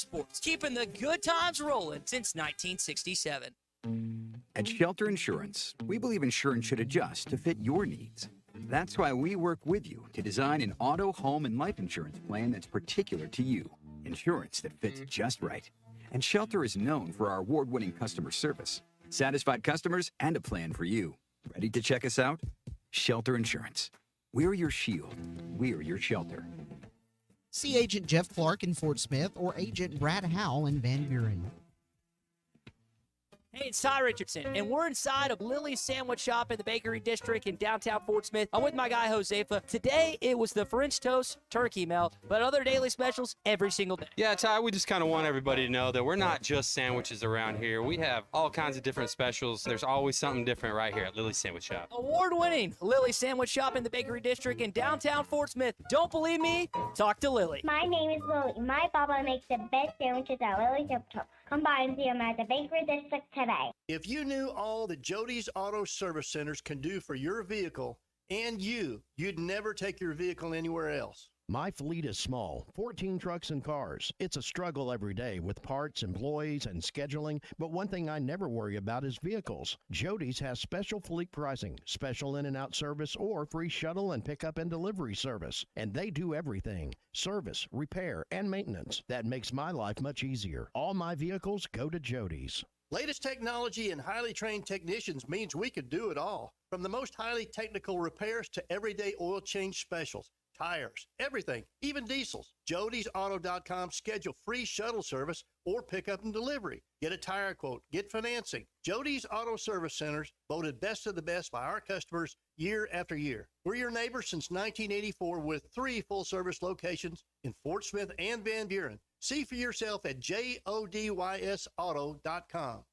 sports, keeping the good times rolling since 1967. At Shelter Insurance, we believe insurance should adjust to fit your needs. That's why we work with you to design an auto, home, and life insurance plan that's particular to you. Insurance that fits just right. And Shelter is known for our award-winning customer service, satisfied customers, and a plan for you. Ready to check us out? Shelter Insurance. We're your shield. We're your shelter. See Agent Jeff Clark in Fort Smith or Agent Brad Howell in Van Buren. Hey, it's Ty Richardson, and we're inside of Lily's Sandwich Shop in the Bakery District in downtown Fort Smith. I'm with my guy, Josefa. Today, it was the French toast turkey melt, but other daily specials every single day. Yeah, Ty, we just kind of want everybody to know that we're not just sandwiches around here. We have all kinds of different specials. There's always something different right here at Lily's Sandwich Shop. Award-winning Lily's Sandwich Shop in the Bakery District in downtown Fort Smith. Don't believe me? Talk to Lily. My name is Lily. My papa makes the best sandwiches at Lily's Sandwich Shop. Come by and see him at the Bakery District today. If you knew all that Jody's Auto Service Centers can do for your vehicle and you'd never take your vehicle anywhere else. My fleet is small, 14 trucks and cars. It's a struggle every day with parts, employees, and scheduling, but one thing I never worry about is vehicles. Jody's has special fleet pricing, special in and out service, or free shuttle and pickup and delivery service. And they do everything: service, repair, and maintenance. That makes my life much easier. All my vehicles go to Jody's. Latest technology and highly trained technicians means we could do it all. From the most highly technical repairs to everyday oil change specials. Tires, everything, even diesels. Jody'sAuto.com. Schedule free shuttle service or pickup and delivery. Get a tire quote, get financing. Jody's Auto Service Centers, voted best of the best by our customers year after year. We're your neighbors since 1984 with 3 full-service locations in Fort Smith and Van Buren. See for yourself at JODYSauto.com.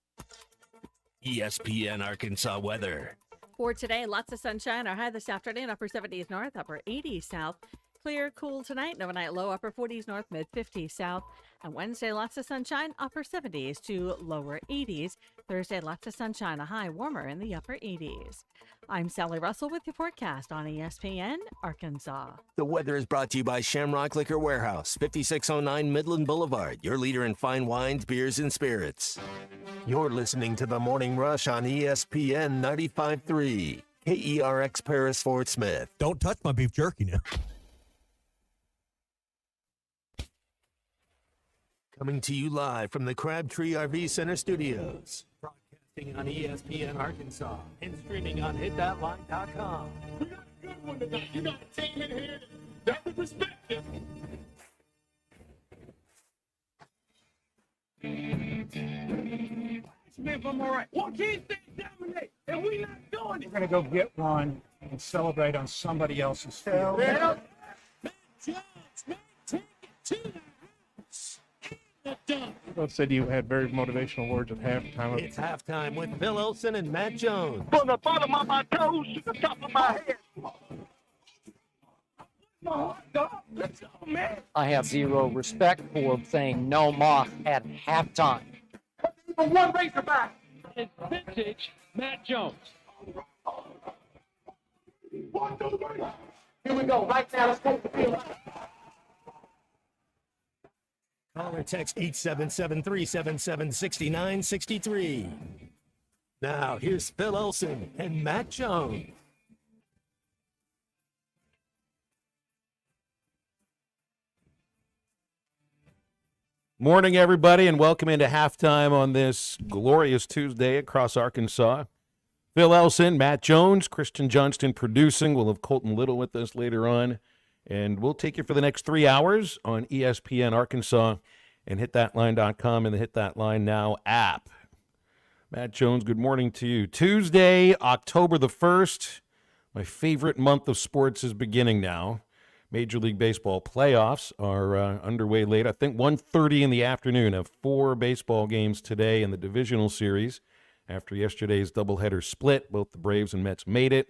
ESPN Arkansas weather. For today, lots of sunshine. Our high this afternoon, upper 70s north, upper 80s south. Clear, cool tonight. Overnight low, upper 40s north, mid 50s south. And Wednesday, lots of sunshine, upper 70s to lower 80s. Thursday, lots of sunshine, a high warmer in the upper 80s. I'm Sally Russell with your forecast on ESPN Arkansas. The weather is brought to you by Shamrock Liquor Warehouse, 5609 Midland Boulevard, your leader in fine wines, beers, and spirits. You're listening to The Morning Rush on ESPN 95.3, KERX Paris, Fort Smith. Don't touch my beef jerky now. Coming to you live from the Crabtree RV Center studios. Broadcasting on ESPN Arkansas and streaming on hitthatline.com. We got a good one tonight. You got a team in here that we respect you. I'm all right. What can't they dominate? And we not doing it. We're going to go get one and celebrate on somebody else's field. Well, Matt Jones may take it to the house. Both said you had very motivational words at halftime. It's halftime with Phil Olsen and Matt Jones. From the bottom of my toes to the top of my head. Let's go, man. I have zero respect for saying no mock at halftime. For one Razorback. It's vintage Matt Jones. 1, 2, 3. Here we go. Right now, let's take the field. Call or text 877-377-6963. Now, here's Phil Olsen and Matt Jones. Morning, everybody, and welcome into halftime on this glorious Tuesday across Arkansas. Phil Olsen, Matt Jones, Christian Johnston producing. We'll have Colton Little with us later on. And we'll take you for the next 3 hours on ESPN Arkansas and hitthatline.com and the Hit That Line Now app. Matt Jones, good morning to you. Tuesday, October the 1st. My favorite month of sports is beginning now. Major League Baseball playoffs are underway late. I think 1:30 in the afternoon. Have 4 baseball games today in the divisional series. After yesterday's doubleheader split, both the Braves and Mets made it.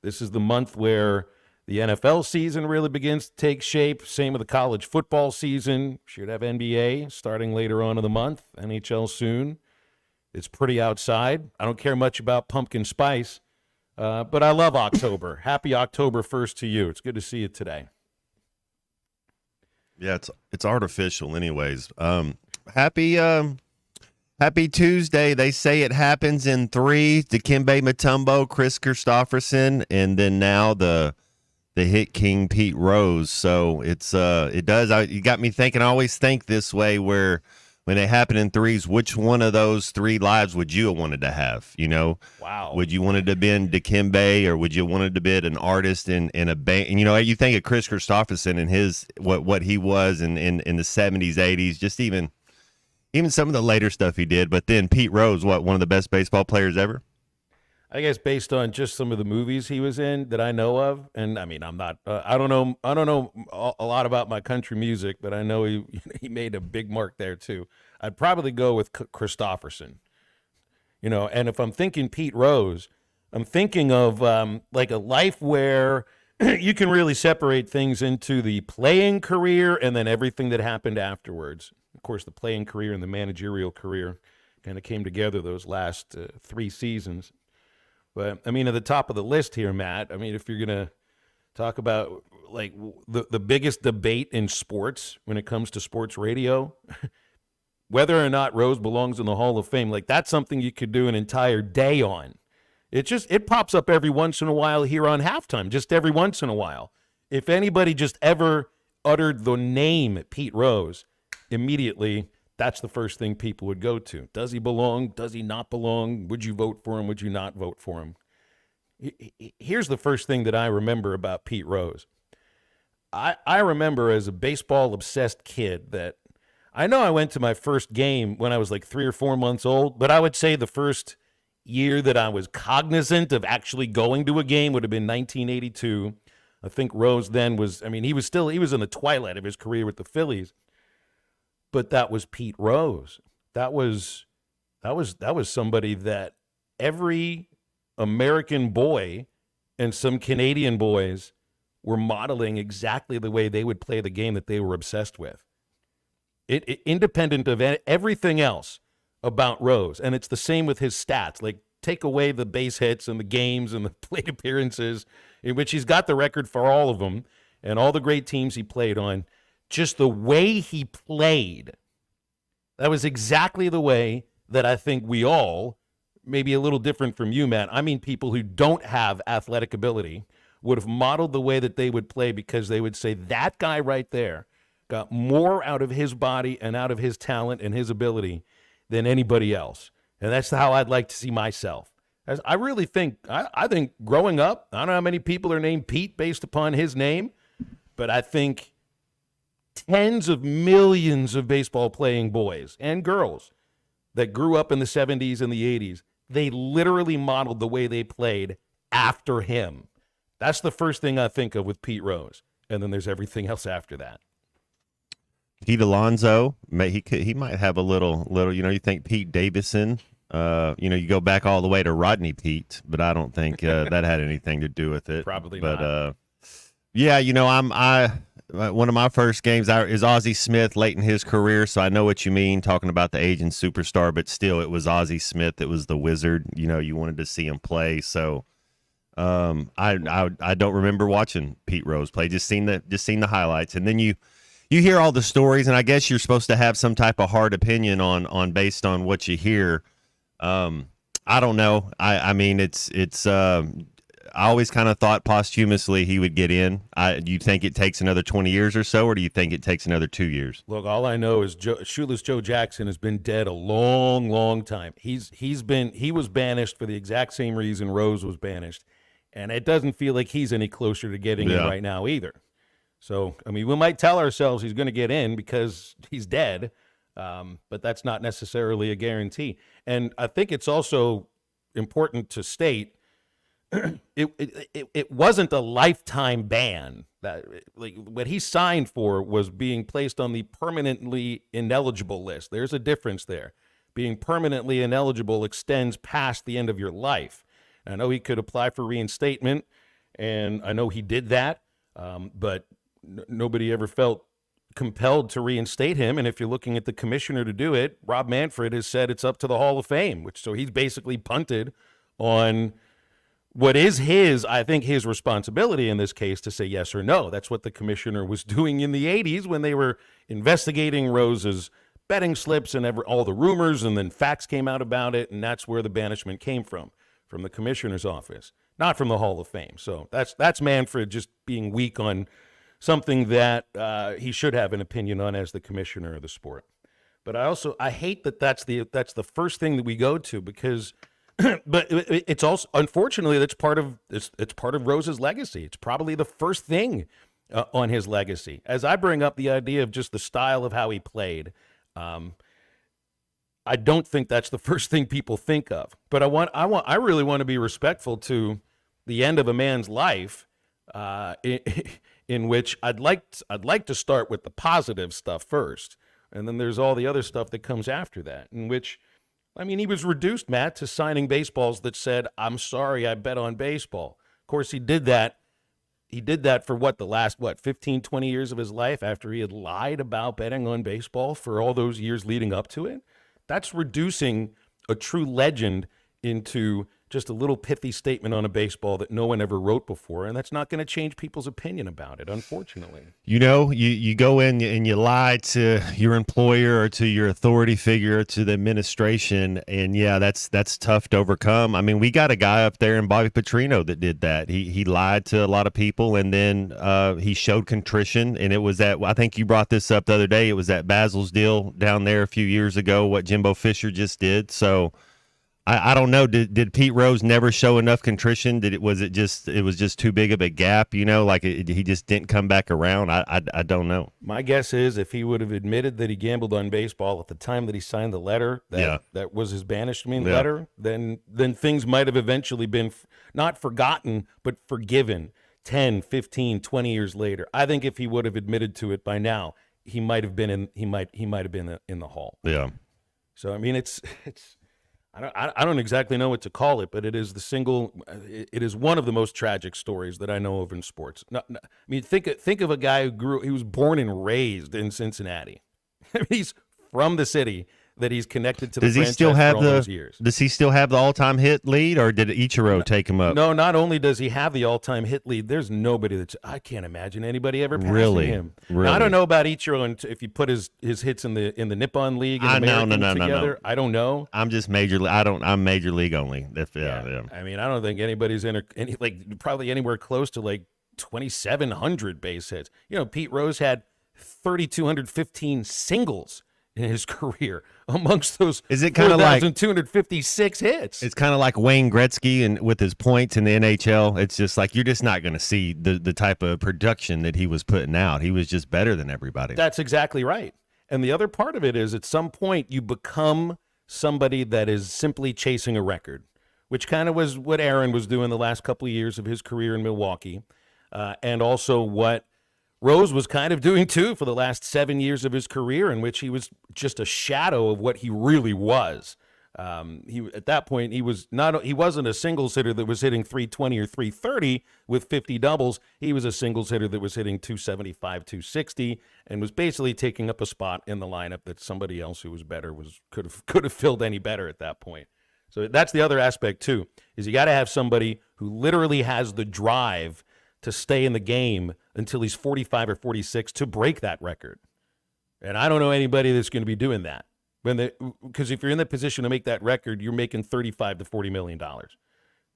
This is the month where the NFL season really begins to take shape. Same with the college football season. Should have NBA starting later on in the month. NHL soon. It's pretty outside. I don't care much about pumpkin spice, but I love October. Happy October 1st to you. It's good to see you today. Yeah, it's artificial anyways. Happy Tuesday. They say it happens in 3. Dikembe Mutombo, Chris Christopherson, and then now the hit king Pete Rose. So it does. You got me thinking. I always think this way, where when they happen in 3s, which one of those 3 lives would you have wanted to have? You know, wow. Would you wanted to have been Dikembe, or would you wanted to be an artist in a band? And, you know, you think of Chris Christopherson and his what he was in the 70s, 80s, just even some of the later stuff he did. But then Pete Rose, one of the best baseball players ever? I guess based on just some of the movies he was in that I know of, and I mean, I'm not, I don't know a lot about my country music, but I know he made a big mark there too. I'd probably go with Christopherson, you know. And if I'm thinking Pete Rose, I'm thinking of like a life where you can really separate things into the playing career and then everything that happened afterwards. Of course, the playing career and the managerial career kind of came together those last 3 seasons. But, I mean, at the top of the list here, Matt, I mean, if you're going to talk about, like, the biggest debate in sports when it comes to sports radio, whether or not Rose belongs in the Hall of Fame, like, that's something you could do an entire day on. It pops up every once in a while here on Halftime, just every once in a while. If anybody just ever uttered the name Pete Rose, immediately that's the first thing people would go to. Does he belong? Does he not belong? Would you vote for him? Would you not vote for him? Here's the first thing that I remember about Pete Rose. I remember as a baseball-obsessed kid that I know I went to my first game when I was like 3 or 4 months old, but I would say the first year that I was cognizant of actually going to a game would have been 1982. I think Rose then was, I mean, he was in the twilight of his career with the Phillies. But that was Pete Rose. That was somebody that every American boy and some Canadian boys were modeling exactly the way they would play the game that they were obsessed with. Independent of everything else about Rose, and it's the same with his stats. Like, take away the base hits and the games and the plate appearances, in which he's got the record for all of them and all the great teams he played on. Just the way he played, that was exactly the way that I think we all, maybe a little different from you, Matt, I mean people who don't have athletic ability, would have modeled the way that they would play, because they would say that guy right there got more out of his body and out of his talent and his ability than anybody else. And that's how I'd like to see myself. As I really think, I think growing up, I don't know how many people are named Pete based upon his name, but I think tens of millions of baseball playing boys and girls that grew up in the 70s and the 80s, they literally modeled the way they played after him. That's the first thing I think of with Pete Rose. And then there's everything else after that. Pete Alonso, he might have a little, you know, you think Pete Davidson, you know, you go back all the way to Rodney Pete, but I don't think that had anything to do with it. Probably not. But yeah, you know, one of my first games is Ozzie Smith late in his career, so I know what you mean talking about the aging superstar, but still it was Ozzie Smith that was the wizard. You know, you wanted to see him play. So I don't remember watching Pete Rose play, just seen the highlights. And then you hear all the stories, and I guess you're supposed to have some type of hard opinion on based on what you hear. I don't know. I mean, it's I always kind of thought posthumously he would get in. Do you think it takes another 20 years or so, or do you think it takes another 2 years? Look, all I know is Shoeless Joe Jackson has been dead a long, long time. He was banished for the exact same reason Rose was banished, and it doesn't feel like he's any closer to getting in right now either. So, I mean, we might tell ourselves he's going to get in because he's dead, but that's not necessarily a guarantee. And I think it's also important to state it wasn't a lifetime ban. That, like, what he signed for was being placed on the permanently ineligible list. There's a difference there. Being permanently ineligible extends past the end of your life. I know he could apply for reinstatement, and I know he did that, but nobody ever felt compelled to reinstate him. And if you're looking at the commissioner to do it, Rob Manfred has said it's up to the Hall of Fame, so he's basically punted on What is I think his responsibility in this case to say yes or no. That's what the commissioner was doing in the 80s when they were investigating Rose's betting slips and all the rumors, and then facts came out about it, and that's where the banishment came from the commissioner's office, not from the Hall of Fame. So that's Manfred just being weak on something that he should have an opinion on as the commissioner of the sport. But I hate that that's the first thing that we go to, because but it's also, unfortunately, it's part of Rose's legacy. It's probably the first thing on his legacy. As I bring up the idea of just the style of how he played, I don't think that's the first thing people think of. But I really want to be respectful to the end of a man's life, in which I'd like to start with the positive stuff first, and then there's all the other stuff that comes after that, in which, I mean, he was reduced, Matt, to signing baseballs that said, "I'm sorry, I bet on baseball." Of course, he did that. He did that for the last 15, 20 years of his life, after he had lied about betting on baseball for all those years leading up to it. That's reducing a true legend into just a little pithy statement on a baseball that no one ever wrote before, and that's not going to change people's opinion about it, unfortunately. You know, you go in and you lie to your employer or to your authority figure, to the administration, and yeah, that's tough to overcome. I mean, we got a guy up there in Bobby Petrino that did that. He lied to a lot of people, and then he showed contrition, and it was I think you brought this up the other day, it was that Basil's deal down there a few years ago, what Jimbo Fisher just did. So I don't know. Did Pete Rose never show enough contrition? Was it just too big of a gap? You know, like he just didn't come back around. I don't know. My guess is if he would have admitted that he gambled on baseball at the time that he signed the letter, that was his banishment letter, then things might have eventually been not forgotten but forgiven 10, 15, 20 years later. I think if he would have admitted to it by now, he might have been in the Hall. Yeah. So I mean, it's. I don't exactly know what to call it, but it is it is one of the most tragic stories that I know of in sports. I mean, think of a guy he was born and raised in Cincinnati. He's from the city that he's connected to the franchise for all those years. Does he still have the all-time hit lead, or did Ichiro take him up? No, not only does he have the all-time hit lead, there's nobody I can't imagine anybody ever passing him. Really? Now, I don't know about Ichiro, and if you put his hits in the Nippon League and American together, I don't know. I'm just major league. I'm major league only. Yeah. I mean, I don't think anybody's probably anywhere close to like 2,700 base hits. You know, Pete Rose had 3,215 singles in his career. Amongst those, is it kind of like 4,256 hits? It's kind of like Wayne Gretzky and with his points in the NHL. It's just like you're just not going to see the type of production that he was putting out. He was just better than everybody. That's exactly right. And the other part of it is, at some point, you become somebody that is simply chasing a record, which kind of was what Aaron was doing the last couple of years of his career in Milwaukee, and also what Rose was kind of doing too for the last 7 years of his career, in which he was just a shadow of what he really was. At that point, he wasn't a singles hitter that was hitting 320 or 330 with 50 doubles. He was a singles hitter that was hitting 275, 260, and was basically taking up a spot in the lineup that somebody else who was better could have filled any better at that point. So that's the other aspect too, is you got to have somebody who literally has the drive to stay in the game until he's 45 or 46 to break that record. And I don't know anybody that's going to be doing that. Because if you're in the position to make that record, you're making $35 to $40 million.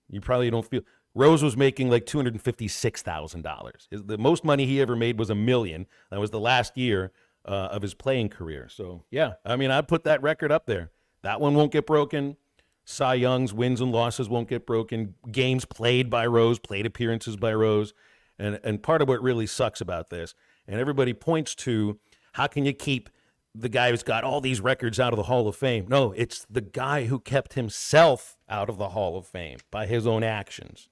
You probably don't feel. Rose was making like $256,000. The most money he ever made was $1 million. That was the last year of his playing career. So, yeah, I mean, I'd put that record up there. That one won't get broken. Cy Young's wins and losses won't get broken. Games played by Rose, plate appearances by Rose. And part of what really sucks about this, and everybody points to, how can you keep the guy who's got all these records out of the Hall of Fame? No, it's the guy who kept himself out of the Hall of Fame by his own actions.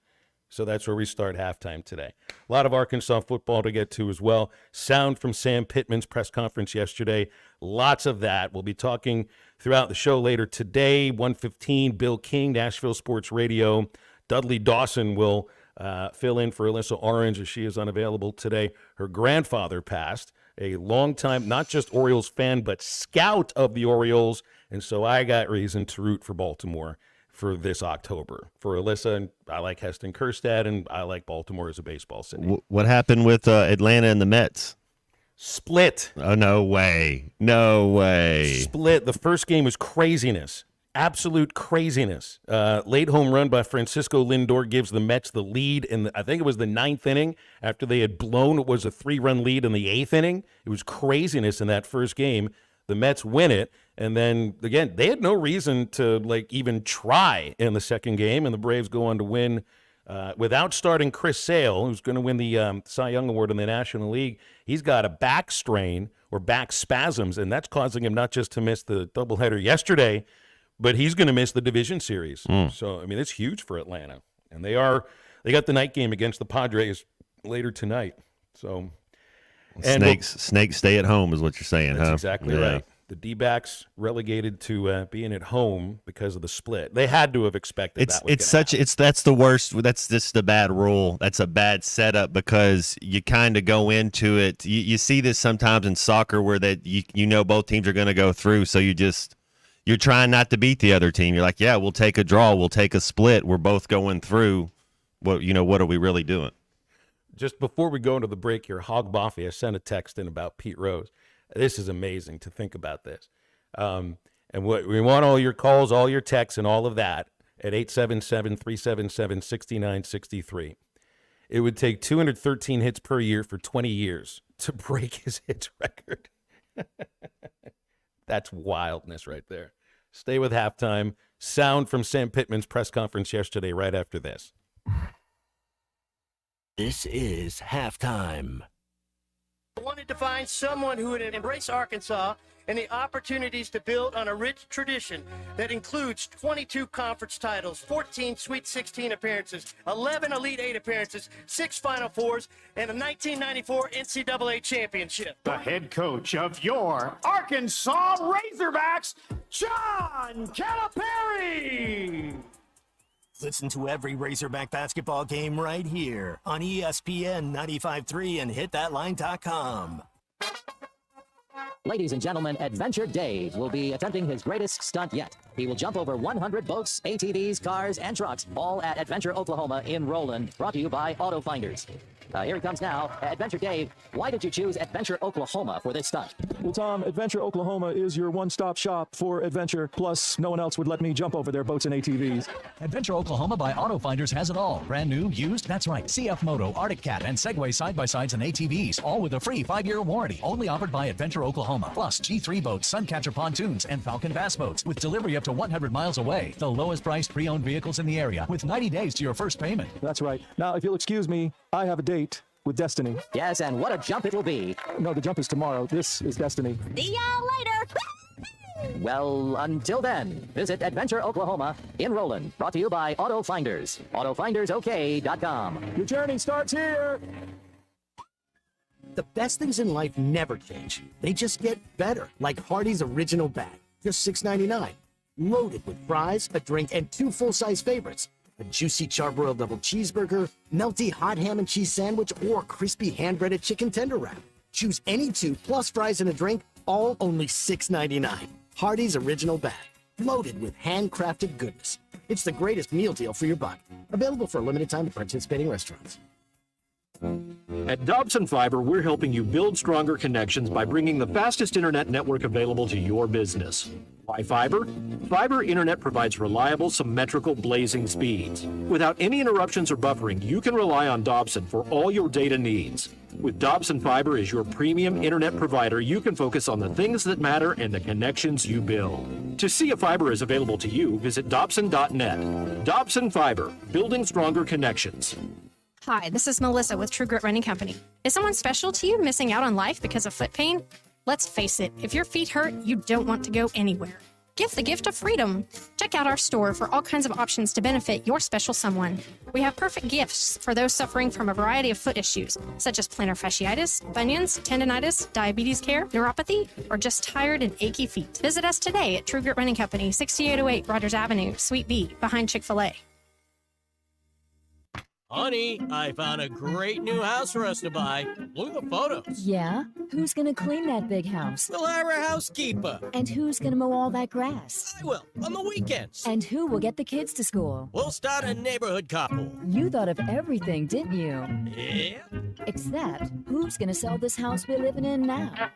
So that's where we start halftime today. A lot of Arkansas football to get to as well. Sound from Sam Pittman's press conference yesterday. Lots of that. We'll be talking throughout the show later today. 1:15, Bill King, Nashville Sports Radio. Dudley Dawson will fill in for Alyssa Orange as she is unavailable today. Her grandfather passed, a longtime, not just Orioles fan, but scout of the Orioles. And so I got reason to root for Baltimore for this October. For Alyssa, I like Heston Kjerstad, and I like Baltimore as a baseball city. What happened with Atlanta and the Mets? Split. Oh, no way. No way. Split. The first game was craziness. Absolute craziness. Late home run by Francisco Lindor gives the Mets the lead in, I think it was the 9th inning, after they had blown, it was a 3-run lead in the 8th inning. It was craziness in that first game. The Mets win it, and then, again, they had no reason to, even try in the second game, and the Braves go on to win without starting Chris Sale, who's going to win the Cy Young Award in the National League. He's got a back strain or back spasms, and that's causing him not just to miss the doubleheader yesterday, but he's going to miss the division series. So, it's huge for Atlanta. And they got the night game against the Padres later tonight. So, Snakes stay at home is what you're saying, that's huh? Exactly right. The D-backs relegated to being at home because of the split. They had to have expected that. That's the worst. That's just a bad rule. That's a bad setup because you kind of go into it. You see this sometimes in soccer where both teams are going to go through, so you're trying not to beat the other team. You're like, yeah, we'll take a draw, we'll take a split. We're both going through. What are we really doing? Just before we go into the break here, Hog Boffy, I sent a text in about Pete Rose. This is amazing to think about this. And we want all your calls, all your texts, and all of that at 877-377-6963. It would take 213 hits per year for 20 years to break his hits record. That's wildness right there. Stay with halftime. Sound from Sam Pittman's press conference yesterday right after this. This is halftime. I wanted to find someone who would embrace Arkansas and the opportunities to build on a rich tradition that includes 22 conference titles, 14 Sweet 16 appearances, 11 Elite 8 appearances, 6 Final Fours, and a 1994 NCAA championship. The head coach of your Arkansas Razorbacks, John Calipari. Listen to every Razorback basketball game right here on ESPN 95.3 and hitthatline.com. Ladies and gentlemen, Adventure Dave will be attempting his greatest stunt yet. He will jump over 100 boats, ATVs, cars, and trucks, all at Adventure Oklahoma in Roland, brought to you by Auto Finders. Here he comes now. Adventure Dave, why did you choose Adventure Oklahoma for this stunt? Well, Tom, Adventure Oklahoma is your one-stop shop for adventure. Plus, no one else would let me jump over their boats and ATVs. Adventure Oklahoma by Auto Finders has it all. Brand new, used, that's right. CF Moto, Arctic Cat, and Segway side-by-sides and ATVs, all with a free 5-year warranty. Only offered by Adventure Oklahoma. Plus, G3 boats, Suncatcher pontoons, and Falcon bass boats with delivery up to 100 miles away. The lowest priced pre-owned vehicles in the area with 90 days to your first payment. That's right. Now, if you'll excuse me, I have a date with Destiny. Yes, and what a jump it will be. No, the jump is tomorrow. This is Destiny. See y'all later. Well, until then, visit Adventure Oklahoma in Roland, brought to you by Auto Finders. AutoFindersOK.com. Your journey starts here. The best things in life never change. They just get better, like Hardee's Original Bag. Just $6.99. Loaded with fries, a drink, and 2 full-size favorites. A juicy charbroiled double cheeseburger, melty hot ham and cheese sandwich, or crispy hand-breaded chicken tender wrap. Choose any 2 plus fries and a drink, all only $6.99. Hardee's Original Bag, loaded with handcrafted goodness. It's the greatest meal deal for your buck. Available for a limited time at participating restaurants. At Dobson Fiber, we're helping you build stronger connections by bringing the fastest internet network available to your business. Why fiber? Fiber internet provides reliable, symmetrical, blazing speeds. Without any interruptions or buffering, you can rely on Dobson for all your data needs. With Dobson Fiber as your premium internet provider, you can focus on the things that matter and the connections you build. To see if fiber is available to you, visit Dobson.net. Dobson Fiber, building stronger connections. Hi, this is Melissa with True Grit Running Company. Is someone special to you missing out on life because of foot pain? Let's face it, if your feet hurt, you don't want to go anywhere. Give the gift of freedom. Check out our store for all kinds of options to benefit your special someone. We have perfect gifts for those suffering from a variety of foot issues, such as plantar fasciitis, bunions, tendonitis, diabetes care, neuropathy, or just tired and achy feet. Visit us today at True Grit Running Company, 6808 Rogers Avenue, Suite B, behind Chick-fil-A. Honey, I found a great new house for us to buy. Look at the photos. Yeah? Who's gonna clean that big house? We'll have our housekeeper. And who's gonna mow all that grass? I will, on the weekends. And who will get the kids to school? We'll start a neighborhood carpool. You thought of everything, didn't you? Yeah. Except, who's gonna sell this house we're living in now?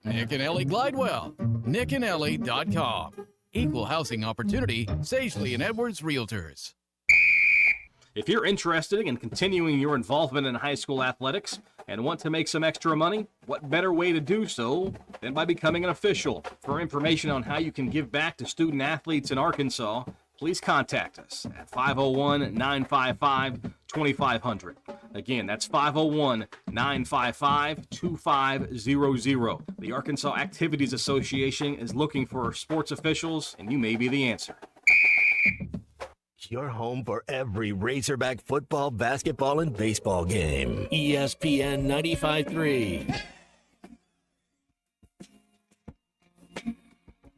Nick and Ellie Glidewell. nickandellie.com. Equal housing opportunity, Sagely and Edwards Realtors. If you're interested in continuing your involvement in high school athletics and want to make some extra money, what better way to do so than by becoming an official? For information on how you can give back to student athletes in Arkansas, please contact us at 501-955-2500. Again, that's 501-955-2500. The Arkansas Activities Association is looking for sports officials, and you may be the answer. Your home for every Razorback football, basketball, and baseball game. ESPN 95.3.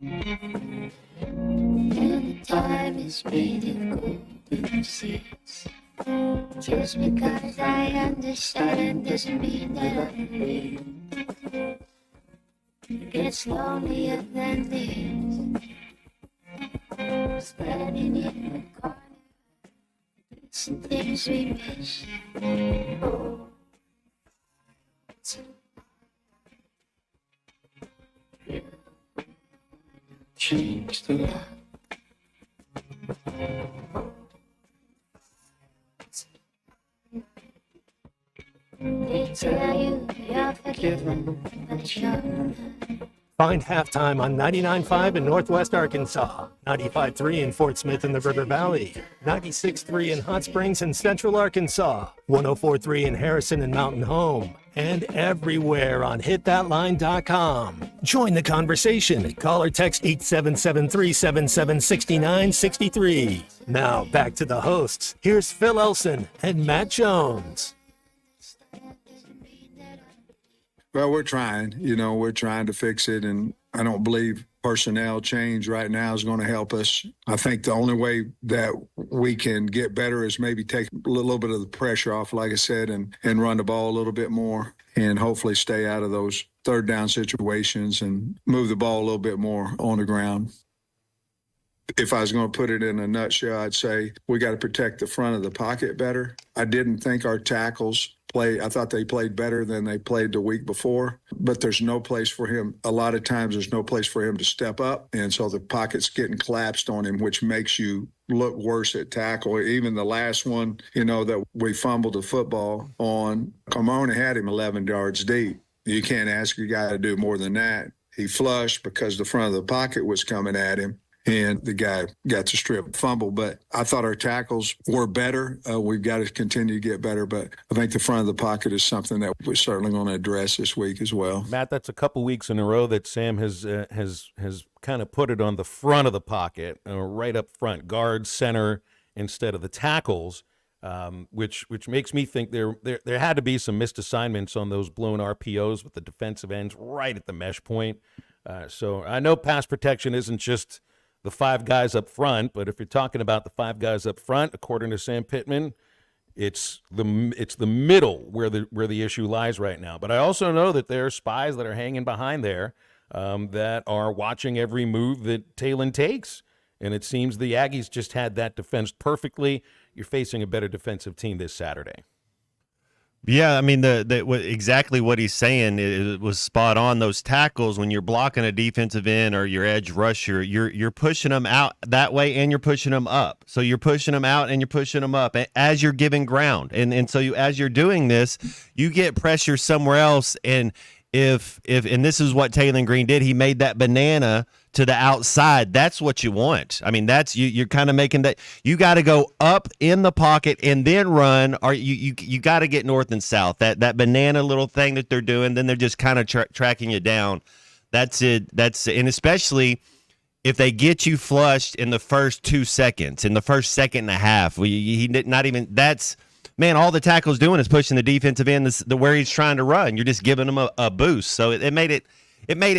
And the time is made of golden seeds. Just because I understand doesn't mean that I believe. It gets lonelier than this. Spreading in the corner. Some things we miss. Oh. Change the love. They tell you you're forgiven, but you're not. Find Halftime on 99.5 in Northwest Arkansas, 95.3 in Fort Smith in the River Valley, 96.3 in Hot Springs and Central Arkansas, 104.3 in Harrison and Mountain Home, and everywhere on hitthatline.com. Join the conversation. Call or text 877-377-6963. Now back to the hosts. Here's Phil Elson and Matt Jones. Well, we're trying, we're trying to fix it. And I don't believe personnel change right now is going to help us. I think the only way that we can get better is maybe take a little bit of the pressure off, like I said, and run the ball a little bit more and hopefully stay out of those third down situations and move the ball a little bit more on the ground. If I was going to put it in a nutshell, I'd say we got to protect the front of the pocket better. I didn't think our tackles I thought they played better than they played the week before, but there's no place for him. A lot of times there's no place for him to step up. And so the pocket's getting collapsed on him, which makes you look worse at tackle. Even the last one, that we fumbled the football on, Carmona had him 11 yards deep. You can't ask a guy to do more than that. He flushed because the front of the pocket was coming at him. And the guy got the strip fumble. But I thought our tackles were better. We've got to continue to get better. But I think the front of the pocket is something that we're certainly going to address this week as well. Matt, that's a couple weeks in a row that Sam has kind of put it on the front of the pocket, right up front, guard, center, instead of the tackles, which makes me think there had to be some missed assignments on those blown RPOs with the defensive ends right at the mesh point. So I know pass protection isn't just the five guys up front, but if you're talking about the five guys up front, according to Sam Pittman, it's the middle where the issue lies right now. But I also know that there are spies that are hanging behind there that are watching every move that Talon takes, and it seems the Aggies just had that defense perfectly. You're facing a better defensive team this Saturday. Yeah, I mean, exactly what he's saying it was spot on. Those tackles, when you're blocking a defensive end or your edge rusher, you're pushing them out that way and you're pushing them up. So you're pushing them out and you're pushing them up as you're giving ground. And so as you're doing this, you get pressure somewhere else. And if this is what Taylon Green did, he made that banana to the outside. That's what you want. I mean, that's you're kind of making that. You got to go up in the pocket and then run, or you got to get north and south. That banana little thing that they're doing, then they're just kind of tracking you down. That's it. And especially if they get you flushed in the first 2 seconds, in the first second and a half, he did not even. That's. Man, all the tackle's doing is pushing the defensive end where he's trying to run. You're just giving him a boost. So it made it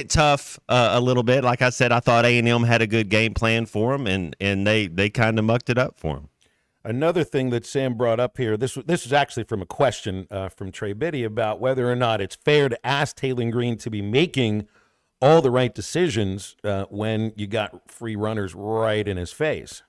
tough a little bit. Like I said, I thought A&M had a good game plan for him, and they kind of mucked it up for him. Another thing that Sam brought up here, this is actually from a question from Trey Biddy about whether or not it's fair to ask Taylen Green to be making all the right decisions when you got free runners right in his face.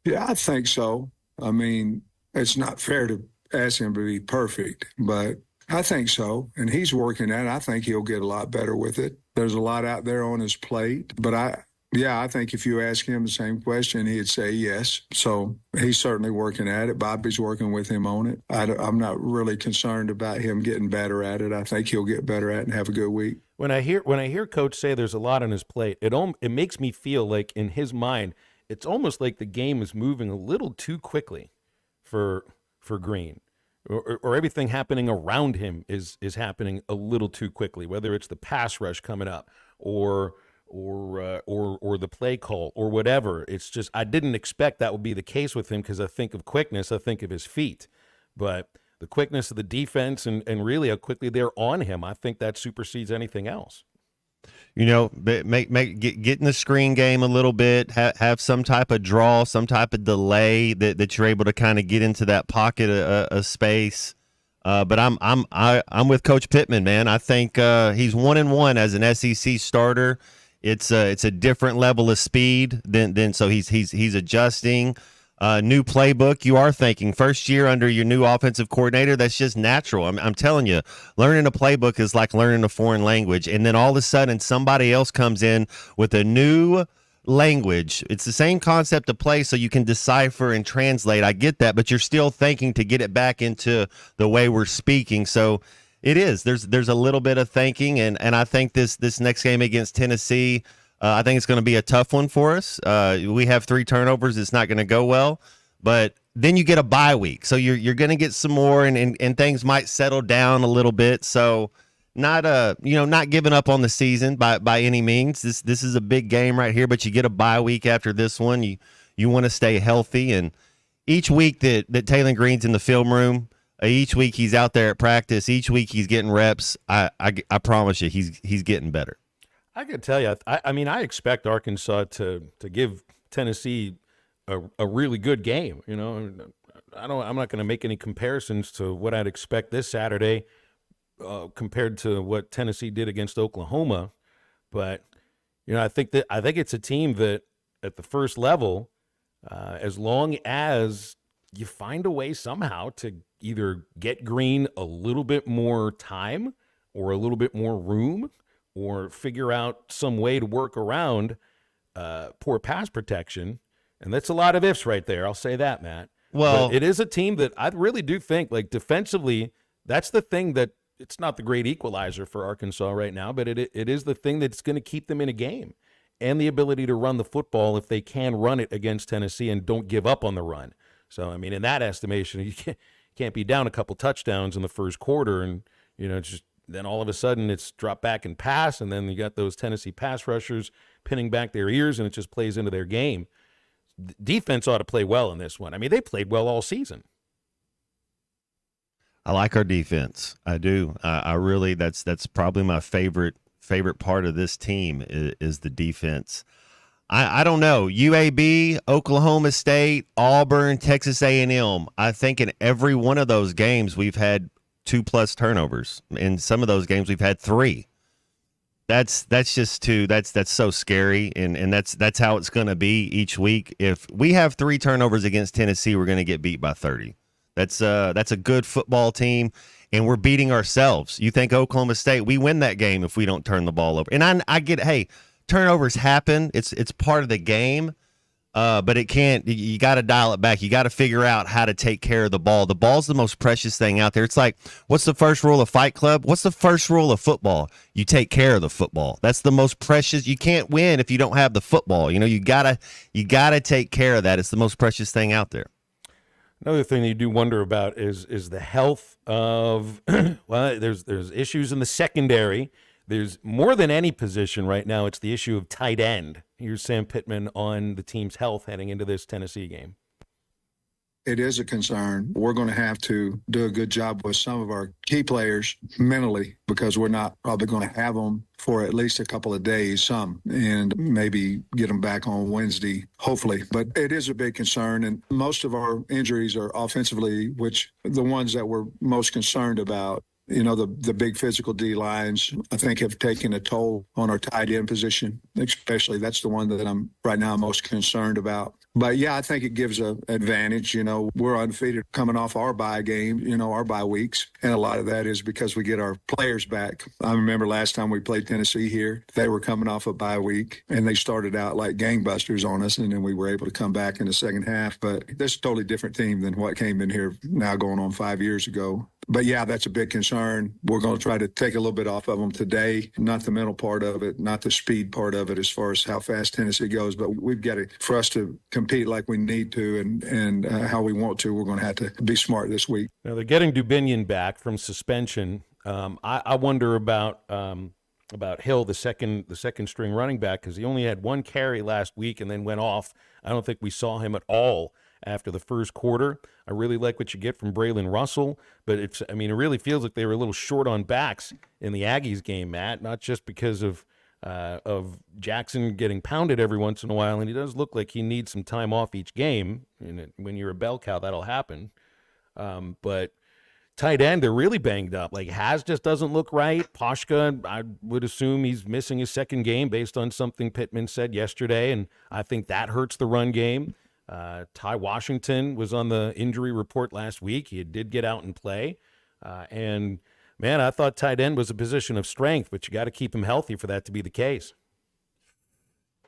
Yeah, I think so. I mean, it's not fair to ask him to be perfect, but I think so. And he's working at it. I think he'll get a lot better with it. There's a lot out there on his plate, but I think if you ask him the same question, he'd say yes. So he's certainly working at it. Bobby's working with him on it. I'm not really concerned about him getting better at it. I think he'll get better at it and have a good week. When I hear Coach say there's a lot on his plate, it makes me feel like in his mind, it's almost like the game is moving a little too quickly for Green, or everything happening around him is happening a little too quickly. Whether it's the pass rush coming up, or the play call, or whatever. It's just I didn't expect that would be the case with him because I think of quickness, I think of his feet, but the quickness of the defense and really how quickly they're on him, I think that supersedes anything else. You know, get in the screen game a little bit, have some type of draw, some type of delay that you're able to kind of get into that pocket of space. But I'm with Coach Pittman, man. I think he's 1-1 as an SEC starter. It's a different level of speed than so he's adjusting. New playbook. You are thinking first year under your new offensive coordinator. That's just natural. I'm telling you, learning a playbook is like learning a foreign language. And then all of a sudden somebody else comes in with a new language. It's the same concept of play, so you can decipher and translate. I get that, but you're still thinking to get it back into the way we're speaking. So it is. There's a little bit of thinking, and I think this next game against Tennessee, I think it's going to be a tough one for us. We have 3 turnovers. It's not going to go well, but then you get a bye week, so you're going to get some more, and things might settle down a little bit. So not giving up on the season by any means. This is a big game right here, but you get a bye week after this one. You want to stay healthy, and each week that Taylen Green's in the film room, each week he's out there at practice, each week he's getting reps. I promise you, he's getting better. I can tell you, I mean, I expect Arkansas to give Tennessee a really good game. You know, I'm not going to make any comparisons to what I'd expect this Saturday compared to what Tennessee did against Oklahoma, but I think it's a team that at the first level, as long as you find a way somehow to either get Green a little bit more time or a little bit more room, or figure out some way to work around poor pass protection. And that's a lot of ifs right there. I'll say that, Matt. Well, but it is a team that I really do think, like, defensively, that's the thing that it's not the great equalizer for Arkansas right now, but it is the thing that's going to keep them in a game, and the ability to run the football if they can run it against Tennessee and don't give up on the run. So, I mean, in that estimation, you can't be down a couple touchdowns in the first quarter and, just then all of a sudden it's drop back and pass, and then you got those Tennessee pass rushers pinning back their ears, and it just plays into their game. Defense ought to play well in this one. I mean, they played well all season. I like our defense. I do. I really, that's probably my favorite part of this team is the defense. I don't know. UAB, Oklahoma State, Auburn, Texas A&M. I think in every one of those games we've had 2+ turnovers. In some of those games we've had 3. That's just too. That's so scary, and that's how it's going to be each week. If we have 3 turnovers against Tennessee, we're going to get beat by 30. That's a good football team, and we're beating ourselves. You think Oklahoma State, we win that game if we don't turn the ball over. And I get, hey, turnovers happen. It's part of the game, but it can't. You got to dial it back. You got to figure out how to take care of the ball. The ball's the most precious thing out there. It's like, what's the first rule of Fight Club? What's the first rule of football? You take care of the football. That's the most precious. You can't win if you don't have the football. You gotta take care of that. It's the most precious thing out there. Another thing that you do wonder about is the health of well, there's issues in the secondary. There's more than any position right now. It's the issue of tight end. Here's Sam Pittman on the team's health heading into this Tennessee game. it is a concern. We're going to have to do a good job with some of our key players mentally because we're not probably going to have them for at least a couple of days, and maybe get them back on Wednesday, hopefully. But it is a big concern, and most of our injuries are offensively, which the ones that we're most concerned about. You know, the big physical D lines, I think, have taken a toll on our tight end position, especially. That's the one that I'm right now most concerned about. But, yeah, I think it gives an advantage. You know, we're undefeated coming off our bye game, our bye weeks. And a lot of that is because we get our players back. I remember last time we played Tennessee here, they were coming off a bye week, and they started out like gangbusters on us, and then we were able to come back in the second half. But this is a totally different team than what came in here now going on 5 years ago. But, yeah, that's a big concern. We're going to try to take a little bit off of them today, not the mental part of it, not the speed part of it as far as how fast Tennessee goes. But we've got to, for us to compete like we need to and how we want to, we're going to have to be smart this week. Now, they're getting Dubinion back from suspension. I wonder about Hill, the second string running back, because he only had one carry last week and then went off. I don't think we saw him at all after the first quarter. I really like what you get from Braylon Russell, but it really feels like they were a little short on backs in the Aggies game, Matt, not just because of Jackson getting pounded every once in a while, and he does look like he needs some time off each game, and when you're a bell cow, that'll happen. But tight end, they're really banged up. Like, Has just doesn't look right. Poshka, I would assume he's missing his second game based on something Pittman said yesterday, and I think that hurts the run game. Ty Washington was on the injury report last week. He did get out and play. And, man, I thought tight end was a position of strength, but you got to keep him healthy for that to be the case.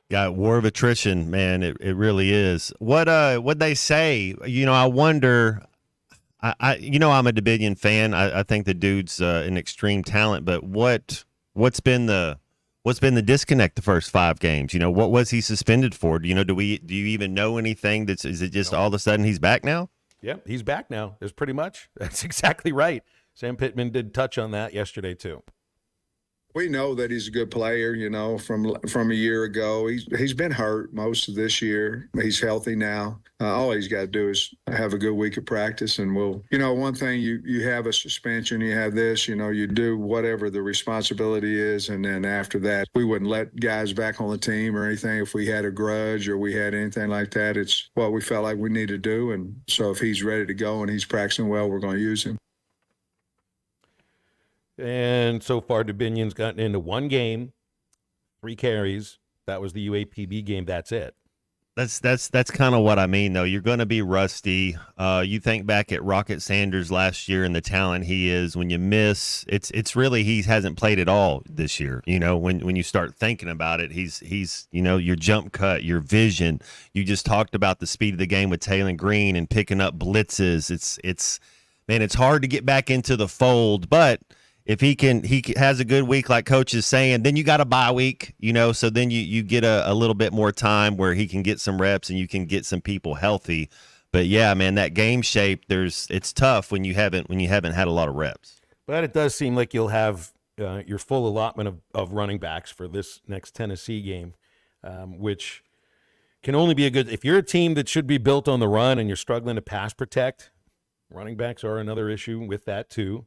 Yeah, war of attrition, man. It really is. What'd they say? I wonder. I'm a Dubinion fan. I think the dude's an extreme talent, but what's been the disconnect the first 5 games? What was he suspended for? Do you even know anything? Is it just all of a sudden he's back now? Yeah, he's back now. That's exactly right. Sam Pittman did touch on that yesterday too. We know that he's a good player, from a year ago. He's been hurt most of this year. He's healthy now. All he's got to do is have a good week of practice, and one thing, you have a suspension, you have this, you do whatever the responsibility is, and then after that, we wouldn't let guys back on the team or anything if we had a grudge or we had anything like that. It's what we felt like we need to do, and so if he's ready to go and he's practicing well, we're going to use him. And so far, Dubinion's gotten into 1 game, 3 carries. That was the UAPB game. That's it. That's kind of what I mean, though. You're going to be rusty. You think back at Rocket Sanders last year and the talent he is. When you miss, it's really he hasn't played at all this year. When you start thinking about it, he's your jump cut, your vision. You just talked about the speed of the game with Taylor Green and picking up blitzes. It's hard to get back into the fold, but if he has a good week, like Coach is saying, then you got a bye week, so then you get a little bit more time where he can get some reps and you can get some people healthy. But yeah, man, that game shape, it's tough when you haven't had a lot of reps. But it does seem like you'll have your full allotment of running backs for this next Tennessee game, which can only be if you're a team that should be built on the run and you're struggling to pass protect, running backs are another issue with that too.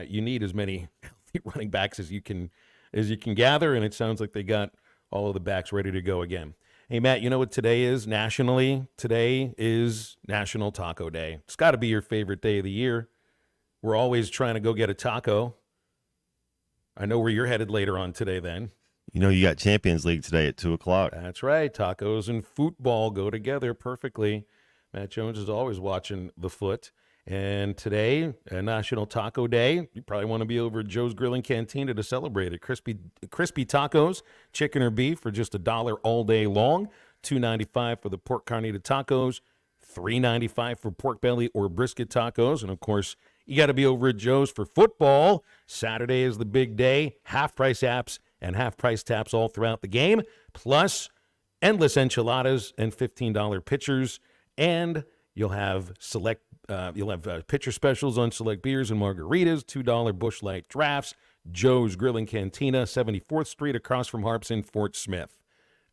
You need as many healthy running backs as you can gather, and it sounds like they got all of the backs ready to go again. Hey, Matt, you know what today is nationally? Today is National Taco Day. It's got to be your favorite day of the year. We're always trying to go get a taco. I know where you're headed later on today then. You got Champions League today at 2:00. That's right. Tacos and football go together perfectly. Matt Jones is always watching the foot. And today, National Taco Day, you probably want to be over at Joe's Grilling Cantina to celebrate it. Crispy tacos, chicken or beef for just $1 all day long. $2.95 for the pork carnita tacos. $3.95 for pork belly or brisket tacos. And, of course, you got to be over at Joe's for football. Saturday is the big day. Half-price apps and half-price taps all throughout the game. Plus, endless enchiladas and $15 pitchers. And you'll have pitcher specials on select beers and margaritas, $2 Busch Light drafts, Joe's Grilling Cantina, 74th Street across from Harps in Fort Smith.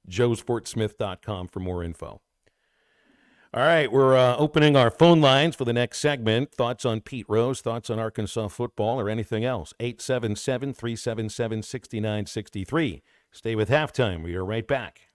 Joe'sFortSmith.com for more info. All right, we're opening our phone lines for the next segment. Thoughts on Pete Rose, thoughts on Arkansas football, or anything else. 877-377-6963. Stay with Halftime. We are right back.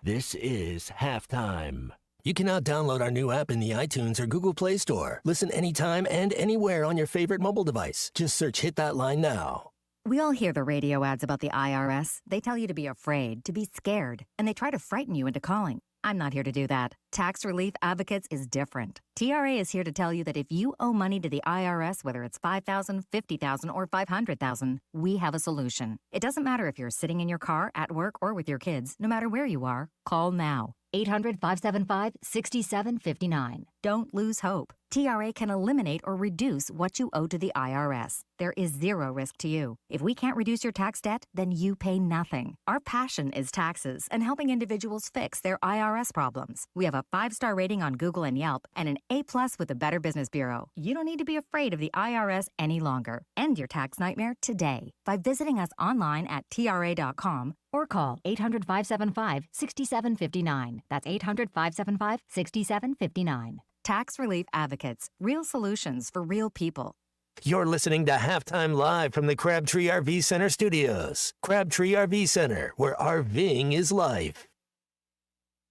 This is Halftime. You can now download our new app in the iTunes or Google Play Store. Listen anytime and anywhere on your favorite mobile device. Just search Hit That Line Now. We all hear the radio ads about the IRS. They tell you to be afraid, to be scared, and they try to frighten you into calling. I'm not here to do that. Tax Relief Advocates is different. TRA is here to tell you that if you owe money to the IRS, whether it's $5,000, $50,000, or $500,000, we have a solution. It doesn't matter if you're sitting in your car, at work, or with your kids. No matter where you are, call now. 800-575-6759. Don't lose hope. TRA can eliminate or reduce what you owe to the IRS. There is zero risk to you. If we can't reduce your tax debt, then you pay nothing. Our passion is taxes and helping individuals fix their IRS problems. We have a 5-star rating on Google and Yelp and an A+ with the Better Business Bureau. You don't need to be afraid of the IRS any longer. End your tax nightmare today by visiting us online at TRA.com or call 800-575-6759. That's 800-575-6759. Tax Relief Advocates. Real solutions for real people. You're listening to Halftime Live from the Crabtree RV Center studios. Crabtree RV Center, where RVing is life.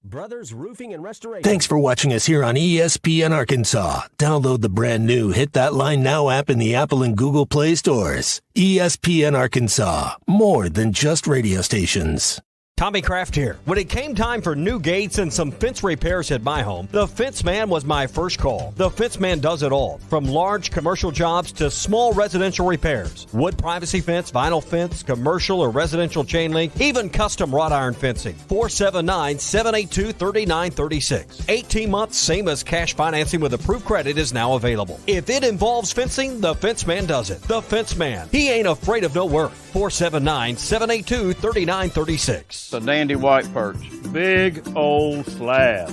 Brothers Roofing and Restoration. Thanks for watching us here on ESPN Arkansas. Download the brand new Hit That Line Now app in the Apple and Google Play stores. ESPN Arkansas, more than just radio stations. Tommy Kraft here. When it came time for new gates and some fence repairs at my home, the Fence Man was my first call. The Fence Man does it all, from large commercial jobs to small residential repairs. Wood privacy fence, vinyl fence, commercial or residential chain link, even custom wrought iron fencing. 479-782-3936. 18 months, same as cash financing with approved credit is now available. If it involves fencing, the Fence Man does it. The Fence Man. He ain't afraid of no work. 479-782-3936. A dandy white perch. Big old slab.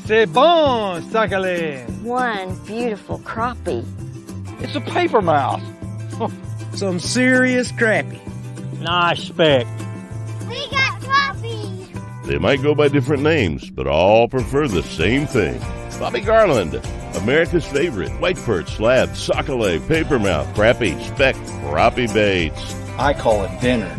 C'est bon, sacalé. One beautiful crappie. It's a paper mouse. Some serious crappie. Nice speck. We got crappies. They might go by different names, but all prefer the same thing. Bobby Garland, America's favorite white perch, slab, sockeye, papermouth, crappie, speck, crappie baits. I call it dinner.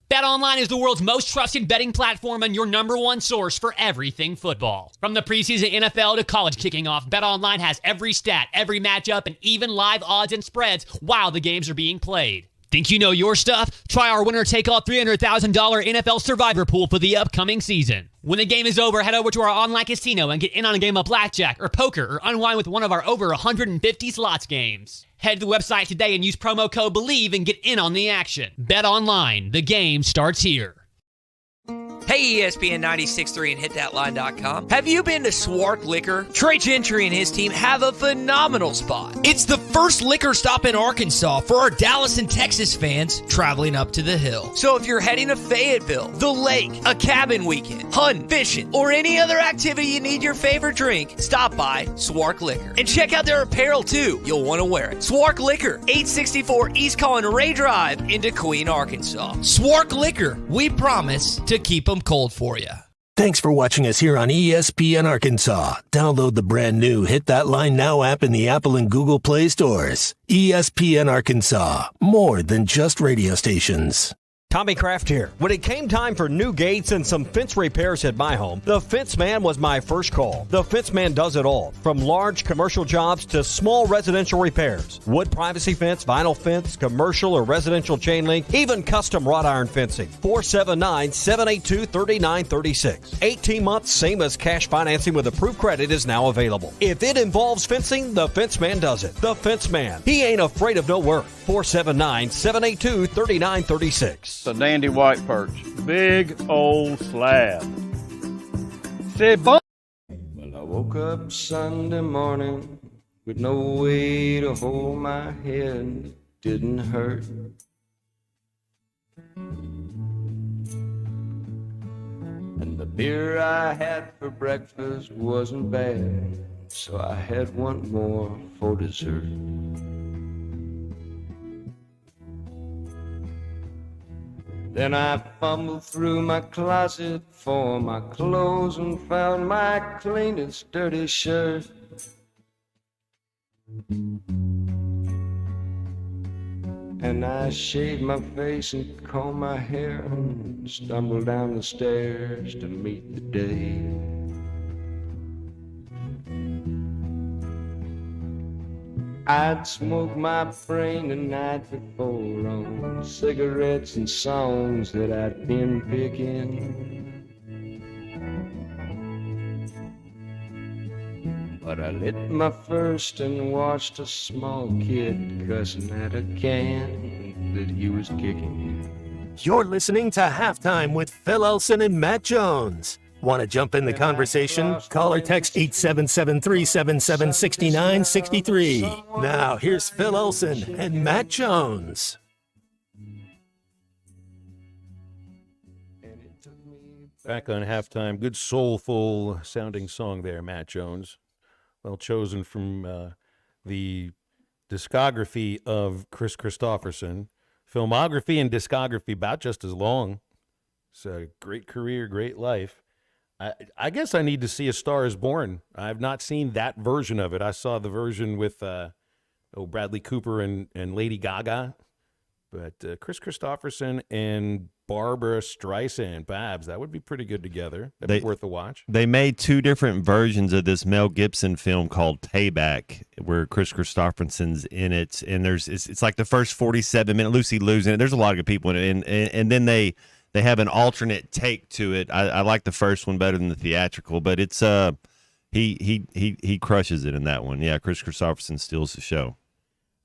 BetOnline is the world's most trusted betting platform and your number one source for everything football. From the preseason NFL to college kicking off, BetOnline has every stat, every matchup, and even live odds and spreads while the games are being played. Think you know your stuff? Try our winner-take-all $300,000 NFL Survivor Pool for the upcoming season. When the game is over, head over to our online casino and get in on a game of blackjack or poker or unwind with one of our over 150 slots games. Head to the website today and use promo code BELIEVE and get in on the action. Bet online. The game starts here. Hey, ESPN 96.3 and HitThatLine.com. Have you been to Swark Liquor? Trey Gentry and his team have a phenomenal spot. It's the first liquor stop in Arkansas for our Dallas and Texas fans traveling up to the hill. So if you're heading to Fayetteville, the lake, a cabin weekend, hunting, fishing, or any other activity you need your favorite drink, stop by Swark Liquor. And check out their apparel too. You'll want to wear it. Swark Liquor, 864 East Collin Ray Drive into Queen, Arkansas. Swark Liquor, we promise to keep them cold for you. Thanks for watching us here on ESPN Arkansas. Download the brand new Hit That Line Now app in the Apple and Google Play stores. ESPN Arkansas, more than just radio stations. Tommy Kraft here. When it came time for new gates and some fence repairs at my home, the Fence Man was my first call. The Fence Man does it all, from large commercial jobs to small residential repairs. Wood privacy fence, vinyl fence, commercial or residential chain link, even custom wrought iron fencing. 479-782-3936. 18 months, same as cash financing with approved credit is now available. If it involves fencing, the Fence Man does it. The Fence Man. He ain't afraid of no work. 479-782-3936. A dandy white perch. Big old slab. C'est bon. Well, I woke up Sunday morning with no way to hold my head. It didn't hurt. And the beer I had for breakfast wasn't bad, so I had one more for dessert. Then I fumbled through my closet for my clothes and found my cleanest dirty shirt. And I shaved my face and combed my hair and stumbled down the stairs to meet the day. I'd smoked my brain the night before on cigarettes and songs that I'd been picking. But I lit my first and watched a small kid cussing at a can that he was kicking. You're listening to Halftime with Phil Elson and Matt Jones. Want to jump in the conversation? Call or text 877-377-6963. Now, here's Phil Elson and Matt Jones. Back on Halftime. Good soulful sounding song there, Matt Jones. Well chosen from the discography of Chris Christopherson. Filmography and discography about just as long. It's a great career, great life. I guess I need to see A Star Is Born. I've not seen that version of it. I saw the version with Bradley Cooper and Lady Gaga. But Chris Christopherson and Barbara Streisand, Babs, that would be pretty good together. That'd be worth a watch. They made two different versions of this Mel Gibson film called Payback, where Chris Christopherson's in it, and it's like the first 47 minutes. Lucy Liu's in it. There's a lot of good people in it, and then they have an alternate take to it. I like the first one better than the theatrical, but it's he crushes it in that one. Yeah, Chris Christopherson steals the show.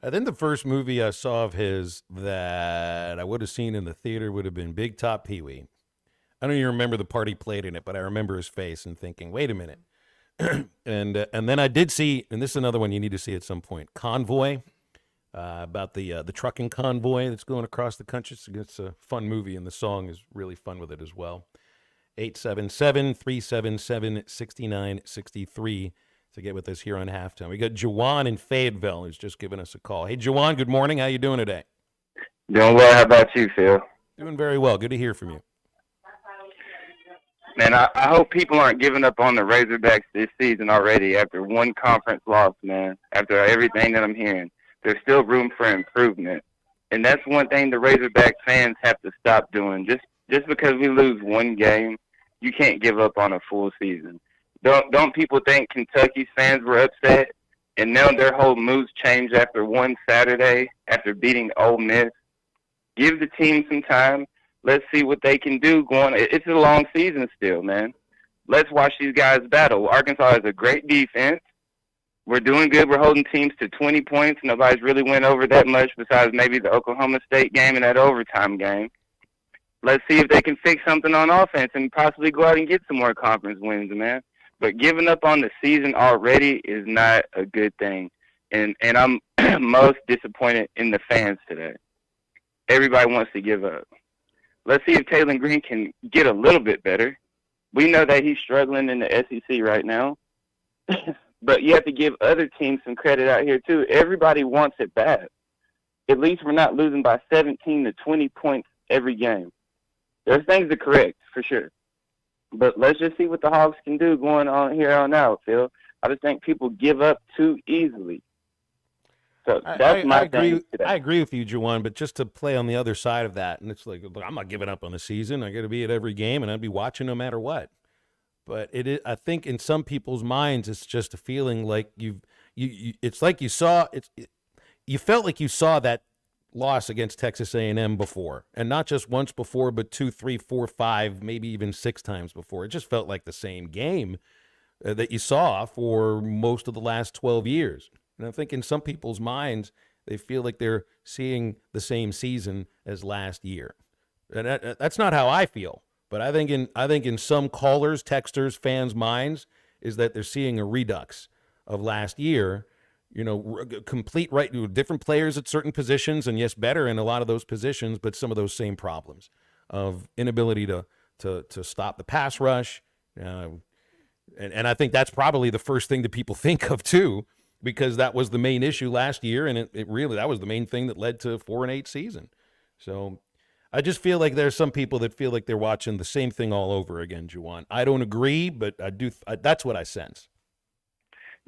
I think the first movie I saw of his that I would have seen in the theater would have been Big Top Pee-wee. I don't even remember the part he played in it, but I remember his face and thinking, wait a minute. and then I did see, and this is another one you need to see at some point, Convoy, about the trucking convoy that's going across the country. It's a fun movie, and the song is really fun with it as well. 877-377-6963. To get with us here on Halftime. We got Jawan in Fayetteville who's just given us a call. Hey, Jawan, good morning. How you doing today? Doing well. How about you, Phil? Doing very well. Good to hear from you. Man, I hope people aren't giving up on the Razorbacks this season already after one conference loss, man. After everything that I'm hearing, there's still room for improvement. And that's one thing the Razorback fans have to stop doing. Just because we lose one game, you can't give up on a full season. Don't people think Kentucky's fans were upset and now their whole mood's changed after one Saturday after beating Ole Miss? Give the team some time. Let's see what they can do going. It's a long season still, man. Let's watch these guys battle. Arkansas has a great defense. We're doing good. We're holding teams to 20 points. Nobody's really went over that much besides maybe the Oklahoma State game and that overtime game. Let's see if they can fix something on offense and possibly go out and get some more conference wins, man. But giving up on the season already is not a good thing. And I'm most disappointed in the fans today. Everybody wants to give up. Let's see if Taylor Green can get a little bit better. We know that he's struggling in the SEC right now. But you have to give other teams some credit out here, too. Everybody wants it bad. At least we're not losing by 17 to 20 points every game. There's things to correct, for sure. But let's just see what the Hogs can do going on here on out, Phil. I just think people give up too easily. So that's my thing today. I agree with you, Jawan, but just to play on the other side of that, and it's like, I'm not giving up on the season. I got to be at every game, and I'd be watching no matter what. But it is, I think in some people's minds, it's just a feeling like it's like you saw it. You felt like you saw that loss against Texas A&M before, and not just once before, but 2, 3, 4, 5, maybe even 6 times before. It just felt like the same game that you saw for most of the last 12 years. And I think in some people's minds, they feel like they're seeing the same season as last year. And that's not how I feel. But I think in some callers, texters, fans' minds is that they're seeing a redux of last year. You know, complete right, different players at certain positions, and yes, better in a lot of those positions, but some of those same problems of inability to stop the pass rush. And I think that's probably the first thing that people think of too, because that was the main issue last year, and it really, that was the main thing that led to a 4-8 season. So I just feel like there's some people that feel like they're watching the same thing all over again, Juwan. I don't agree, but I do. That's what I sense.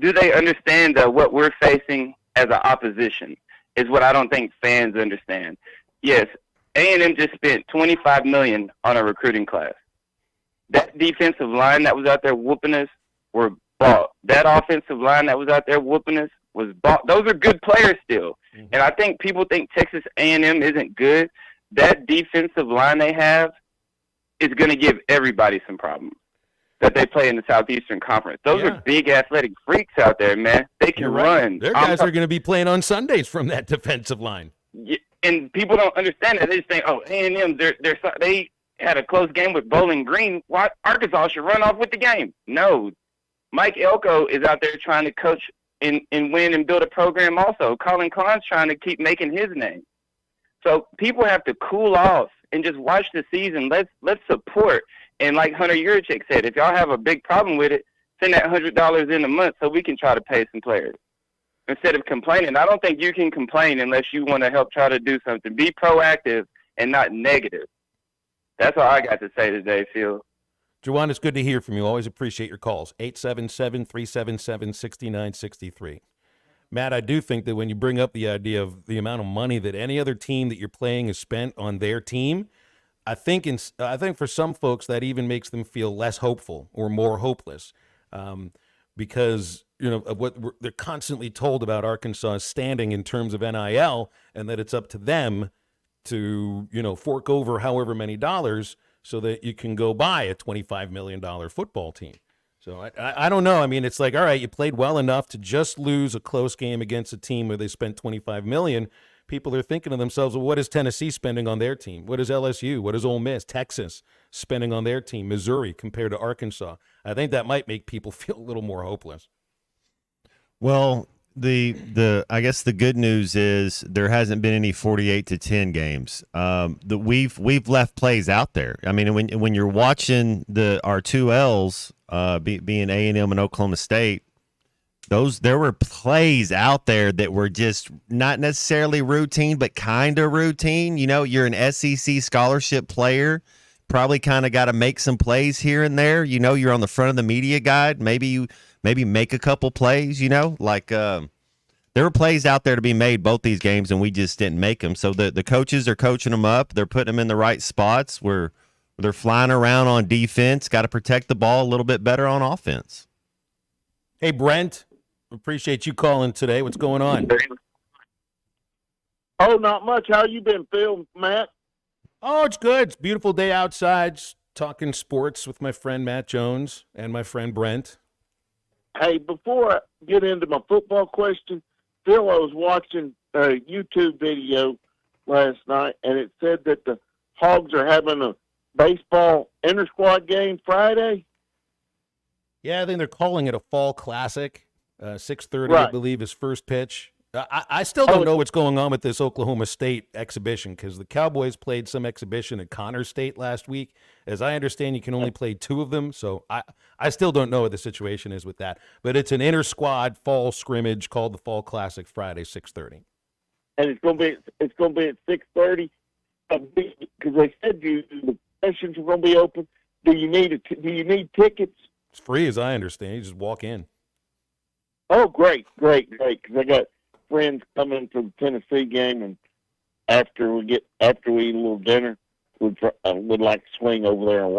Do they understand what we're facing as an opposition is what I don't think fans understand. Yes, A&M just spent $25 million on a recruiting class. That defensive line that was out there whooping us were bought. That offensive line that was out there whooping us was bought. Those are good players still. And I think people think Texas A&M isn't good. That defensive line they have is going to give everybody some problems that they play in the Southeastern Conference. Those are big athletic freaks out there, man. They can run. Their guys are going to be playing on Sundays from that defensive line. Yeah, and people don't understand that. They just think, oh, A&M, they had a close game with Bowling Green. Why Arkansas should run off with the game? No. Mike Elko is out there trying to coach and win and build a program also. Colin Klein's trying to keep making his name. So people have to cool off and just watch the season. Let's support. And like Hunter Yurchek said, if y'all have a big problem with it, send that $100 in a month so we can try to pay some players. Instead of complaining, I don't think you can complain unless you want to help try to do something. Be proactive and not negative. That's all I got to say today, Phil. Juwan, it's good to hear from you. Always appreciate your calls. 877-377-6963. Matt, I do think that when you bring up the idea of the amount of money that any other team that you're playing has spent on their team, I think for some folks that even makes them feel less hopeful or more hopeless, because of what they're constantly told about Arkansas standing in terms of NIL, and that it's up to them to fork over however many dollars so that you can go buy a $25 million football team. So I don't know. I mean, it's like, all right, you played well enough to just lose a close game against a team where they spent $25 million. People are thinking to themselves, well, what is Tennessee spending on their team? What is LSU? What is Ole Miss, Texas spending on their team, Missouri compared to Arkansas? I think that might make people feel a little more hopeless. Well, I guess the good news is there hasn't been any 48-10 games. We've left plays out there. I mean, when you're watching our two L's, being A&M and Oklahoma State, there were plays out there that were just not necessarily routine, but kind of routine. You're an SEC scholarship player, probably kind of got to make some plays here and there. You're on the front of the media guide. Maybe make a couple plays. There were plays out there to be made both these games, and we just didn't make them. So the coaches are coaching them up. They're putting them in the right spots where they're flying around on defense. Got to protect the ball a little bit better on offense. Hey, Brent. Appreciate you calling today. What's going on? Oh, not much. How you been, Phil, Matt? Oh, it's good. It's a beautiful day outside. Just talking sports with my friend Matt Jones and my friend Brent. Hey, before I get into my football question, Phil, I was watching a YouTube video last night, and it said that the Hogs are having a baseball inter-squad game Friday. Yeah, I think they're calling it a fall classic. 6:30, right. I believe, is first pitch. I still don't know what's going on with this Oklahoma State exhibition because the Cowboys played some exhibition at Connors State last week. As I understand, you can only play two of them, so I still don't know what the situation is with that. But it's an inter-squad fall scrimmage called the Fall Classic Friday, 6:30. And it's going to be at 6:30 because they said the sessions are going to be open. Do you need tickets? It's free, as I understand. You just walk in. Oh, great. Because I got friends coming to the Tennessee game, and after we eat a little dinner, would like to swing over there and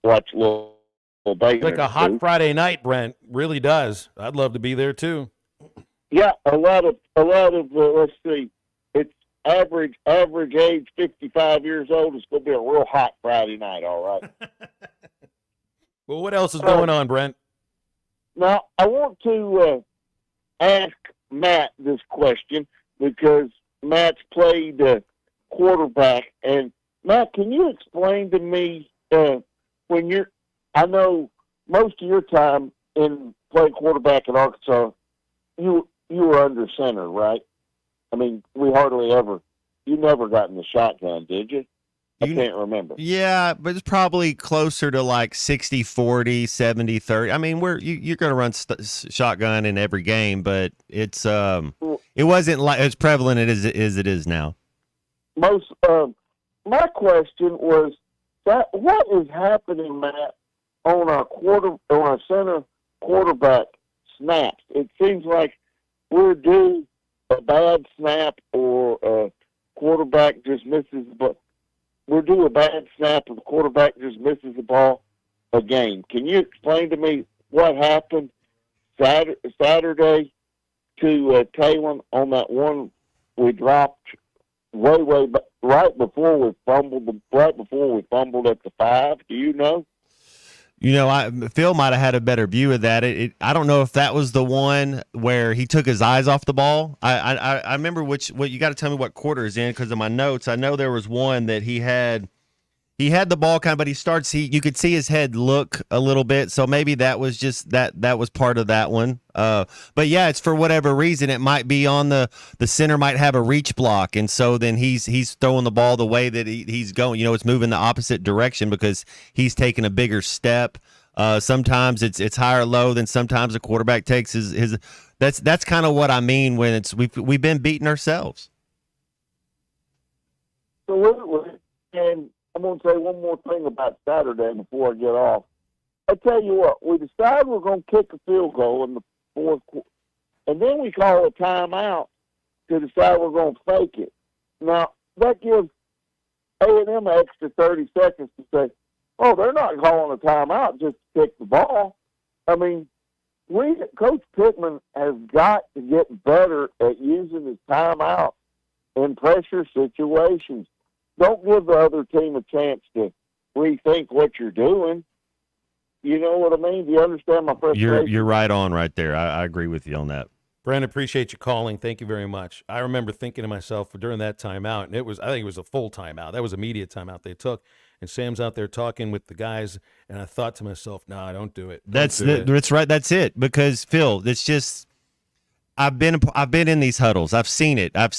watch a little baseball. Like a hot Friday night, Brent. Really does. I'd love to be there too. Yeah, a lot of let's see, it's average age 55 years old. It's going to be a real hot Friday night. All right. Well, what else is going on, Brent? Now I want to ask Matt this question because Matt's played quarterback. And Matt, can you explain to me I know most of your time in playing quarterback at Arkansas, you were under center, right? I mean, you never got in the shotgun, did you? I can't remember. Yeah, but it's probably closer to like 60-40, 70-30. I mean, you're going to run shotgun in every game, but it wasn't like as prevalent as it is now. Let my question was that what is happening, Matt, on our center quarterback snaps? It seems like we're due a bad snap or a quarterback just misses, but we're due a bad snap and the quarterback just misses the ball a game. Can you explain to me what happened Saturday to Taylor on that one we dropped right before we fumbled at the 5? Do you know? Phil might have had a better view of that. I don't know if that was the one where he took his eyes off the ball. I remember what you got to tell me what quarter is in because of my notes. I know there was one that he had the ball but you could see his head look a little bit. So maybe that was just that was part of that one. But yeah, it's for whatever reason. It might be on the center might have a reach block. And so then he's throwing the ball the way that he's going, it's moving the opposite direction because he's taking a bigger step. Sometimes it's high or low, then sometimes the quarterback takes his that's kind of what I mean when we've been beating ourselves. Absolutely. And I'm going to say one more thing about Saturday before I get off. I tell you what, we decide we're going to kick a field goal in the fourth quarter, and then we call a timeout to decide we're going to fake it. Now, that gives A&M an extra 30 seconds to say, oh, they're not calling a timeout just to kick the ball. I mean, Coach Pittman has got to get better at using his timeout in pressure situations. Don't give the other team a chance to rethink what you're doing. You know what I mean? Do you understand my frustration? You're right on right there. I agree with you on that. Brandon, appreciate you calling. Thank you very much. I remember thinking to myself during that timeout, and I think it was a full timeout. That was a media timeout they took, and Sam's out there talking with the guys, and I thought to myself, "No, don't do it." That's right. That's it. Because Phil, it's just. I've been in these huddles. I've seen it. I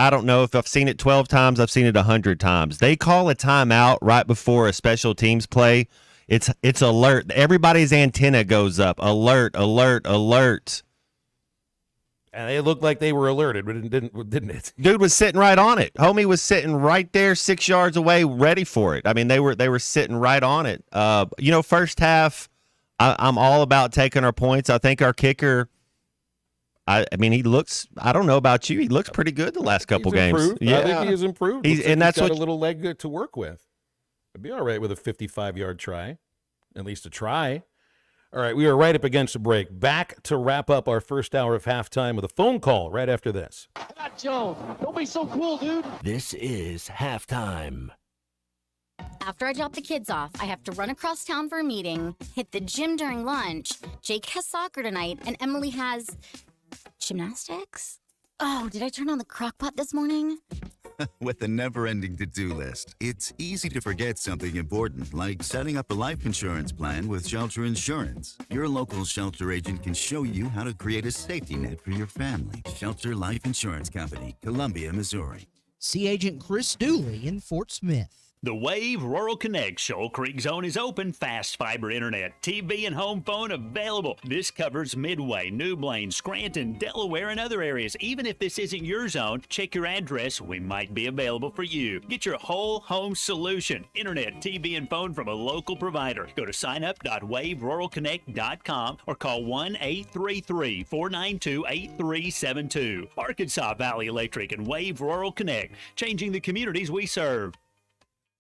don't know if I've seen it 12 times. I've seen it 100 times. They call a timeout right before a special teams play. It's alert. Everybody's antenna goes up. Alert, alert, alert. And they looked like they were alerted, but didn't it? Dude was sitting right on it. Homie was sitting right there 6 yards away ready for it. I mean, they were sitting right on it. First half, I'm all about taking our points. I think our kicker – I mean, he looks. I don't know about you. He looks pretty good the last couple games. Improved. Yeah, I think he has improved. That's got a little leg to work with. It'd be all right with a 55-yard try, at least a try. All right, we are right up against the break. Back to wrap up our first hour of halftime with a phone call right after this. Matt Jones, don't be so cool, dude. This is halftime. After I drop the kids off, I have to run across town for a meeting, hit the gym during lunch. Jake has soccer tonight, and Emily has gymnastics? Oh, did I turn on the crock pot this morning? With the never-ending to-do list, it's easy to forget something important, like setting up a life insurance plan with Shelter Insurance. Your local Shelter agent can show you how to create a safety net for your family. Shelter Life Insurance Company, Columbia, Missouri. See Agent Chris Dooley in Fort Smith. The Wave Rural Connect Shoal Creek Zone is open. Fast fiber internet, TV, and home phone available. This covers Midway, New Blaine, Scranton, Delaware, and other areas. Even if this isn't your zone, check your address. We might be available for you. Get your whole home solution. Internet, TV, and phone from a local provider. Go to signup.waveruralconnect.com or call 1-833-492-8372. Arkansas Valley Electric and Wave Rural Connect, changing the communities we serve.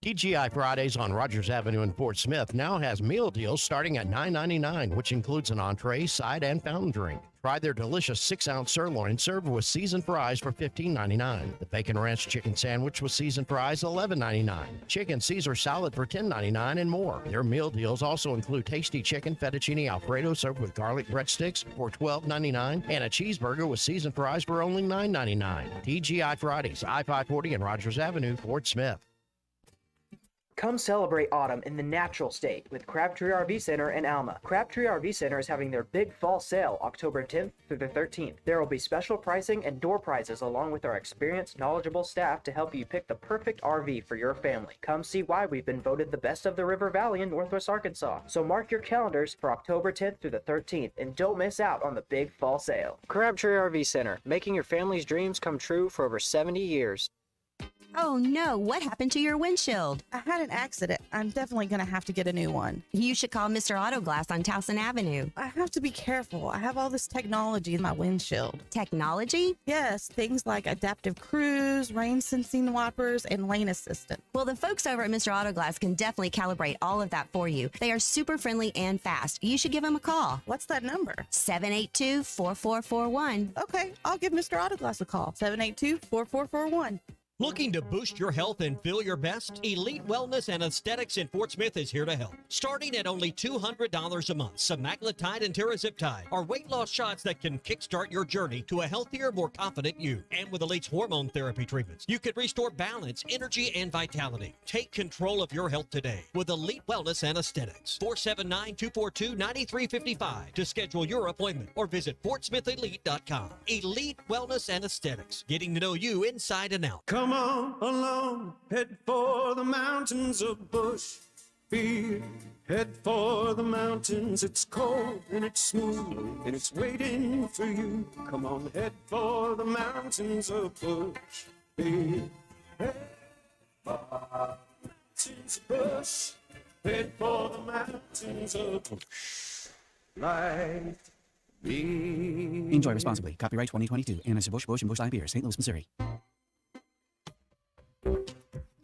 TGI Fridays on Rogers Avenue in Fort Smith now has meal deals starting at $9.99, which includes an entree, side, and fountain drink. Try their delicious 6-ounce sirloin served with seasoned fries for $15.99. The Bacon Ranch Chicken Sandwich with seasoned fries, $11.99. Chicken Caesar Salad for $10.99 and more. Their meal deals also include tasty chicken fettuccine Alfredo served with garlic breadsticks for $12.99 and a cheeseburger with seasoned fries for only $9.99. TGI Fridays, I-540 and Rogers Avenue, Fort Smith. Come celebrate autumn in the natural state with Crabtree RV Center in Alma. Crabtree RV Center is having their big fall sale October 10th through the 13th. There will be special pricing and door prizes along with our experienced, knowledgeable staff to help you pick the perfect RV for your family. Come see why we've been voted the best of the River Valley in Northwest Arkansas. So mark your calendars for October 10th through the 13th and don't miss out on the big fall sale. Crabtree RV Center, making your family's dreams come true for over 70 years. Oh no, what happened to your windshield? I had an accident. I'm definitely going to have to get a new one. You should call Mr. Autoglass on Towson Avenue. I have to be careful. I have all this technology in my windshield. Technology? Yes, things like adaptive cruise, rain sensing wipers, and lane assistant. Well, the folks over at Mr. Autoglass can definitely calibrate all of that for you. They are super friendly and fast. You should give them a call. What's that number? 782-4441. Okay, I'll give Mr. Autoglass a call. 782-4441. Looking to boost your health and feel your best? Elite Wellness and Aesthetics in Fort Smith is here to help. Starting at only $200 a month, semaglutide and tirzepatide are weight loss shots that can kickstart your journey to a healthier, more confident you. And with Elite's hormone therapy treatments, you can restore balance, energy, and vitality. Take control of your health today with Elite Wellness and Aesthetics. 479-242-9355 to schedule your appointment or visit FortSmithElite.com. Elite Wellness and Aesthetics, getting to know you inside and out. Come on along, head for the mountains of Bushfield. Head for the mountains, it's cold and it's smooth and it's waiting for you. Come on, head for the mountains of Bushfield. Head for the mountains of Bush. Head for the mountains of Bush. Life be. Enjoy responsibly. Copyright 2022. Anheuser-Busch, Busch, and Busch Light Beer, St. Louis, Missouri.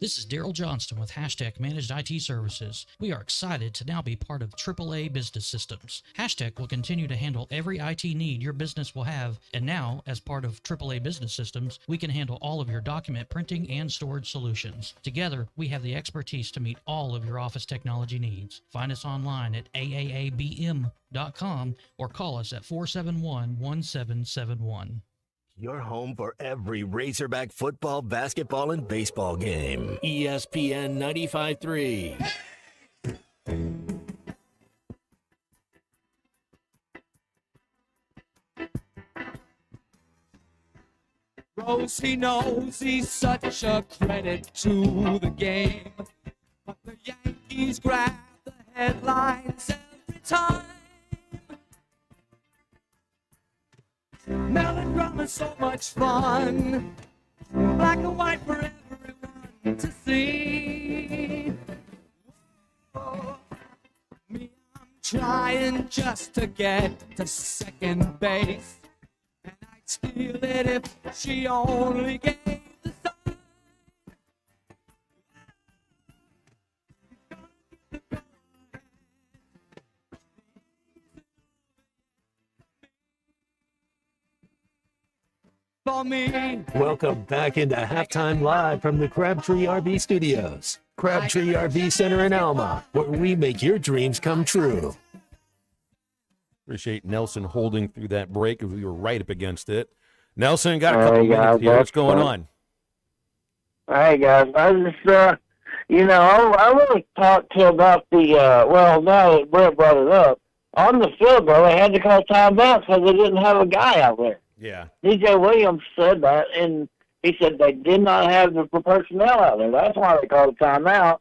This is Daryl Johnston with Hashtag Managed IT Services. We are excited to now be part of AAA Business Systems. Hashtag will continue to handle every IT need your business will have, and now, as part of AAA Business Systems, we can handle all of your document printing and storage solutions. Together, we have the expertise to meet all of your office technology needs. Find us online at aaabm.com or call us at 471-1771. Your home for every Razorback football, basketball, and baseball game. ESPN 95.3. Rosie knows he's such a credit to the game, but the Yankees grab the headlines every time. Melodrama's so much fun, black and white for everyone to see. Oh, me, I'm trying just to get to second base, and I'd steal it if she only gave the sign. For me. Welcome back into Halftime Live from the Crabtree RV Studios. Crabtree RV Center in Alma, where we make your dreams come true. Appreciate Nelson holding through that break as we were right up against it. Nelson, got a couple minutes here. What's going on? Hey, guys. I just, I want to talk to you about the, now that Brett brought it up, on the field goal, they had to call timeout because they didn't have a guy out there. Yeah. DJ Williams said that, and he said they did not have the personnel out there. That's why they called a timeout.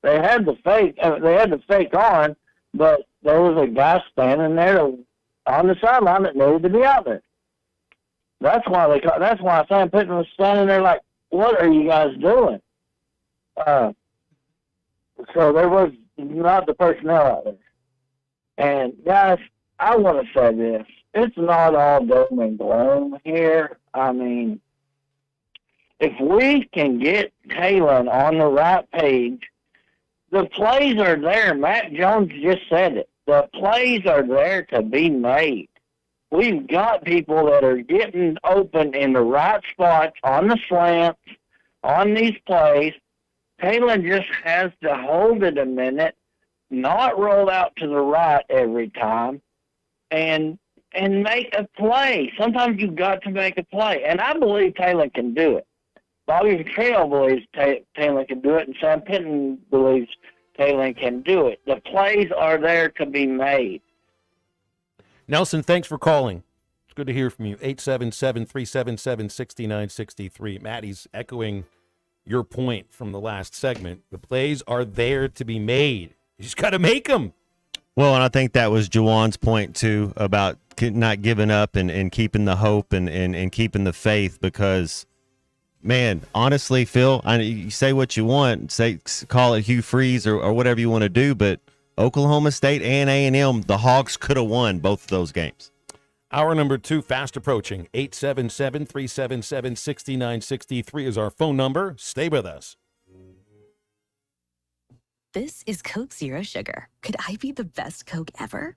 They had the fake on, but there was a guy standing there on the sideline that needed to be out there. That's why Sam Pittman was standing there like, what are you guys doing? So there was not the personnel out there. And, guys, I want to say this. It's not all doom and gloom here. I mean, if we can get Kalen on the right page, the plays are there. Matt Jones just said it. The plays are there to be made. We've got people that are getting open in the right spots, on the slants, on these plays. Kalen just has to hold it a minute, not roll out to the right every time, and make a play. Sometimes you've got to make a play. And I believe Taylor can do it. Bobby Petrino believes Taylor can do it, and Sam Pittman believes Taylor can do it. The plays are there to be made. Nelson, thanks for calling. It's good to hear from you. 877-377-6963. Maddie's echoing your point from the last segment. The plays are there to be made. You just got to make them. Well, and I think that was Juwan's point, too, about not giving up and keeping the hope and keeping the faith, because Man, honestly, Phil, you say what you want, call it Hugh Freeze or whatever you want to do, but Oklahoma State and A&M, the Hogs could have won both of those games. Hour number 2, fast approaching. 877-377-6963 is our phone number. Stay with us. This is Coke Zero Sugar. Could I be the best Coke ever?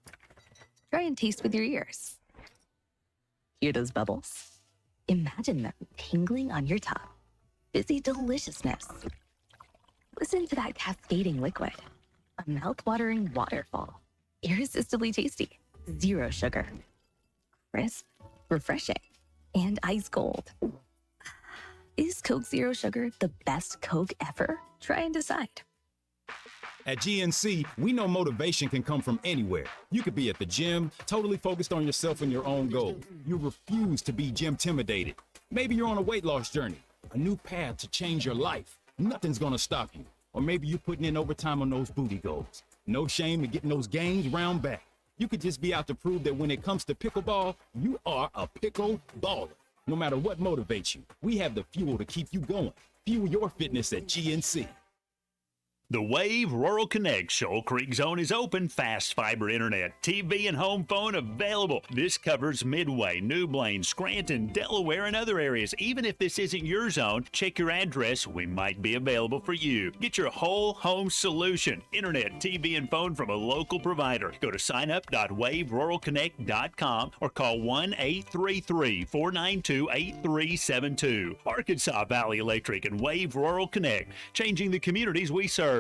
Try and taste with your ears. Hear those bubbles? Imagine them tingling on your tongue. Fizzy deliciousness. Listen to that cascading liquid. A mouth-watering waterfall. Irresistibly tasty. Zero sugar. Crisp, refreshing, and ice cold. Is Coke Zero Sugar the best Coke ever? Try and decide. At GNC, we know motivation can come from anywhere. You could be at the gym, totally focused on yourself and your own goals. You refuse to be gym-intimidated. Maybe you're on a weight loss journey, a new path to change your life. Nothing's gonna stop you. Or maybe you're putting in overtime on those booty goals. No shame in getting those gains round back. You could just be out to prove that when it comes to pickleball, you are a pickle baller. No matter what motivates you, we have the fuel to keep you going. Fuel your fitness at GNC. The Wave Rural Connect Shoal Creek Zone is open. Fast fiber internet, TV, and home phone available. This covers Midway, New Blaine, Scranton, Delaware, and other areas. Even if this isn't your zone, check your address. We might be available for you. Get your whole home solution. Internet, TV, and phone from a local provider. Go to signup.waveruralconnect.com or call 1-833-492-8372. Arkansas Valley Electric and Wave Rural Connect, changing the communities we serve.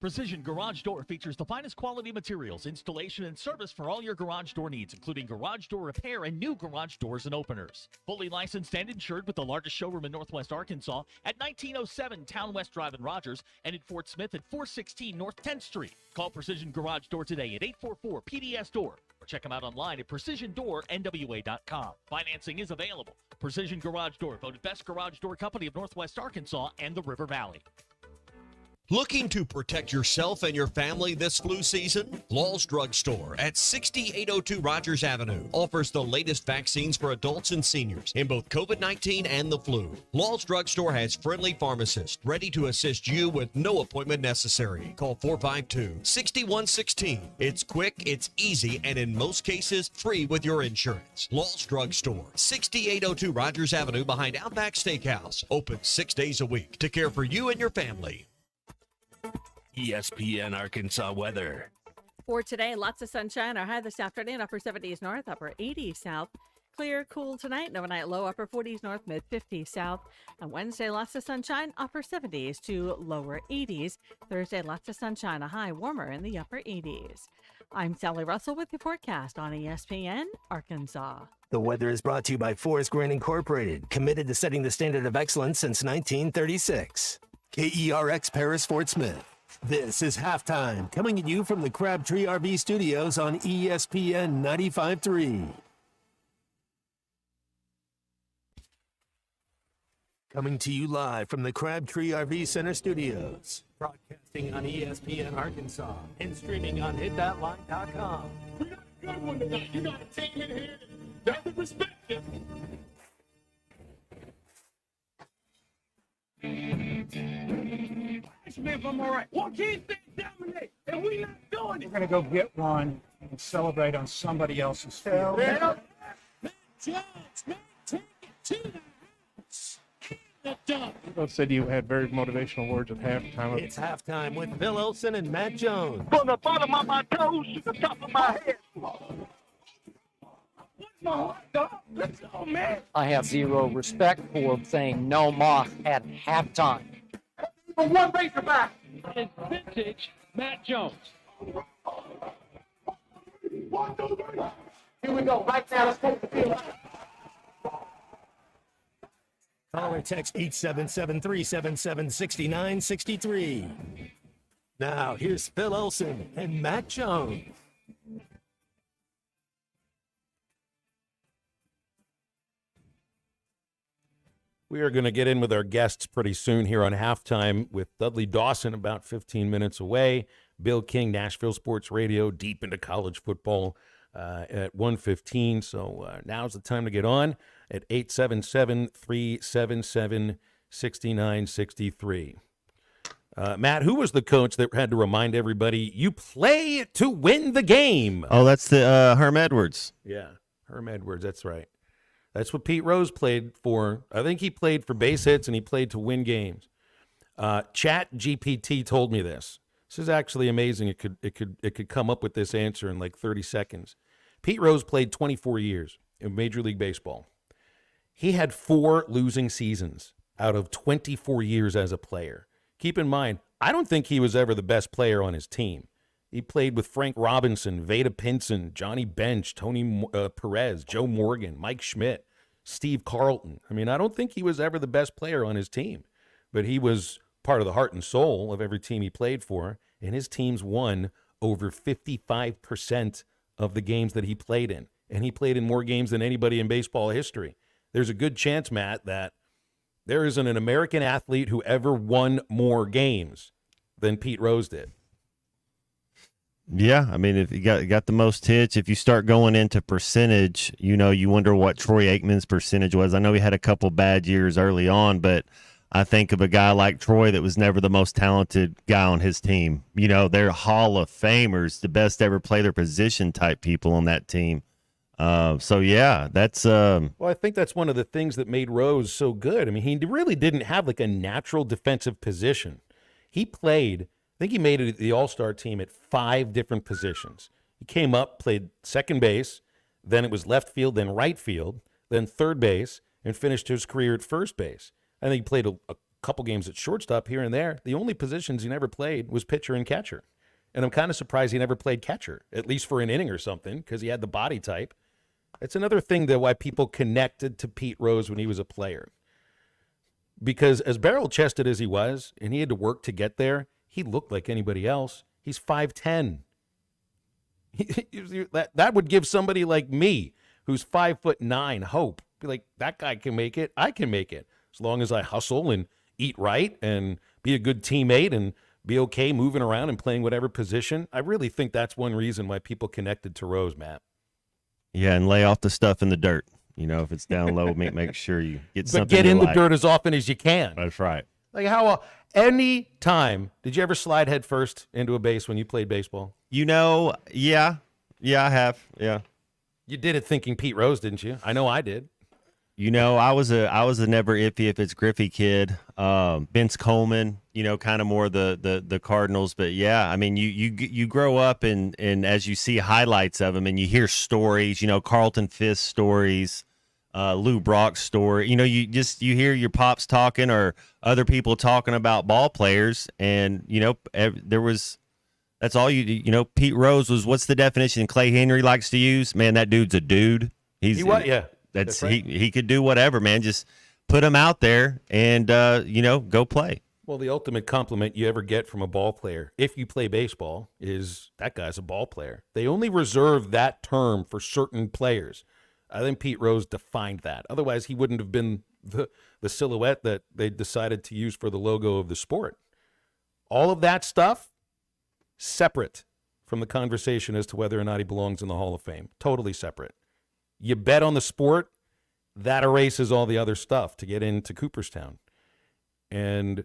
Precision Garage Door features the finest quality materials, installation, and service for all your garage door needs, including garage door repair and new garage doors and openers. Fully licensed and insured with the largest showroom in Northwest Arkansas at 1907 Town West Drive in Rogers and in Fort Smith at 416 North 10th Street. Call Precision Garage Door today at 844-PDS-DOOR or check them out online at precisiondoornwa.com. Financing is available. Precision Garage Door, voted best garage door company of Northwest Arkansas and the River Valley. Looking to protect yourself and your family this flu season? Law's Drug Store at 6802 Rogers Avenue offers the latest vaccines for adults and seniors in both COVID-19 and the flu. Law's Drug Store has friendly pharmacists ready to assist you with no appointment necessary. Call 452-6116. It's quick, it's easy, and in most cases, free with your insurance. Law's Drug Store, 6802 Rogers Avenue behind Outback Steakhouse. Open 6 days a week to care for you and your family. ESPN Arkansas weather. For today, lots of sunshine. Our high this afternoon, upper 70s north, upper 80s south. Clear, cool tonight. Overnight low, upper 40s north, mid 50s south. On Wednesday, lots of sunshine, upper 70s to lower 80s. Thursday, lots of sunshine, a high warmer in the upper 80s. I'm Sally Russell with the forecast on ESPN Arkansas. The weather is brought to you by Forest Grain Incorporated, committed to setting the standard of excellence since 1936. KERX Paris Fort Smith. This is Halftime, coming at you from the Crabtree RV Studios on ESPN 95.3. Coming to you live from the Crabtree RV Center Studios. Broadcasting on ESPN Arkansas and streaming on hitthatline.com. We got a good one tonight. You got a team in here that doesn't respect you. If I'm all right. Why can't they dominate? And we not doing it. We're going to go get one and celebrate on somebody else's field. Well, Matt Jones, man, take it to the house. The dunk. You both said you had very motivational words at halftime. It's Halftime with Phil Olsen and Matt Jones. From the bottom of my toes to the top of my head. What's my hot dog? Let's go, man. I have zero respect for saying no moss at halftime. For one Razorback. It's vintage Matt Jones. 1, 2, 3. Here we go. Right now, let's take the field. Call or text 877-377-6963. Now, here's Phil Olsen and Matt Jones. We are going to get in with our guests pretty soon here on Halftime with Dudley Dawson about 15 minutes away. Bill King, Nashville Sports Radio, deep into college football at 1:15. So now's the time to get on. at 877-377-6963. Matt, who was the coach that had to remind everybody, you play to win the game? Oh, that's the Herm Edwards. Yeah, Herm Edwards, that's right. That's what Pete Rose played for. I think he played for base hits and he played to win games. Chat GPT told me this. This is actually amazing. It could come up with this answer in like 30 seconds. Pete Rose played 24 years in Major League Baseball. He had 4 losing seasons out of 24 years as a player. Keep in mind, I don't think he was ever the best player on his team. He played with Frank Robinson, Vada Pinson, Johnny Bench, Tony Perez, Joe Morgan, Mike Schmidt, Steve Carlton. I mean, I don't think he was ever the best player on his team, but he was part of the heart and soul of every team he played for, and his teams won over 55% of the games that he played in, and he played in more games than anybody in baseball history. There's a good chance, Matt, that there isn't an American athlete who ever won more games than Pete Rose did. Yeah, I mean, if you got the most hits, if you start going into percentage, you wonder what Troy Aikman's percentage was. I know he had a couple bad years early on, but I think of a guy like Troy that was never the most talented guy on his team. They're Hall of Famers, the best ever play their position type people on that team. So yeah, that's well, I think that's one of the things that made Rose so good. I mean, he really didn't have like a natural defensive position. He played, I think he made it the All-Star team at 5 different positions. He came up, played second base, then it was left field, then right field, then third base, and finished his career at first base. I think he played a couple games at shortstop here and there. The only positions he never played was pitcher and catcher. And I'm kind of surprised he never played catcher, at least for an inning or something, because he had the body type. It's another thing that why people connected to Pete Rose when he was a player. Because as barrel-chested as he was, and he had to work to get there, he looked like anybody else. He's 5'10". That would give somebody like me, who's 5'9", hope. Be like, that guy can make it. I can make it. As long as I hustle and eat right and be a good teammate and be okay moving around and playing whatever position. I really think that's one reason why people connected to Rose, Matt. Yeah, and lay off the stuff in the dirt. If it's down low, make sure you get something. But get in the like. dirt as often as you can. That's right. Like any time, did you ever slide head first into a base when you played baseball? Yeah, I have. Yeah. You did it thinking Pete Rose, didn't you? I know I did. I was a never iffy if it's Griffey kid. Vince Coleman, kind of more the Cardinals, but yeah, I mean you grow up and as you see highlights of them and you hear stories, Carlton Fisk stories, Lou Brock's story, you hear your pops talking or other people talking about ball players, and that's all Pete Rose was, what's the definition Clay Henry likes to use? Man, that dude's a dude. Yeah. That's right. he could do whatever, man. Just put him out there and go play. Well, the ultimate compliment you ever get from a ball player, if you play baseball, is that guy's a ball player. They only reserve that term for certain players. I think Pete Rose defined that. Otherwise, he wouldn't have been the silhouette that they decided to use for the logo of the sport. All of that stuff, separate from the conversation as to whether or not he belongs in the Hall of Fame. Totally separate. You bet on the sport, that erases all the other stuff to get into Cooperstown. And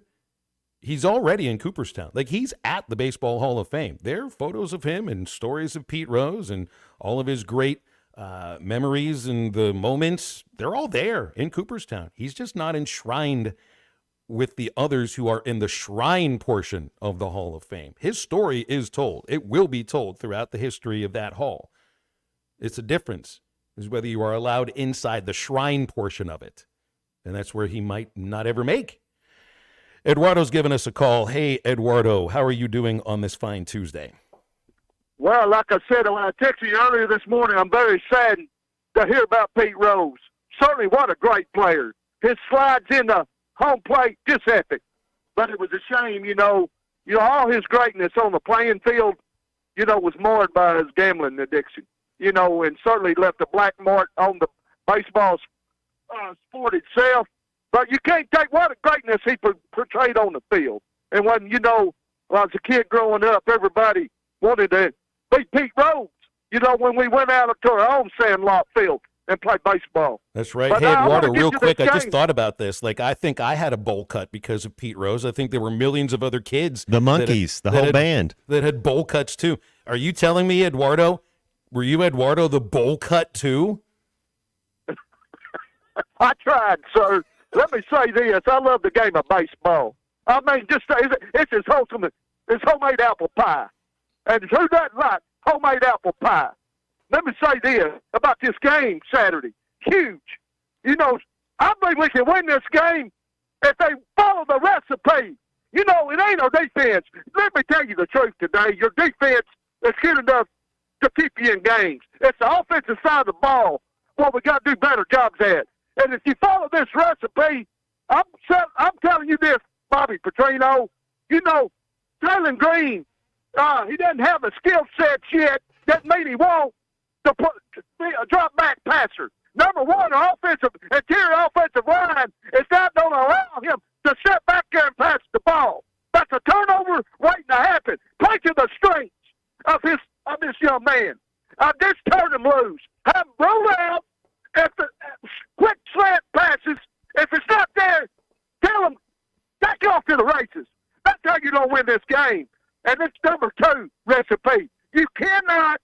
he's already in Cooperstown. Like, he's at the Baseball Hall of Fame. There are photos of him and stories of Pete Rose and all of his great memories and the moments. They're all there in Cooperstown. He's just not enshrined with the others who are in the shrine portion of the Hall of Fame. His story is told. It will be told throughout the history of that hall. It's a difference. Is whether you are allowed inside the shrine portion of it. And that's where he might not ever make. Eduardo's given us a call. Hey, Eduardo, how are you doing on this fine Tuesday? Well, like I said, when I texted you earlier this morning, I'm very saddened to hear about Pete Rose. Certainly, what a great player. His slides in the home plate, just epic. But it was a shame, all his greatness on the playing field, was marred by his gambling addiction. And certainly left a black mark on the baseball sport itself. But you can't take what a greatness he portrayed on the field. And when, when I was a kid growing up, everybody wanted to be Pete Rose. When we went out to our own sandlot field and play baseball. That's right. But Hey, I wanna Eduardo, get real to quick, this I just game. thought about this. Like, I think I had a bowl cut because of Pete Rose. I think there were millions of other kids. The Monkees, the whole band. That had bowl cuts, too. Are you telling me, Eduardo, were you, Eduardo, the bowl cut, too? I tried, sir. Let me say this. I love the game of baseball. I mean, just it's as wholesome as homemade apple pie. And who doesn't like homemade apple pie? Let me say this about this game Saturday. Huge. You know, I believe we can win this game if they follow the recipe. You know, it ain't our defense. Let me tell you the truth today. Your defense is good enough to keep you in games. It's the offensive side of the ball what we got to do better jobs at. And if you follow this recipe, I'm telling you this, Bobby Petrino, you know, Jalen Green, he doesn't have the skill set yet. That mean he won't to be a drop back passer. Number one, our interior offensive line is not going to allow him to sit back there and pass the ball. That's a turnover waiting to happen. Play to the strengths of this young man. Just turn him loose. Have him roll out at the quick slant passes. If it's not there, tell him back off to the races. That's how you don't win this game. And it's number two recipe. You cannot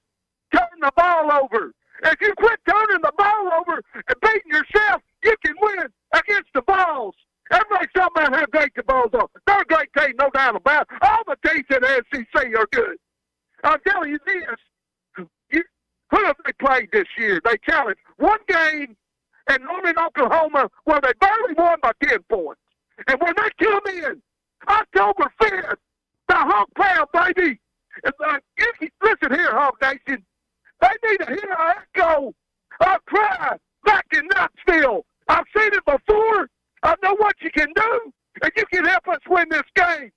turn the ball over. If you quit turning the ball over and beating yourself, you can win against the balls. Everybody's talking about how great the balls are. They're a great team, no doubt about it. All the teams in the SEC are good. I'm telling you this. Who have they played this year? They challenged one game in Norman, Oklahoma, where they barely won by 10 points. And when they come in, October 5th, the Hawk Pound, baby. Listen here, Hawk Nation. They need to hear our echo, our cry back in Knoxville. I've seen it before. I know what you can do, and you can help us win this game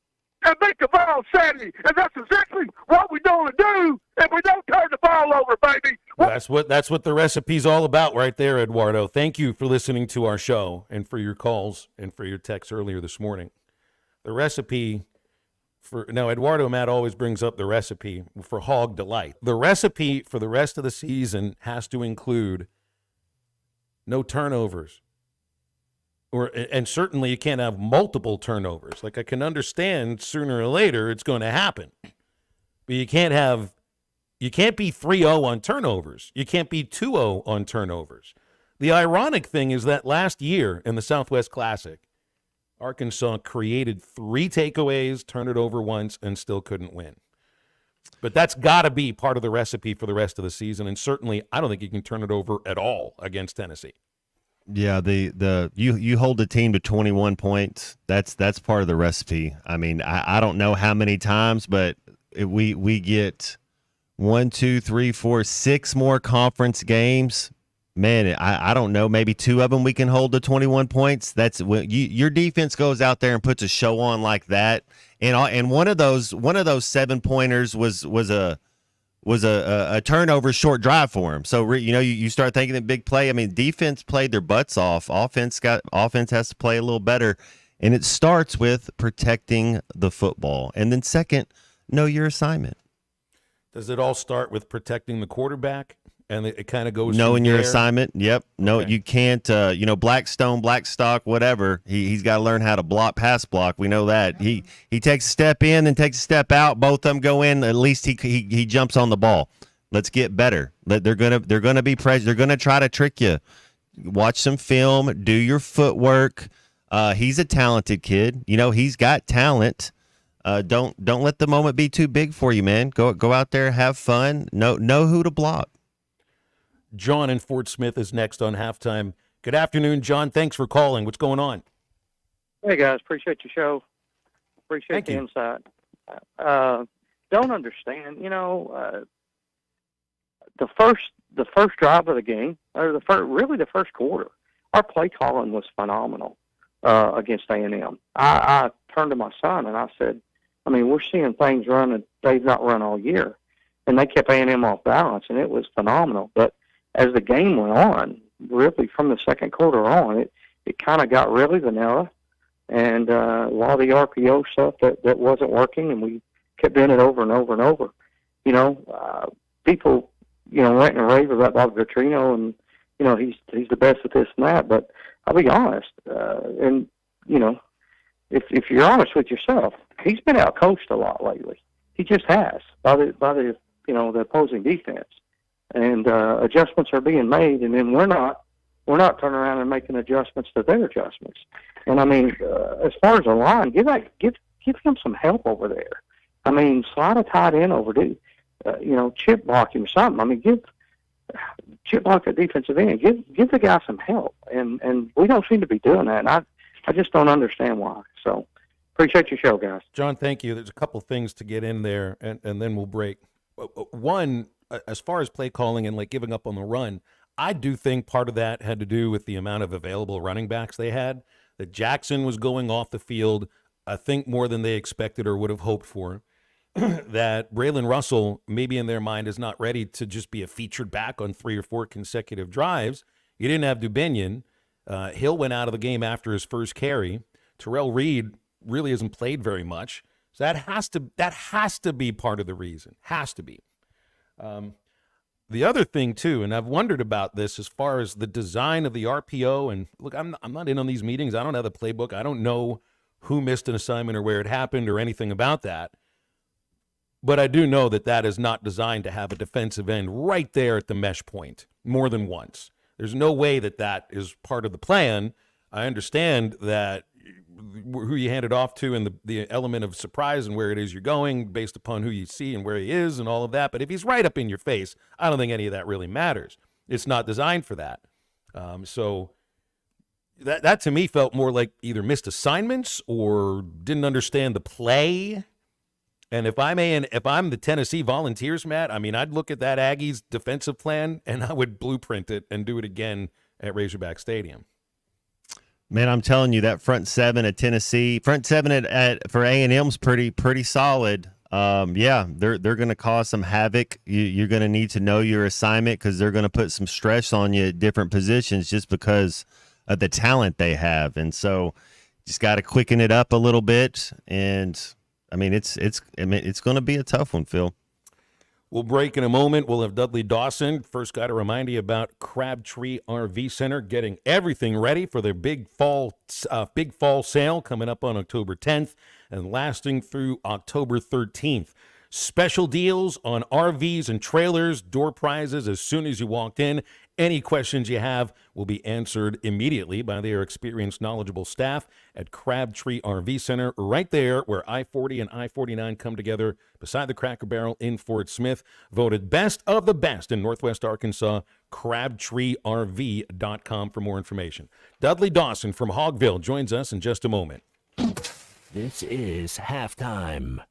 and make the ball Saturday. And that's exactly what we're going to do if we don't turn the ball over, baby. That's what the recipe's all about right there, Eduardo. Thank you for listening to our show and for your calls and for your texts earlier this morning. The recipe Eduardo Matt always brings up the recipe for Hog Delight. The recipe for the rest of the season has to include no turnovers. And certainly you can't have multiple turnovers. Like, I can understand sooner or later it's going to happen. But you can't be 3-0 on turnovers. You can't be 2-0 on turnovers. The ironic thing is that last year in the Southwest Classic, Arkansas created 3 takeaways, turned it over once, and still couldn't win. But that's got to be part of the recipe for the rest of the season. And certainly, I don't think you can turn it over at all against Tennessee. Yeah, you hold the team to 21 points. That's part of the recipe. I mean, I don't know how many times, but we get 1, 2, 3, 4, 6 more conference games. Man, I don't know. Maybe 2 of them we can hold to 21 points. That's when your defense goes out there and puts a show on like that. And one of those 7-pointers was a turnover short drive for him. So you start thinking that big play. I mean, defense played their butts off. Offense has to play a little better, and it starts with protecting the football. And then second, know your assignment. Does it all start with protecting the quarterback? And it kind of goes knowing your there? assignment. Yep. No, okay. You can't. Blackstone, Blackstock, whatever. He's got to learn how to pass block. We know that. He takes a step in and takes a step out. Both of them go in. At least he jumps on the ball. Let's get better. They're gonna be pressure. They're gonna try to trick you. Watch some film. Do your footwork. He's a talented kid. He's got talent. Don't let the moment be too big for you, man. Go out there, have fun. Know who to block. John in Fort Smith is next on Halftime. Good afternoon, John. Thanks for calling. What's going on? Hey, guys. Appreciate your show. Appreciate the insight. Don't understand. The first drive of the game, or the first quarter, our play calling was phenomenal against A&M. I turned to my son and I said, we're seeing things run that they've not run all year. And they kept A&M off balance, and it was phenomenal. But as the game went on, really from the second quarter on, it kind of got really vanilla, and a lot of the RPO stuff that wasn't working, and we kept doing it over and over and over. People, rant and rave about Bob Petrino and, he's the best at this and that. But I'll be honest, and if you're honest with yourself, he's been out-coached a lot lately. He just has by the the opposing defense, and adjustments are being made, and then we're not turning around and making adjustments to their adjustments. And I mean, as far as the line, give him some help over there. I mean, slide a tight end over, chip block him something. I mean, give chip block at defensive end. Give the guy some help, and we don't seem to be doing that. And I just don't understand why. So appreciate your show, guys. John, thank you. There's a couple things to get in there, and then we'll break. One, as far as play calling and like giving up on the run, I do think part of that had to do with the amount of available running backs they had. That Jackson was going off the field, I think, more than they expected or would have hoped for. That Braylon Russell, maybe in their mind, is not ready to just be a featured back on 3 or 4 consecutive drives. You didn't have Dubinion. Hill went out of the game after his first carry. Terrell Reed really hasn't played very much. So that has to be part of the reason. Has to be. The other thing, too, and I've wondered about this as far as the design of the RPO, and look, I'm not in on these meetings. I don't have the playbook. I don't know who missed an assignment or where it happened or anything about that. But I do know that is not designed to have a defensive end right there at the mesh point more than once. There's no way that is part of the plan. I understand that who you hand it off to and the element of surprise and where it is you're going based upon who you see and where he is and all of that. But if he's right up in your face, I don't think any of that really matters. It's not designed for that. So that to me felt more like either missed assignments or didn't understand the play. And if I'm the Tennessee Volunteers, Matt, I mean, I'd look at that Aggies defensive plan and I would blueprint it and do it again at Razorback Stadium. Man, I'm telling you, that front seven at Tennessee, front seven for A&M's pretty solid. Yeah, they're going to cause some havoc. You're going to need to know your assignment because they're going to put some stress on you at different positions just because of the talent they have. And so just got to quicken it up a little bit. And I mean, it's going to be a tough one, Phil. We'll break in a moment. We'll have Dudley Dawson. First, got to remind you about Crabtree RV Center getting everything ready for their big fall sale coming up on October 10th and lasting through October 13th. Special deals on RVs and trailers, door prizes as soon as you walked in. Any questions you have will be answered immediately by their experienced, knowledgeable staff at Crabtree RV Center, right there where I-40 and I-49 come together beside the Cracker Barrel in Fort Smith. Voted best of the best in Northwest Arkansas, CrabtreeRV.com for more information. Dudley Dawson from Hogville joins us in just a moment. This is Halftime.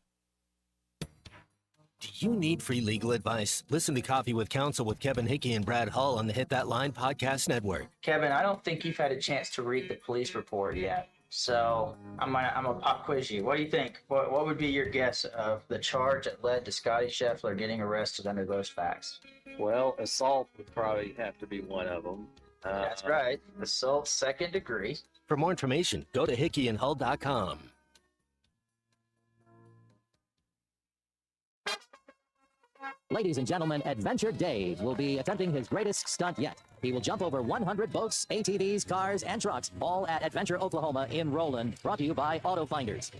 Do you need free legal advice? Listen to Coffee with Counsel with Kevin Hickey and Brad Hull on the Hit That Line podcast network. Kevin, I don't think you've had a chance to read the police report yet. So I'm gonna pop quiz you. What do you think? What would be your guess of the charge that led to Scotty Scheffler getting arrested under those facts? Well, assault would probably have to be one of them. That's right. Assault, second degree. For more information, go to hickeyandhull.com. Ladies and gentlemen, Adventure Dave will be attempting his greatest stunt yet. He will jump over 100 boats, ATVs, cars, and trucks, all at Adventure Oklahoma in Roland, brought to you by Auto Finders.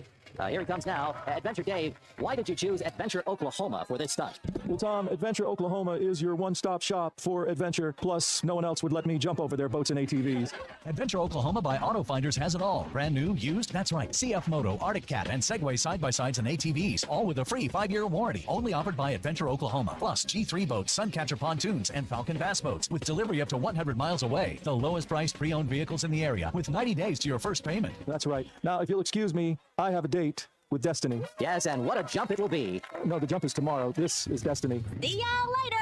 Here he comes now. Adventure Dave, why did you choose Adventure Oklahoma for this stunt? Well, Tom, Adventure Oklahoma is your one-stop shop for adventure. Plus, no one else would let me jump over their boats and ATVs. Adventure Oklahoma by Auto Finders has it all. Brand new, used, that's right. CF Moto, Arctic Cat, and Segway side-by-sides and ATVs, all with a free 5-year warranty. Only offered by Adventure Oklahoma. Plus, G3 boats, Suncatcher pontoons, and Falcon Bass boats with delivery up to 100 miles away. The lowest priced pre-owned vehicles in the area with 90 days to your first payment. That's right. Now, if you'll excuse me, I have a date with Destiny. Yes, and what a jump it will be. No, the jump is tomorrow. This is Destiny. See y'all later.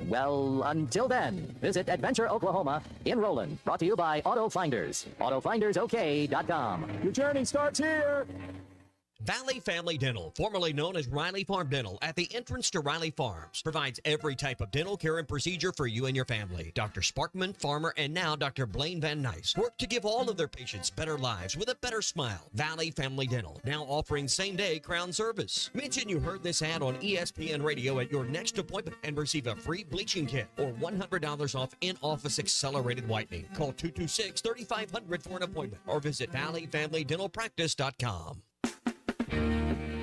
Well, until then, visit Adventure Oklahoma in Roland, brought to you by Auto Finders. AutoFindersOK.com. Your journey starts here. Valley Family Dental, formerly known as Riley Farm Dental, at the entrance to Riley Farms, provides every type of dental care and procedure for you and your family. Dr. Sparkman, Farmer, and now Dr. Blaine Van Nice work to give all of their patients better lives with a better smile. Valley Family Dental, now offering same-day crown service. Mention you heard this ad on ESPN Radio at your next appointment and receive a free bleaching kit or $100 off in-office accelerated whitening. Call 226-3500 for an appointment or visit valleyfamilydentalpractice.com.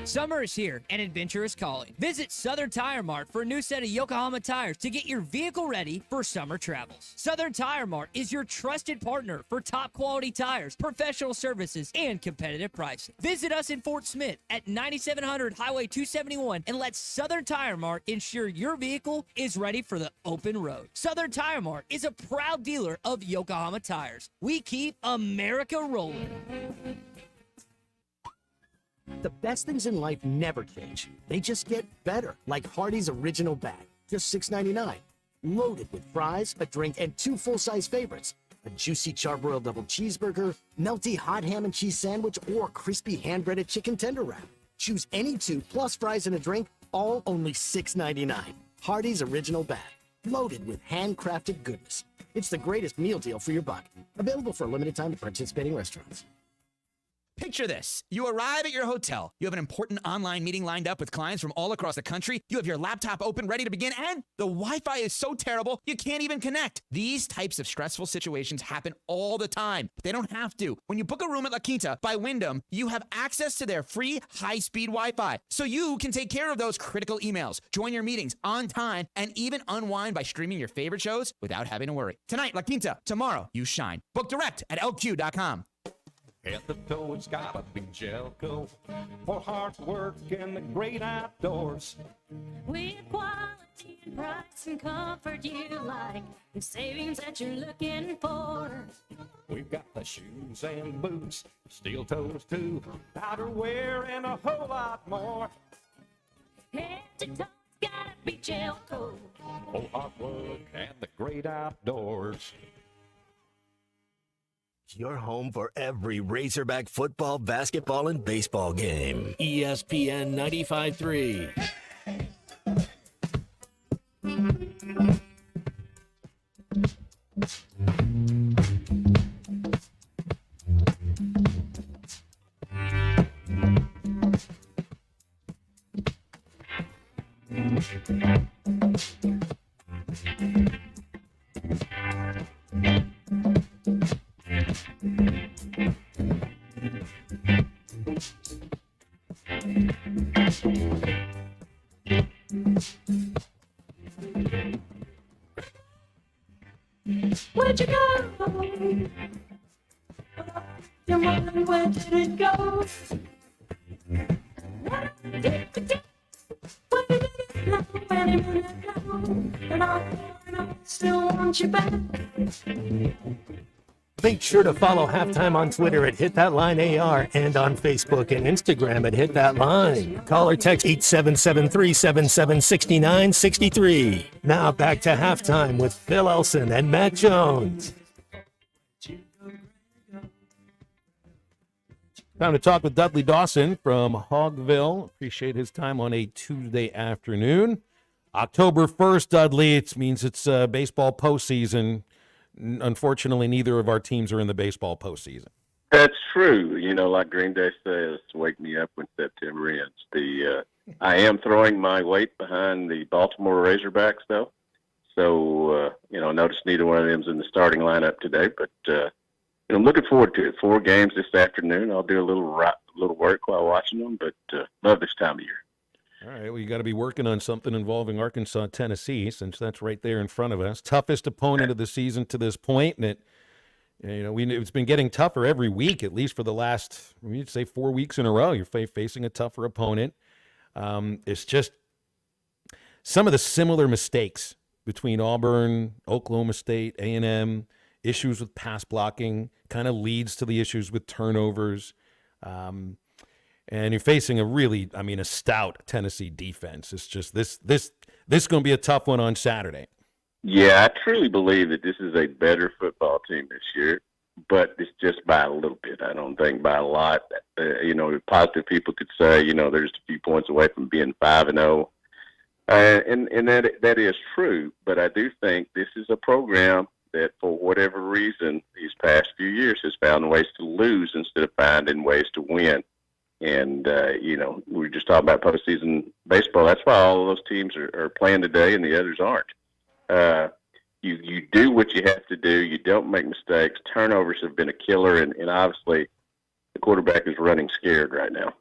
Summer is here and adventure is calling. Visit Southern Tire Mart for a new set of Yokohama tires to get your vehicle ready for summer travels. Southern Tire Mart is your trusted partner for top quality tires, professional services, and competitive pricing. Visit us in Fort Smith at 9700 Highway 271 and let Southern Tire Mart ensure your vehicle is ready for the open road. Southern Tire Mart is a proud dealer of Yokohama tires. We keep America rolling. The best things in life never change. They just get better, like Hardee's Original Bag, just $6.99. Loaded with fries, a drink, and 2 full-size favorites. A juicy charbroiled double cheeseburger, melty hot ham and cheese sandwich, or crispy hand-breaded chicken tender wrap. Choose any 2 plus fries and a drink, all only $6.99. Hardee's Original Bag, loaded with handcrafted goodness. It's the greatest meal deal for your buck. Available for a limited time at participating restaurants. Picture this. You arrive at your hotel. You have an important online meeting lined up with clients from all across the country. You have your laptop open, ready to begin, and the Wi-Fi is so terrible, you can't even connect. These types of stressful situations happen all the time, but they don't have to. When you book a room at La Quinta by Wyndham, you have access to their free high-speed Wi-Fi, so you can take care of those critical emails, join your meetings on time, and even unwind by streaming your favorite shows without having to worry. Tonight, La Quinta. Tomorrow, you shine. Book direct at lq.com. Head to toe, it's gotta be Jelco for hard work and the great outdoors. With quality and price and comfort you like, the savings that you're looking for. We've got the shoes and boots, steel toes too, outerwear and a whole lot more. Head to toe, it's gotta be Jelco for hard work and the great outdoors. Your home for every Razorback football, basketball, and baseball game. ESPN 95.3. Where'd you go? Your mind, where did it go? Where did it go? Any minute now, and I still want you back. Make sure to follow Halftime on Twitter at HitThatLineAR and on Facebook and Instagram at HitThatLine. Call or text 877-377-6963. Now back to Halftime with Phil Elson and Matt Jones. Time to talk with Dudley Dawson from Hogville. Appreciate his time on a Tuesday afternoon. October 1st, Dudley, it means it's baseball postseason. Unfortunately, neither of our teams are in the baseball postseason. That's true. You know, like Green Day says, wake me up when September ends. I am throwing my weight behind the Baltimore Razorbacks, though. So, notice neither one of them's in the starting lineup today. But, I'm looking forward to it. 4 games this afternoon. I'll do a little work while watching them, but love this time of year. All right, well, you got to be working on something involving Arkansas, Tennessee, since that's right there in front of us. Toughest opponent of the season to this point, and it's been getting tougher every week, at least for the last, you'd say 4 weeks in a row. You're facing a tougher opponent. It's just some of the similar mistakes between Auburn, Oklahoma State, A&M, issues with pass blocking, kind of leads to the issues with turnovers. And you're facing a stout Tennessee defense. It's just this is going to be a tough one on Saturday. Yeah, I truly believe that this is a better football team this year, but it's just by a little bit. I don't think by a lot. Positive people could say, they're just a few points away from being 5-0. And that is true. But I do think this is a program that, for whatever reason, these past few years has found ways to lose instead of finding ways to win. And, we were just talking about postseason baseball. That's why all of those teams are playing today and the others aren't. You do what you have to do. You don't make mistakes. Turnovers have been a killer, and obviously the quarterback is running scared right now.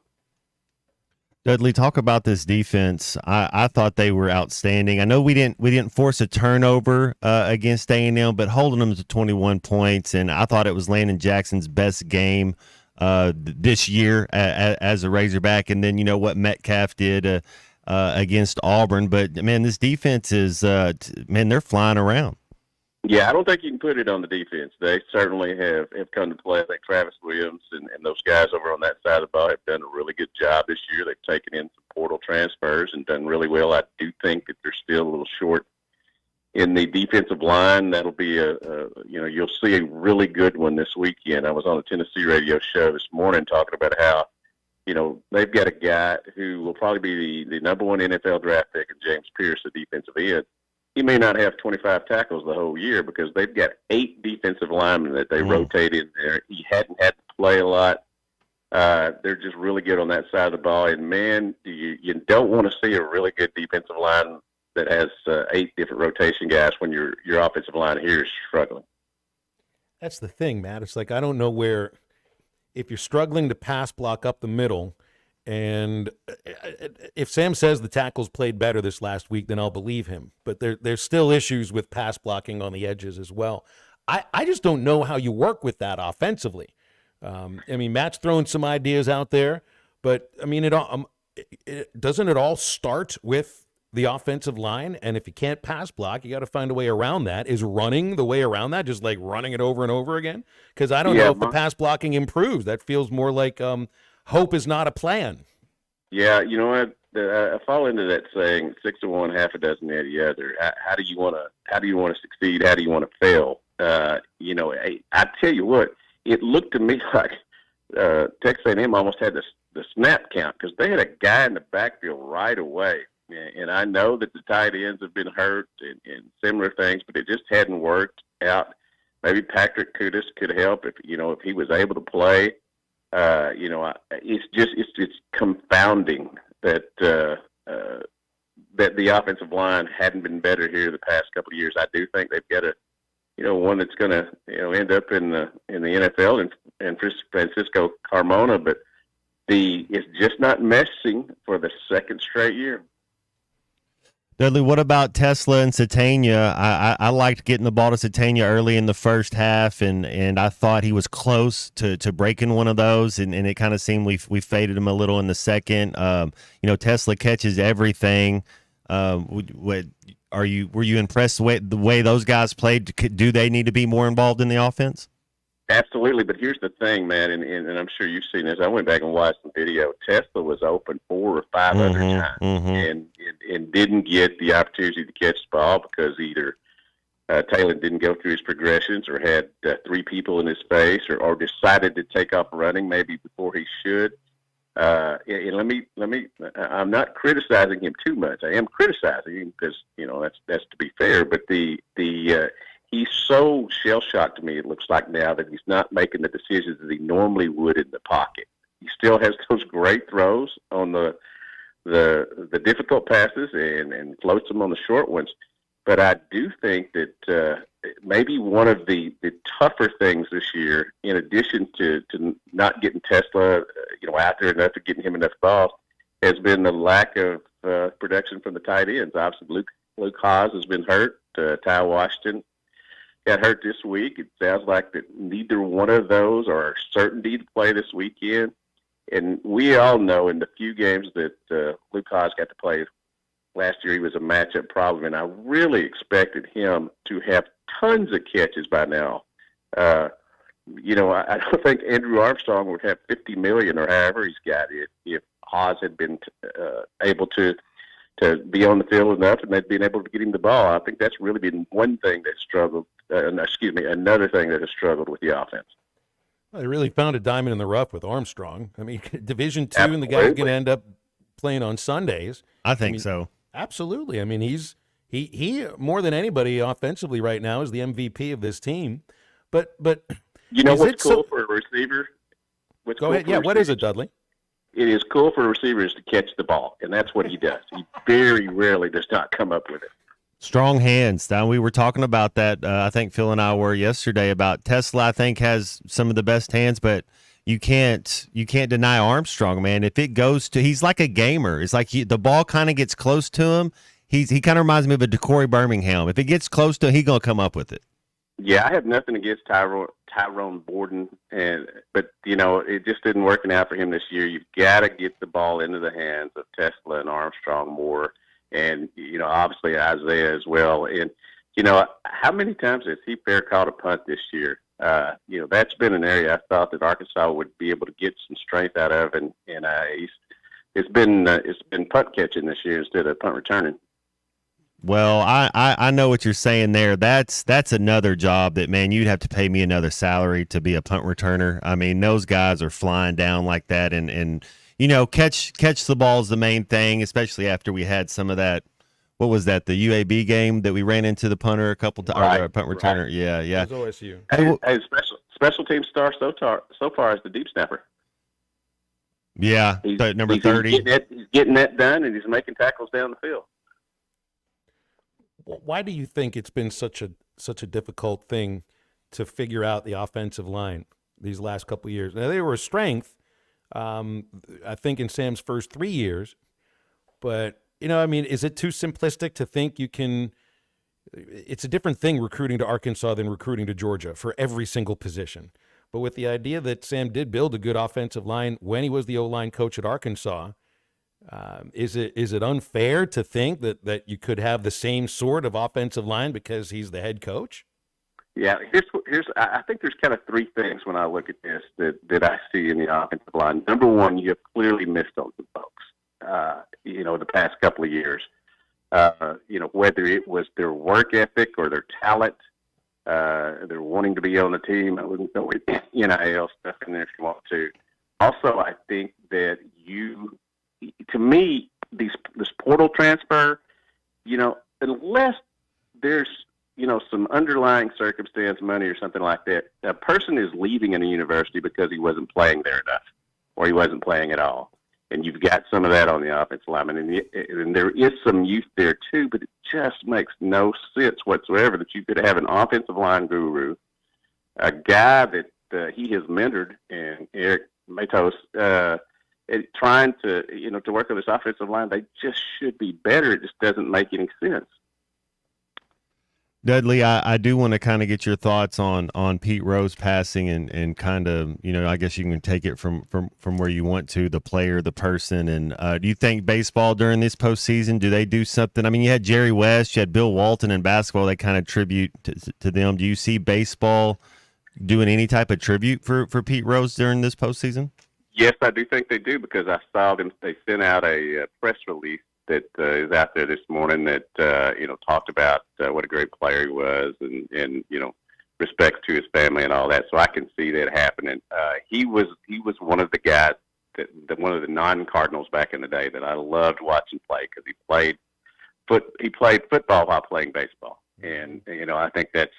Dudley, talk about this defense. I thought they were outstanding. I know we didn't force a turnover against A&M, but holding them to 21 points, and I thought it was Landon Jackson's best game this year as a Razorback. And then what Metcalf did against Auburn. But man, this defense is they're flying around. Yeah, I don't think you can put it on the defense. They certainly have come to play. I think Travis Williams and those guys over on that side of the ball have done a really good job this year. They've taken in some portal transfers and done really well. I do think that they're still a little short in the defensive line. That'll be you'll see a really good one this weekend. I was on a Tennessee radio show this morning talking about how, they've got a guy who will probably be the number one NFL draft pick in James Pierce, the defensive end. He may not have 25 tackles the whole year because they've got 8 defensive linemen that they rotate in there. He hadn't had to play a lot. They're just really good on that side of the ball. And, man, you don't want to see a really good defensive line that has 8 different rotation guys when your offensive line here is struggling. That's the thing, Matt. It's like I don't know where – if you're struggling to pass block up the middle, and if Sam says the tackles played better this last week, then I'll believe him. But there's still issues with pass blocking on the edges as well. I just don't know how you work with that offensively. Matt's throwing some ideas out there, but doesn't it all start with the offensive line? And if you can't pass block, you got to find a way around that. Is running the way around that, just like running it over and over again? Because I don't know if the pass blocking improves. That feels more like hope is not a plan. Yeah, you know what? I fall into that saying, 6 of one, half a dozen of the other. How do you want to succeed? How do you want to fail? I tell you what, it looked to me like Texas A&M almost had the snap count because they had a guy in the backfield right away. And I know that the tight ends have been hurt and similar things, but it just hadn't worked out. Maybe Patrick Kudus could help if he was able to play. It's confounding that the offensive line hadn't been better here the past couple of years. I do think they've got one that's going to end up in the NFL and Francisco Carmona, but it's just not meshing for the second straight year. Dudley, what about Tesla and Satania? I liked getting the ball to Satania early in the first half, and I thought he was close to breaking one of those, and it kind of seemed we faded him a little in the second. Tesla catches everything. Were you impressed with the way those guys played? Do they need to be more involved in the offense? Absolutely, but here's the thing, man, and I'm sure you've seen this. I went back and watched some video. Tesla was open 400 or 500 times and didn't get the opportunity to catch the ball because either Taylor didn't go through his progressions or had 3 people in his face or decided to take off running maybe before he should. And let me. I'm not criticizing him too much. I am criticizing him because that's to be fair. But he's so shell-shocked to me, it looks like now, that he's not making the decisions that he normally would in the pocket. He still has those great throws on the difficult passes and floats them on the short ones. But I do think that maybe one of the tougher things this year, in addition to not getting Tesla out there enough to getting him enough balls, has been the lack of production from the tight ends. Obviously, Luke Haas has been hurt. Ty Washington got hurt this week. It sounds like that neither one of those are certainty to play this weekend. And we all know in the few games that Luke Haas got to play last year, he was a matchup problem, and I really expected him to have tons of catches by now. I don't think Andrew Armstrong would have $50 million or however he's got it if Haas had been able to be on the field enough and they'd been able to get him the ball. I think that's really been one thing that struggled. Another thing that has struggled with the offense. Well, they really found a diamond in the rough with Armstrong. I mean, Division II, and the guy's going to end up playing on Sundays. I think so. Absolutely. I mean, he more than anybody offensively right now is the MVP of this team. But You know is what's it cool so- for a receiver? What's Go cool ahead. for Yeah, a what is it, Dudley? It is cool for receivers to catch the ball, and that's what he does. He very rarely does not come up with it. Strong hands. Now, we were talking about that. I think Phil and I were yesterday about Tesla. I think has some of the best hands, but you can't deny Armstrong, man. If it goes to, he's like a gamer. It's like the ball kind of gets close to him. He kind of reminds me of a Decory Birmingham. If it gets close to him, he's gonna come up with it. Yeah, I have nothing against Tyrone Borden, but it just didn't working out for him this year. You've got to get the ball into the hands of Tesla and Armstrong more, and obviously Isaiah as well. And how many times has he fair caught a punt this year? That's been an area I thought that Arkansas would be able to get some strength out of, and it's been punt catching this year instead of punt returning. Well, I know what you're saying there. That's another job that, man, you'd have to pay me another salary to be a punt returner. I mean, those guys are flying down like that, and catch the ball is the main thing, especially after we had some of that. What was that? The UAB game that we ran into the punter a couple times, Right, or punt returner. right. Yeah. It was OSU. Hey, special team star so far is the deep snapper. Yeah, number 30. He's getting that done, and he's making tackles down the field. Why do you think it's been such a difficult thing to figure out the offensive line these last couple of years? Now, they were a strength, I think, in Sam's first 3 years. But, is it too simplistic to think you can – it's a different thing recruiting to Arkansas than recruiting to Georgia for every single position. But with the idea that Sam did build a good offensive line when he was the O-line coach at Arkansas – is it unfair to think that you could have the same sort of offensive line because he's the head coach? Yeah, I think there's kind of three things when I look at this that I see in the offensive line. Number one, you have clearly missed on some folks, the past couple of years. Whether it was their work ethic or their talent, they're wanting to be on the team. I wouldn't go with NIL stuff in there if you want to. Also, I think that to me, this portal transfer, unless there's, some underlying circumstance, money or something like that, a person is leaving in a university because he wasn't playing there enough or he wasn't playing at all. And you've got some of that on the offensive lineman. And there is some youth there too, but it just makes no sense whatsoever that you could have an offensive line guru, a guy that he has mentored, and Eric Matos, trying to work on this offensive line. They just should be better. It just doesn't make any sense. Dudley, I do want to kind of get your thoughts on Pete Rose passing and kind of, I guess you can take it from where you want to, the player, the person. And do you think baseball during this postseason, do they do something? I mean, you had Jerry West, you had Bill Walton in basketball. They kind of tribute to them. Do you see baseball doing any type of tribute for Pete Rose during this postseason? Yes, I do think they do, because I saw them. They sent out a press release that is out there this morning that talked about what a great player he was, and respect to his family and all that. So I can see that happening. He was one of the guys one of the non-Cardinals back in the day that I loved watching play, because he played football while playing baseball, and I think that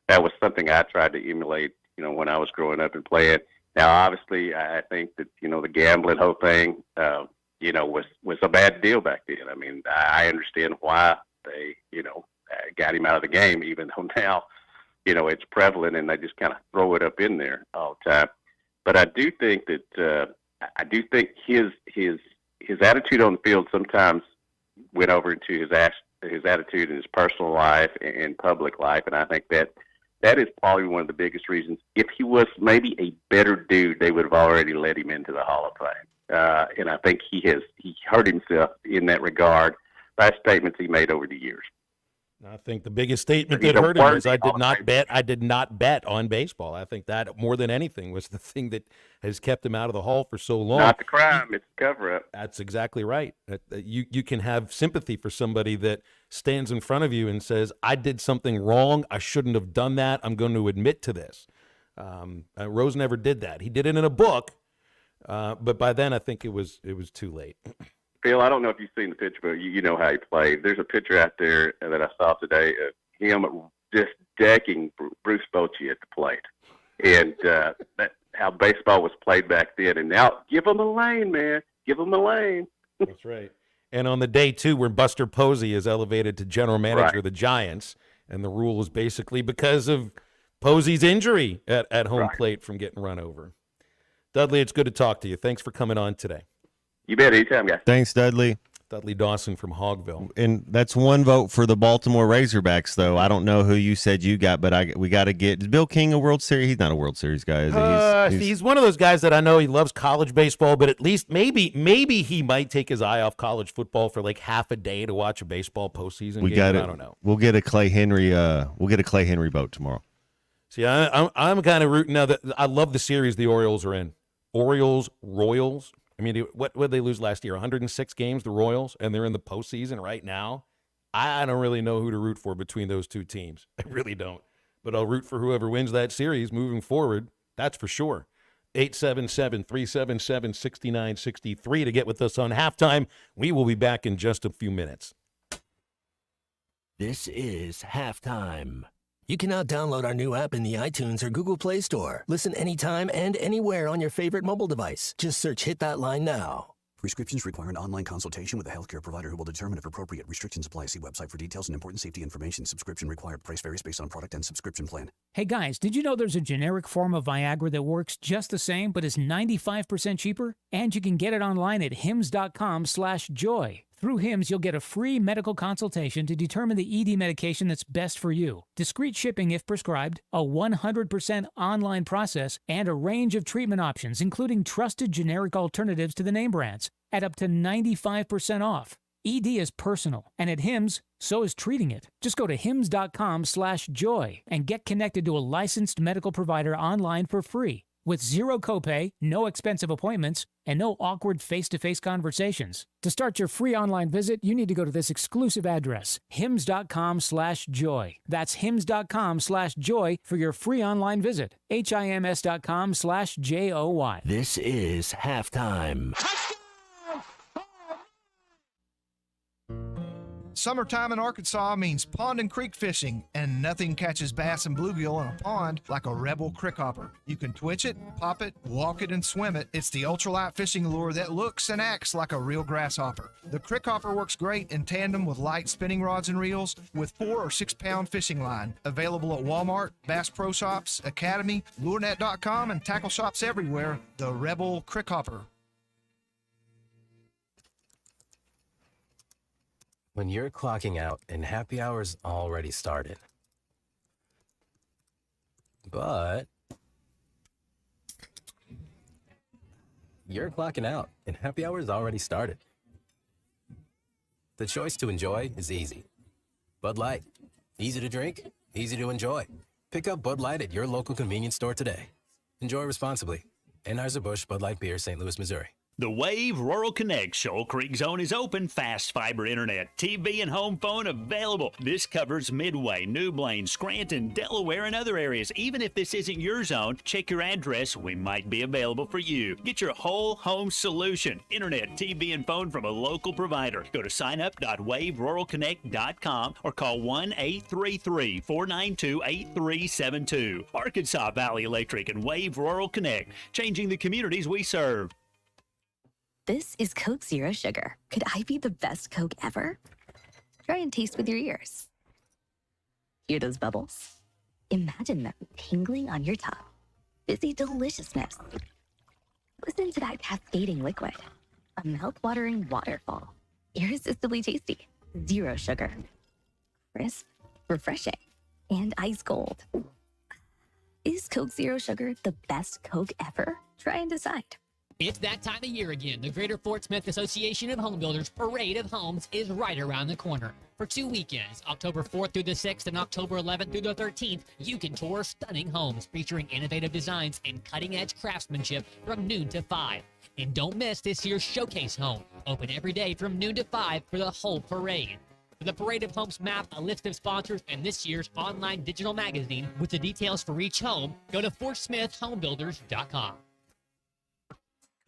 was something I tried to emulate. When I was growing up and playing. Now, obviously, I think that, the gambling whole thing, was a bad deal back then. I mean, I understand why they, got him out of the game, even though now, it's prevalent and they just kind of throw it up in there all the time. But I do think that, his attitude on the field sometimes went over into his attitude in his personal life and public life. And I think that is probably one of the biggest reasons. If he was maybe a better dude, they would have already let him into the Hall of Fame. And I think he hurt himself in that regard by statements he made over the years. I think the biggest statement that hurt him was, I did not bet on baseball. I think that more than anything was the thing that has kept him out of the Hall for so long. Not the crime, it's the cover-up. That's exactly right. You can have sympathy for somebody that stands in front of you and says, I did something wrong. I shouldn't have done that. I'm going to admit to this. Rose never did that. He did it in a book, but by then I think it was too late. Phil, I don't know if you've seen the picture, but you know how he played. There's a picture out there that I saw today of him just decking Bruce Bochy at the plate. And that how baseball was played back then. And now, give him a lane, man. Give him a lane. That's right. And on the day, too, where Buster Posey is elevated to general manager of the Giants, and the rule is basically because of Posey's injury at home plate from getting run over. Dudley, it's good to talk to you. Thanks for coming on today. You bet. Anytime, guys. Thanks, Dudley. Dudley Dawson from Hogville. And that's one vote for the Baltimore Razorbacks, though. I don't know who you said you got, but we got to get – is Bill King a World Series? He's not a World Series guy, is he? He's one of those guys that I know he loves college baseball, but at least maybe he might take his eye off college football for like half a day to watch a baseball postseason game. I don't know. We'll get a Clay Henry vote tomorrow. See, I'm kind of rooting now that I love the series the Orioles are in. Orioles, Royals. I mean, what did they lose last year? 106 games, the Royals, and they're in the postseason right now. I don't really know who to root for between those two teams. I really don't. But I'll root for whoever wins that series moving forward. That's for sure. 877-377-6963 to get with us on halftime. We will be back in just a few minutes. This is Halftime. You can now download our new app in the iTunes or Google Play Store. Listen anytime and anywhere on your favorite mobile device. Just search Hit That Line now. Prescriptions require an online consultation with a healthcare provider who will determine if appropriate. Restrictions apply. See website for details and important safety information. Subscription required. Price varies based on product and subscription plan. Hey guys, did you know there's a generic form of Viagra that works just the same but is 95% cheaper? And you can get it online at hims.com/joy. Through Hims, you'll get a free medical consultation to determine the ED medication that's best for you, discreet shipping if prescribed, a 100% online process, and a range of treatment options, including trusted generic alternatives to the name brands, at up to 95% off. ED is personal, and at Hims, so is treating it. Just go to hims.com/joy and get connected to a licensed medical provider online for free. With zero copay, no expensive appointments, and no awkward face-to-face conversations. To start your free online visit, you need to go to this exclusive address, hims.com/joy. That's hims.com/joy for your free online visit. HIMS.com/JOY. This is Halftime. Summertime in Arkansas means pond and creek fishing, and nothing catches bass and bluegill in a pond like a Rebel Crickhopper. You can twitch it, pop it, walk it, and swim it. It's the ultralight fishing lure that looks and acts like a real grasshopper. The Crickhopper works great in tandem with light spinning rods and reels with 4 or 6 pound fishing line. Available at Walmart, Bass Pro Shops, Academy, LureNet.com, and tackle shops everywhere. The Rebel Crickhopper. When you're clocking out and happy hour's already started. But you're clocking out and happy hour's already started. The choice to enjoy is easy. Bud Light. Easy to drink, easy to enjoy. Pick up Bud Light at your local convenience store today. Enjoy responsibly. Anheuser-Busch Bud Light Beer, St. Louis, Missouri. The Wave Rural Connect Shoal Creek Zone is open. Fast fiber internet, TV, and home phone available. This covers Midway, New Blaine, Scranton, Delaware, and other areas. Even if this isn't your zone, check your address. We might be available for you. Get your whole home solution. Internet, TV, and phone from a local provider. Go to signup.waveruralconnect.com or call 1-833-492-8372. Arkansas Valley Electric and Wave Rural Connect, changing the communities we serve. This is Coke Zero Sugar. Could I be the best Coke ever? Try and taste with your ears. Hear those bubbles? Imagine them tingling on your tongue. Fizzy deliciousness. Listen to that cascading liquid. A mouth-watering waterfall. Irresistibly tasty. Zero sugar. Crisp, refreshing, and ice cold. Is Coke Zero Sugar the best Coke ever? Try and decide. It's that time of year again. The Greater Fort Smith Association of Home Builders Parade of Homes is right around the corner. For 2 weekends, October 4th through the 6th and October 11th through the 13th, you can tour stunning homes featuring innovative designs and cutting-edge craftsmanship from noon to 5. And don't miss this year's Showcase Home, open every day from noon to 5 for the whole parade. For the Parade of Homes map, a list of sponsors, and this year's online digital magazine with the details for each home, go to FortSmithHomebuilders.com.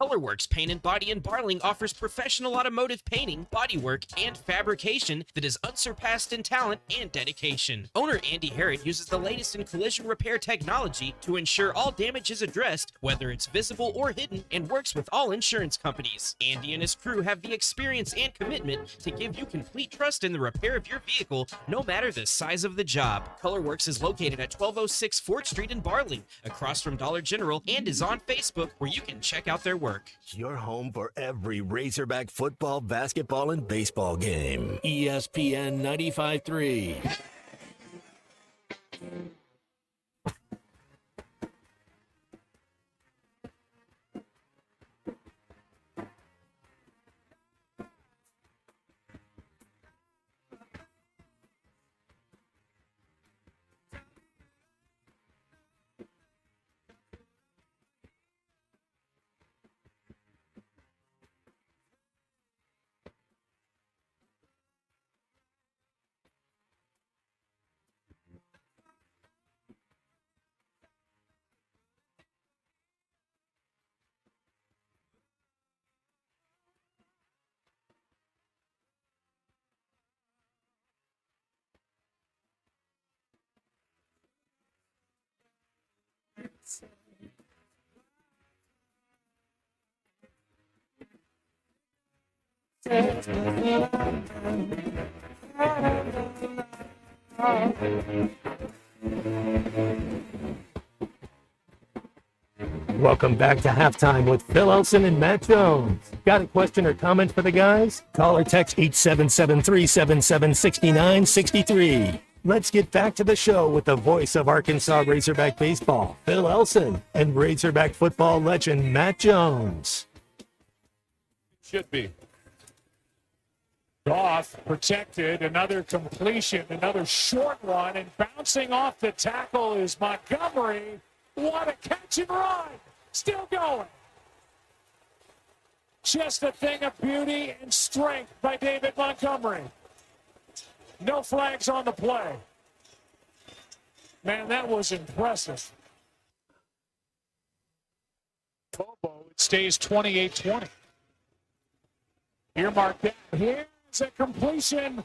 Colorworks Paint and Body in Barling offers professional automotive painting, bodywork, and fabrication that is unsurpassed in talent and dedication. Owner Andy Harrod uses the latest in collision repair technology to ensure all damage is addressed, whether it's visible or hidden, and works with all insurance companies. Andy and his crew have the experience and commitment to give you complete trust in the repair of your vehicle, no matter the size of the job. Colorworks is located at 1206 Fort Street in Barling, across from Dollar General, and is on Facebook, where you can check out their work. Your home for every Razorback football, basketball, and baseball game. ESPN 95.3. Welcome back to Halftime with Phil Elson and Matt Jones. Got a question or comment for the guys? Call or text 877-377-6963. Let's get back to the show with the voice of Arkansas Razorback baseball, Phil Elson, and Razorback football legend Matt Jones. Should be. Goff protected, another completion, another short one, and bouncing off the tackle is Montgomery. What a catch and run! Still going. Just a thing of beauty and strength by David Montgomery. No flags on the play. Man, that was impressive. Bobo, it stays 28-20. Earmark that. Here's a completion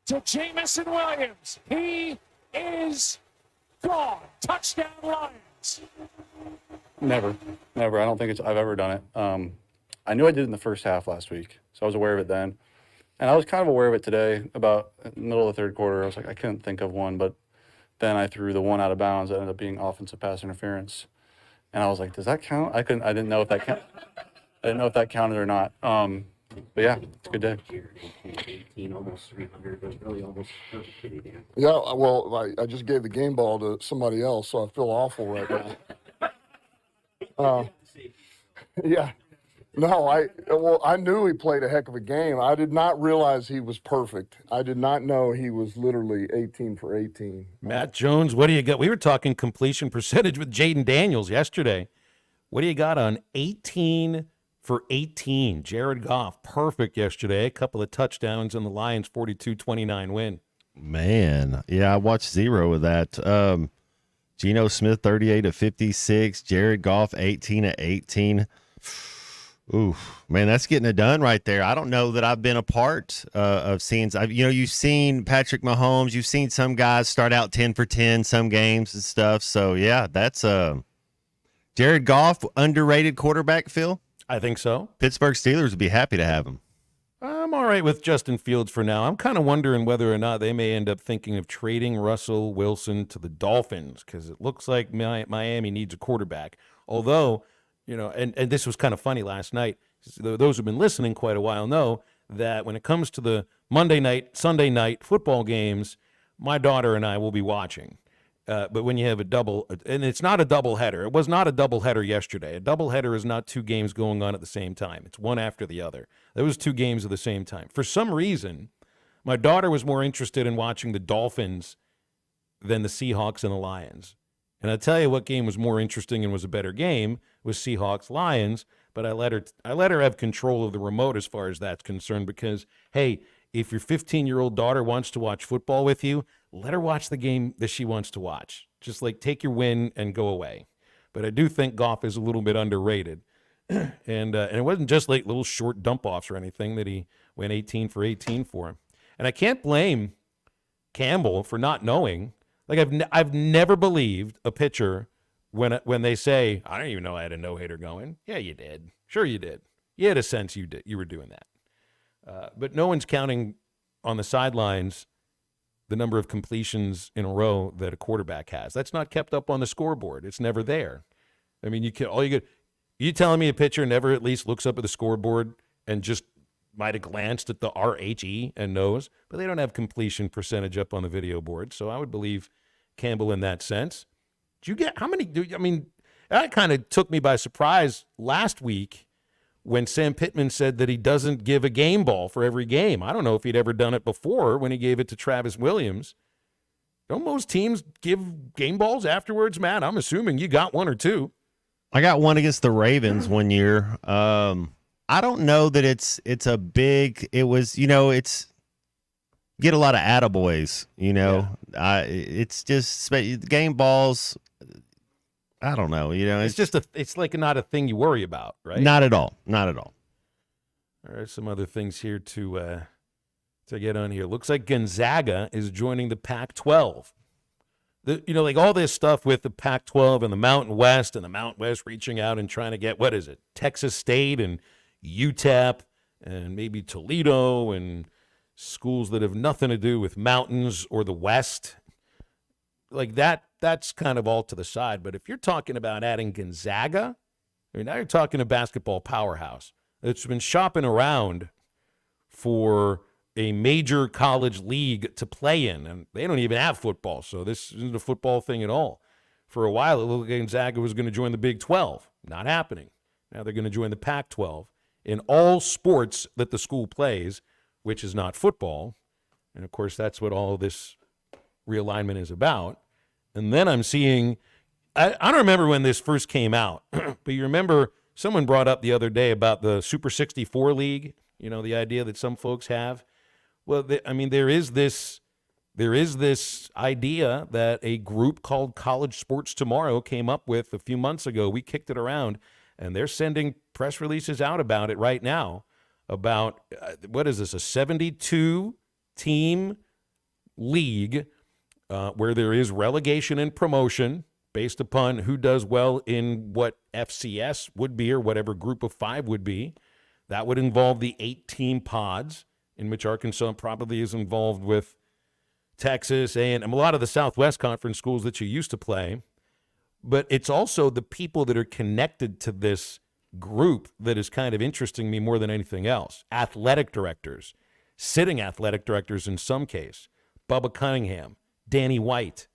to Jamison Williams. He is gone. Touchdown Lions. Never. I don't think I've ever done it. I knew I did it in the first half last week, so I was aware of it then. And I was kind of aware of it today, about in the middle of the third quarter. I was like, I couldn't think of one, but then I threw the one out of bounds that ended up being offensive pass interference. And I was like, does that count? I didn't know if that I didn't know if that counted or not. But yeah, it's a good day. 18, almost 300, but really almost perfect. Yeah, well, I just gave the game ball to somebody else, so I feel awful right now. Yeah. No, I knew he played a heck of a game. I did not realize he was perfect. I did not know he was literally 18 for 18. Matt Jones, what do you got? We were talking completion percentage with Jaden Daniels yesterday. What do you got on 18 for 18? Jared Goff, perfect yesterday. A couple of touchdowns and the Lions 42-29 win. Man, yeah, I watched zero of that. Geno Smith 38 of 56, Jared Goff 18 of 18. Ooh, man, that's getting it done right there. I don't know that I've been a part of scenes. You've seen Patrick Mahomes. You've seen some guys start out 10 for 10 some games and stuff. So, yeah, that's Jared Goff, underrated quarterback, Phil? I think so. Pittsburgh Steelers would be happy to have him. I'm all right with Justin Fields for now. I'm kind of wondering whether or not they may end up thinking of trading Russell Wilson to the Dolphins because it looks like Miami needs a quarterback. Although, and this was kind of funny last night. Those who've been listening quite a while know that when it comes to the Monday night, Sunday night football games, my daughter and I will be watching. But when you have a double, and it's not a double header. It was not a double header yesterday. A double header is not two games going on at the same time. It's one after the other. There was two games at the same time. For some reason, my daughter was more interested in watching the Dolphins than the Seahawks and the Lions. And I'll tell you what game was more interesting and was a better game was Seahawks-Lions, but I let her have control of the remote as far as that's concerned because, hey, if your 15-year-old daughter wants to watch football with you, let her watch the game that she wants to watch. Just like take your win and go away. But I do think Goff is a little bit underrated. And it wasn't just like little short dump-offs or anything that he went 18 for 18 for him. And I can't blame Campbell for not knowing. Like I've never believed a pitcher when they say, I don't even know I had a no-hitter going. Yeah, you did. Sure you did. You had a sense you were doing that. But no one's counting on the sidelines the number of completions in a row that a quarterback has. That's not kept up on the scoreboard. It's never there. I mean, you telling me a pitcher never at least looks up at the scoreboard and just might have glanced at the RHE and knows, but they don't have completion percentage up on the video board. So I would believe Campbell in that sense. Did you get how many? That kind of took me by surprise last week when Sam Pittman said that he doesn't give a game ball for every game. I don't know if he'd ever done it before when he gave it to Travis Williams. Don't most teams give game balls afterwards, Matt? I'm assuming you got one or two. I got one against the Ravens one year. I don't know that it's a big. It was, it's get a lot of attaboys. It's just game balls. I don't know. It's like not a thing you worry about, right? Not at all. Not at all. All right, some other things here to get on here. Looks like Gonzaga is joining the Pac-12. Like all this stuff with the Pac-12 and the Mountain West reaching out and trying to get, what is it, Texas State and UTEP and maybe Toledo and schools that have nothing to do with mountains or the West. Like that's kind of all to the side. But if you're talking about adding Gonzaga, now you're talking a basketball powerhouse that's been shopping around for a major college league to play in, and they don't even have football, so this isn't a football thing at all. For a while, it looked like Gonzaga was going to join the Big 12. Not happening. Now they're going to join the Pac-12 in all sports that the school plays, which is not football. And, of course, that's what all this realignment is about. And then I'm seeing I don't remember when this first came out, but you remember someone brought up the other day about the Super 64 League, the idea that some folks have. Well, there is this idea that a group called College Sports Tomorrow came up with a few months ago. We kicked it around, and they're sending press releases out about it right now about, what is this, a 72-team league where there is relegation and promotion based upon who does well in what FCS would be or whatever group of five would be. That would involve the 8-team pods, in which Arkansas probably is involved with Texas and a lot of the Southwest Conference schools that you used to play. But it's also the people that are connected to this group that is kind of interesting me more than anything else. Athletic directors, sitting athletic directors in some case, Bubba Cunningham, Danny White,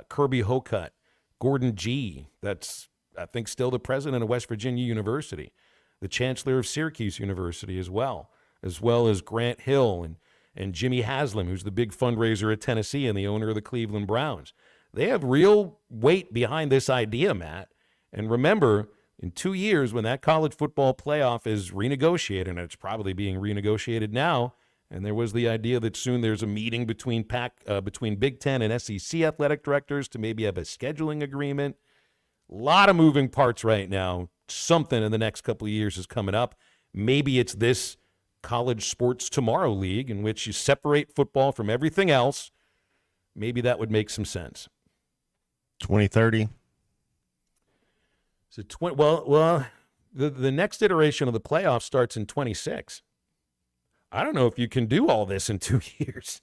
Kirby Hocutt, Gordon G., that's, I think, still the president of West Virginia University, the chancellor of Syracuse University as well as Grant Hill and Jimmy Haslam, who's the big fundraiser at Tennessee and the owner of the Cleveland Browns. They have real weight behind this idea, Matt. And remember, in 2 years, when that college football playoff is renegotiated, and it's probably being renegotiated now, and there was the idea that soon there's a meeting between Big Ten and SEC athletic directors to maybe have a scheduling agreement. A lot of moving parts right now. Something in the next couple of years is coming up. Maybe it's this College Sports Tomorrow League in which you separate football from everything else. Maybe that would make some sense. 2030. So the next iteration of the playoff starts in 26. I don't know if you can do all this in 2 years.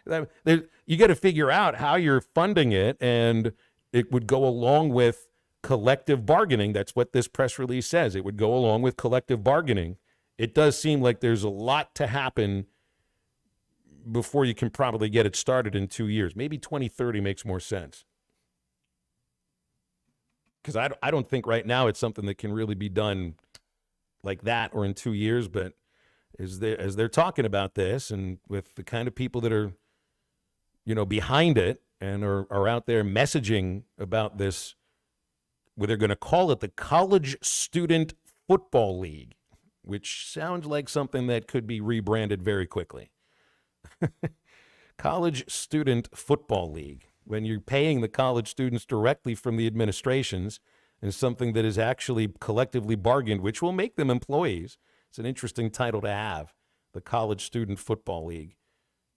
You got to figure out how you're funding it, and it would go along with collective bargaining. That's what this press release says. It would go along with collective bargaining. It does seem like there's a lot to happen before you can probably get it started in 2 years. Maybe 2030 makes more sense. Because I don't think right now it's something that can really be done like that or in 2 years. But as they're talking about this, and with the kind of people that are, behind it and are out there messaging about this, where they're going to call it the College Student Football League, which sounds like something that could be rebranded very quickly. College Student Football League. When you're paying the college students directly from the administrations and something that is actually collectively bargained, which will make them employees. It's an interesting title to have, the College Student Football League.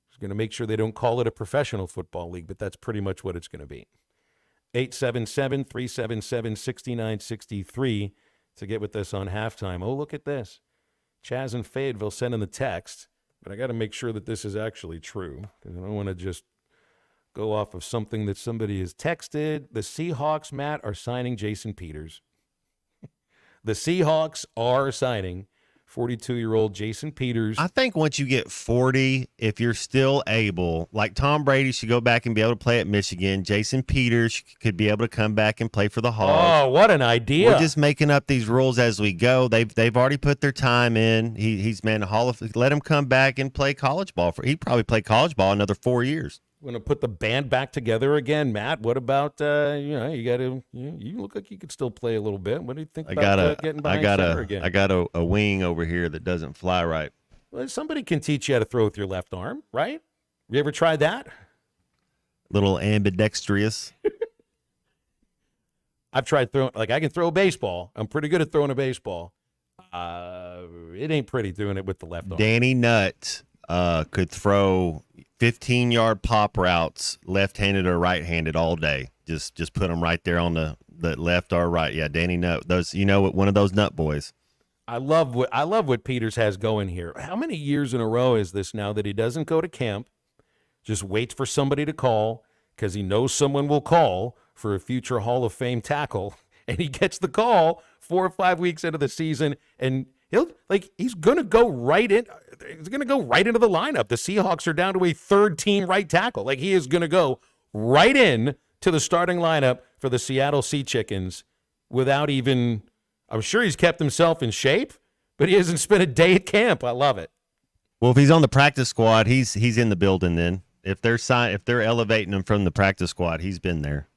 It's going to make sure they don't call it a professional football league, but that's pretty much what it's going to be. 877-377-6963 to get with us on halftime. Oh, look at this. Chaz in Fayetteville sending the text, but I got to make sure that this is actually true because I don't want to just go off of something that somebody has texted. The Seahawks, Matt, are signing Jason Peters. The Seahawks are signing 42-year-old Jason Peters. I think once you get 40, if you're still able, like Tom Brady should go back and be able to play at Michigan. Jason Peters could be able to come back and play for the Hogs. Oh, what an idea. We're just making up these rules as we go. They've already put their time in. He's man Hall of. Let him come back and play college ball. He'd probably play college ball another 4 years. We're going to put the band back together again, Matt. What about, you got to, you look like you could still play a little bit. What do you think about getting behind center again? I got a wing over here that doesn't fly right. Well, somebody can teach you how to throw with your left arm, right? You ever tried that? Little ambidextrous. I've tried throwing, like I can throw a baseball. I'm pretty good at throwing a baseball. It ain't pretty doing it with the left arm. Danny Nutt could throw 15-yard pop routes, left-handed or right-handed all day. Just put them right there on the left or right. Yeah, Danny Nutt. Those, one of those nut boys. I love what Peters has going here. How many years in a row is this now that he doesn't go to camp, just waits for somebody to call because he knows someone will call for a future Hall of Fame tackle, and he gets the call 4 or 5 weeks into the season, and he's going to go right in. He's going to go right into the lineup. The Seahawks are down to a third-team right tackle. Like, he is going to go right in to the starting lineup for the Seattle Sea Chickens without even – I'm sure he's kept himself in shape, but he hasn't spent a day at camp. I love it. Well, if he's on the practice squad, he's in the building then. If they're elevating him from the practice squad, he's been there.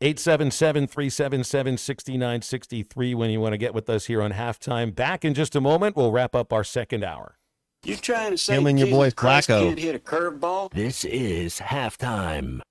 877-377-6963 when you want to get with us here on halftime. Back in just a moment. We'll wrap up our second hour. You trying to say him and your boy Flacco can't hit a curveball? This is halftime.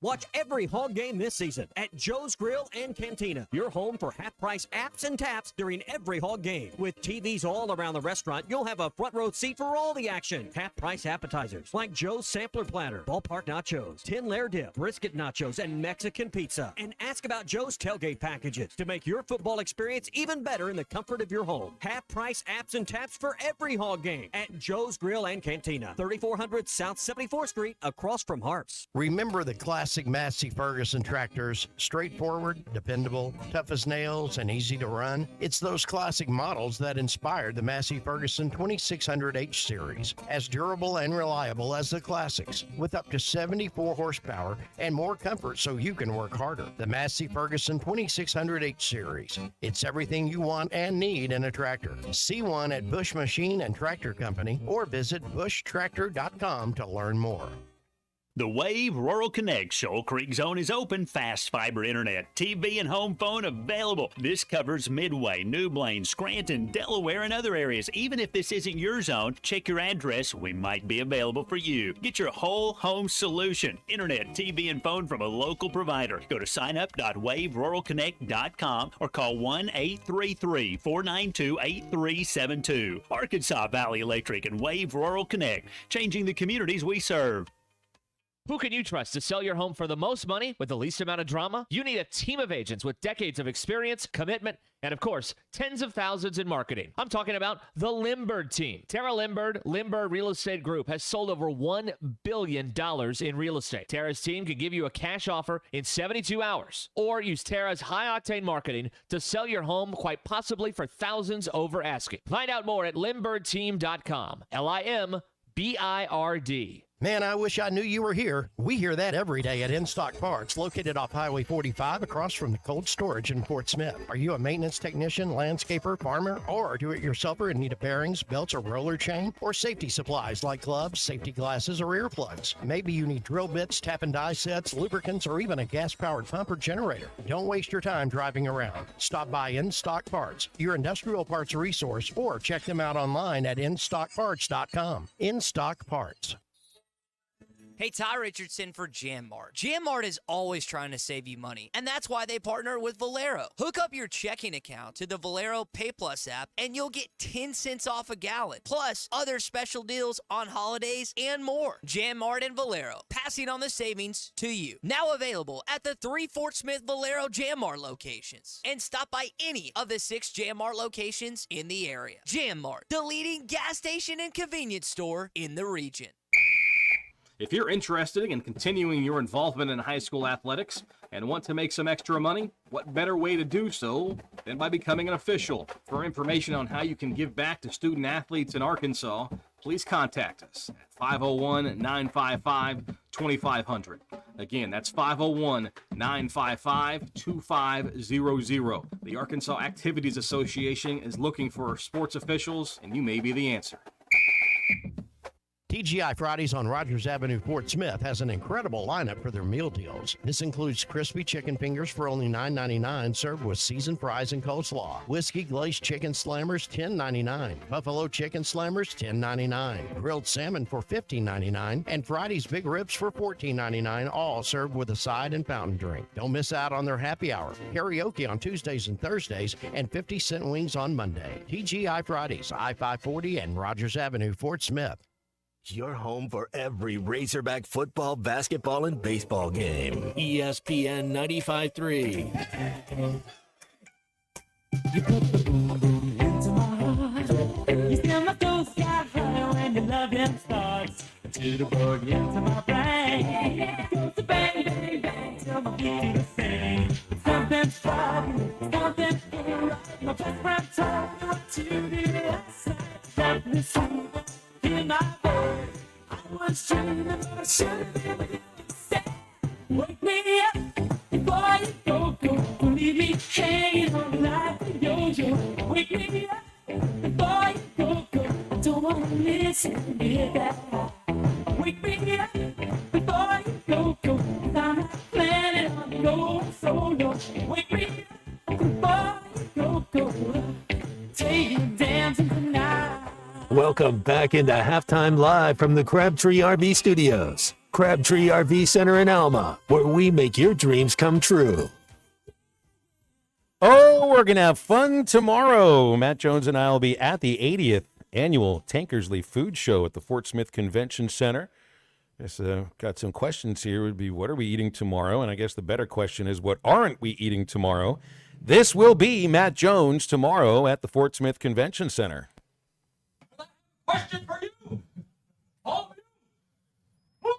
Watch every Hog game this season at Joe's Grill and Cantina, your home for half-price apps and taps during every Hog game. With TVs all around the restaurant, you'll have a front row seat for all the action. Half-price appetizers like Joe's Sampler Platter, Ballpark Nachos, Tin Layer Dip, Brisket Nachos, and Mexican Pizza. And ask about Joe's Tailgate Packages to make your football experience even better in the comfort of your home. Half-price apps and taps for every Hog game at Joe's Grill and Cantina, 3400 South 74th Street, across from Harps. Remember the classic Massey Ferguson tractors, straightforward, dependable, tough as nails, and easy to run? It's those classic models that inspired the Massey Ferguson 2600H series, as durable and reliable as the classics, with up to 74 horsepower and more comfort so you can work harder. The Massey Ferguson 2600H series. It's everything you want and need in a tractor. See one at Bush Machine and Tractor Company or visit bushtractor.com to learn more. The Wave Rural Connect Shoal Creek Zone is open. Fast fiber internet, TV, and home phone available. This covers Midway, New Blaine, Scranton, Delaware, and other areas. Even if this isn't your zone, check your address. We might be available for you. Get your whole home solution. Internet, TV, and phone from a local provider. Go to signup.waveruralconnect.com or call 1-833-492-8372. Arkansas Valley Electric and Wave Rural Connect, changing the communities we serve. Who can you trust to sell your home for the most money with the least amount of drama? You need a team of agents with decades of experience, commitment, and of course, tens of thousands in marketing. I'm talking about the Limbird team. Tara Limbird, Limbird Real Estate Group, has sold over $1 billion in real estate. Tara's team can give you a cash offer in 72 hours, or use Tara's high-octane marketing to sell your home, quite possibly for thousands over asking. Find out more at limbirdteam.com. LIMBIRD. Man, I wish I knew you were here. We hear that every day at In Stock Parts, located off Highway 45 across from the cold storage in Fort Smith. Are you a maintenance technician, landscaper, farmer, or do-it-yourselfer in need of bearings, belts, or roller chain? Or safety supplies like gloves, safety glasses, or earplugs? Maybe you need drill bits, tap and die sets, lubricants, or even a gas-powered pump or generator. Don't waste your time driving around. Stop by In Stock Parts, your industrial parts resource, or check them out online at InStockParts.com. In Stock Parts. Hey, Ty Richardson for JamMart. JamMart is always trying to save you money, and that's why they partner with Valero. Hook up your checking account to the Valero Pay Plus app, and you'll get 10 cents off a gallon, plus other special deals on holidays and more. JamMart and Valero, passing on the savings to you. Now available at the 3 Fort Smith Valero JamMart locations. And stop by any of the 6 JamMart locations in the area. JamMart, the leading gas station and convenience store in the region. If you're interested in continuing your involvement in high school athletics and want to make some extra money, what better way to do so than by becoming an official? For information on how you can give back to student athletes in Arkansas, please contact us at 501-955-2500. Again, that's 501-955-2500. The Arkansas Activities Association is looking for sports officials, and you may be the answer. TGI Fridays on Rogers Avenue, Fort Smith has an incredible lineup for their meal deals. This includes crispy chicken fingers for only $9.99, served with seasoned fries and coleslaw. Whiskey glazed chicken slammers, $10.99. Buffalo chicken slammers, $10.99. Grilled salmon for $15.99. And Friday's big ribs for $14.99, all served with a side and fountain drink. Don't miss out on their happy hour. Karaoke on Tuesdays and Thursdays, and 50-cent wings on Monday. TGI Fridays, I-540 and Rogers Avenue, Fort Smith. Your home for every Razorback football, basketball, and baseball game. ESPN 95.3. You put the boom boom into my heart. You still my toes sky high when your loving starts. To the bug into my brain. Goes to bang, bang, bang till my feet do the same. Something's right, something's right. My best friend told me what to do last night. Let me see in my bed. I was dreaming, but I should have been with you instead. Wake me up before you go. Don't leave me hanging on like a yo-yo. Wake me up before you go. I don't want to miss it, get that. Wake me up before you go. I'm not planning on going solo. Wake me up before you go. Take you dancing tonight. Welcome back into Halftime Live from the Crabtree RV Studios. Crabtree RV Center in Alma, where we make your dreams come true. Oh, we're going to have fun tomorrow. Matt Jones and I will be at the 80th Annual Tankersley Food Show at the Fort Smith Convention Center. Just got some questions here. Would be, what are we eating tomorrow? And I guess the better question is, what aren't we eating tomorrow? This will be Matt Jones tomorrow at the Fort Smith Convention Center. Question for you. All of you. Who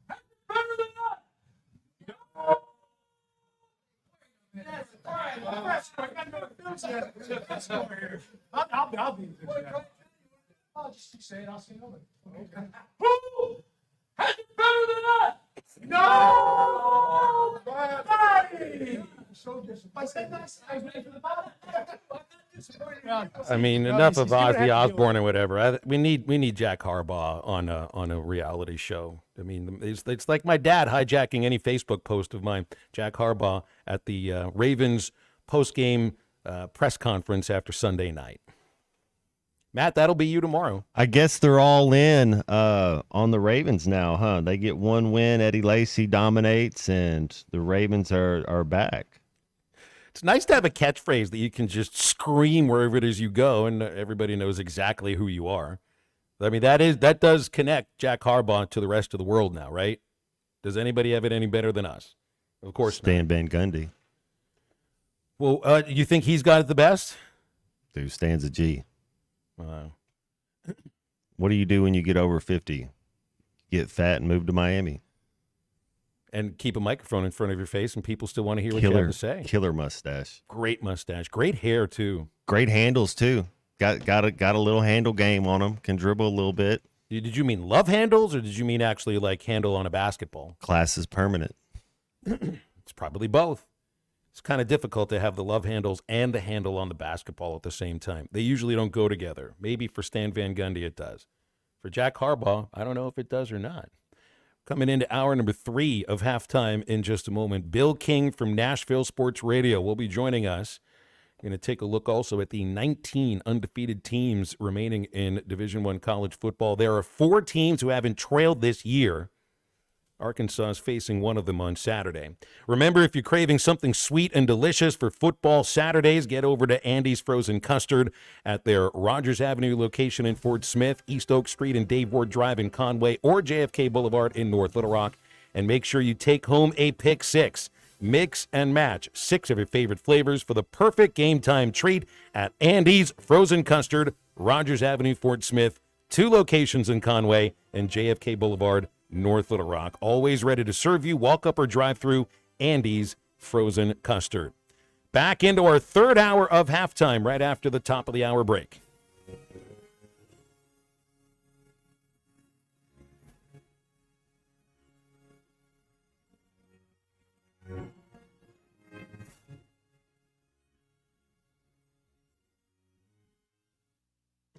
has it better than us? No. That's all right. Well, that's right. I got no enthusiasm. Let's go over here. I'll be enthusiastic. I'll just say it. I'll say no. Okay. Who has it better than us? Nobody. So disappointed. I said nice. I was ready for the bottom. I mean, enough of Ozzy Osbourne or whatever. We need Jack Harbaugh on a reality show. I mean, it's like my dad hijacking any Facebook post of mine. Jack Harbaugh at the Ravens post-game press conference after Sunday night. Matt, that'll be you tomorrow. I guess they're all in on the Ravens now, huh? They get one win. Eddie Lacy dominates, and the Ravens are back. It's nice to have a catchphrase that you can just scream wherever it is you go, and everybody knows exactly who you are. I mean, that does connect Jack Harbaugh to the rest of the world now, right? Does anybody have it any better than us? Of course Stan Van Gundy. Well, you think he's got it the best? Dude, Stan's a G. Wow. What do you do when you get over 50? Get fat and move to Miami. And keep a microphone in front of your face, and people still want to hear what you have to say. Killer mustache. Great mustache. Great hair, too. Great handles, too. Got a little handle game on him. Can dribble a little bit. Did you mean love handles, or did you mean actually like handle on a basketball? Class is permanent. It's probably both. It's kind of difficult to have the love handles and the handle on the basketball at the same time. They usually don't go together. Maybe for Stan Van Gundy it does. For Jack Harbaugh, I don't know if it does or not. Coming into hour number 3 of Halftime in just a moment, Bill King from Nashville Sports Radio will be joining us. We're going to take a look also at the 19 undefeated teams remaining in Division I college football. There are 4 teams who haven't trailed this year. Arkansas is facing one of them on Saturday. Remember, if you're craving something sweet and delicious for football Saturdays, get over to Andy's Frozen Custard at their Rogers Avenue location in Fort Smith, East Oak Street and Dave Ward Drive in Conway, or JFK Boulevard in North Little Rock. And make sure you take home a Pick 6. Mix and match 6 of your favorite flavors for the perfect game time treat at Andy's Frozen Custard, Rogers Avenue, Fort Smith, 2 locations in Conway and JFK Boulevard, North Little Rock. Always ready to serve you. Walk up or drive through Andy's Frozen Custard. Back into our 3rd hour of Halftime right after the top of the hour break.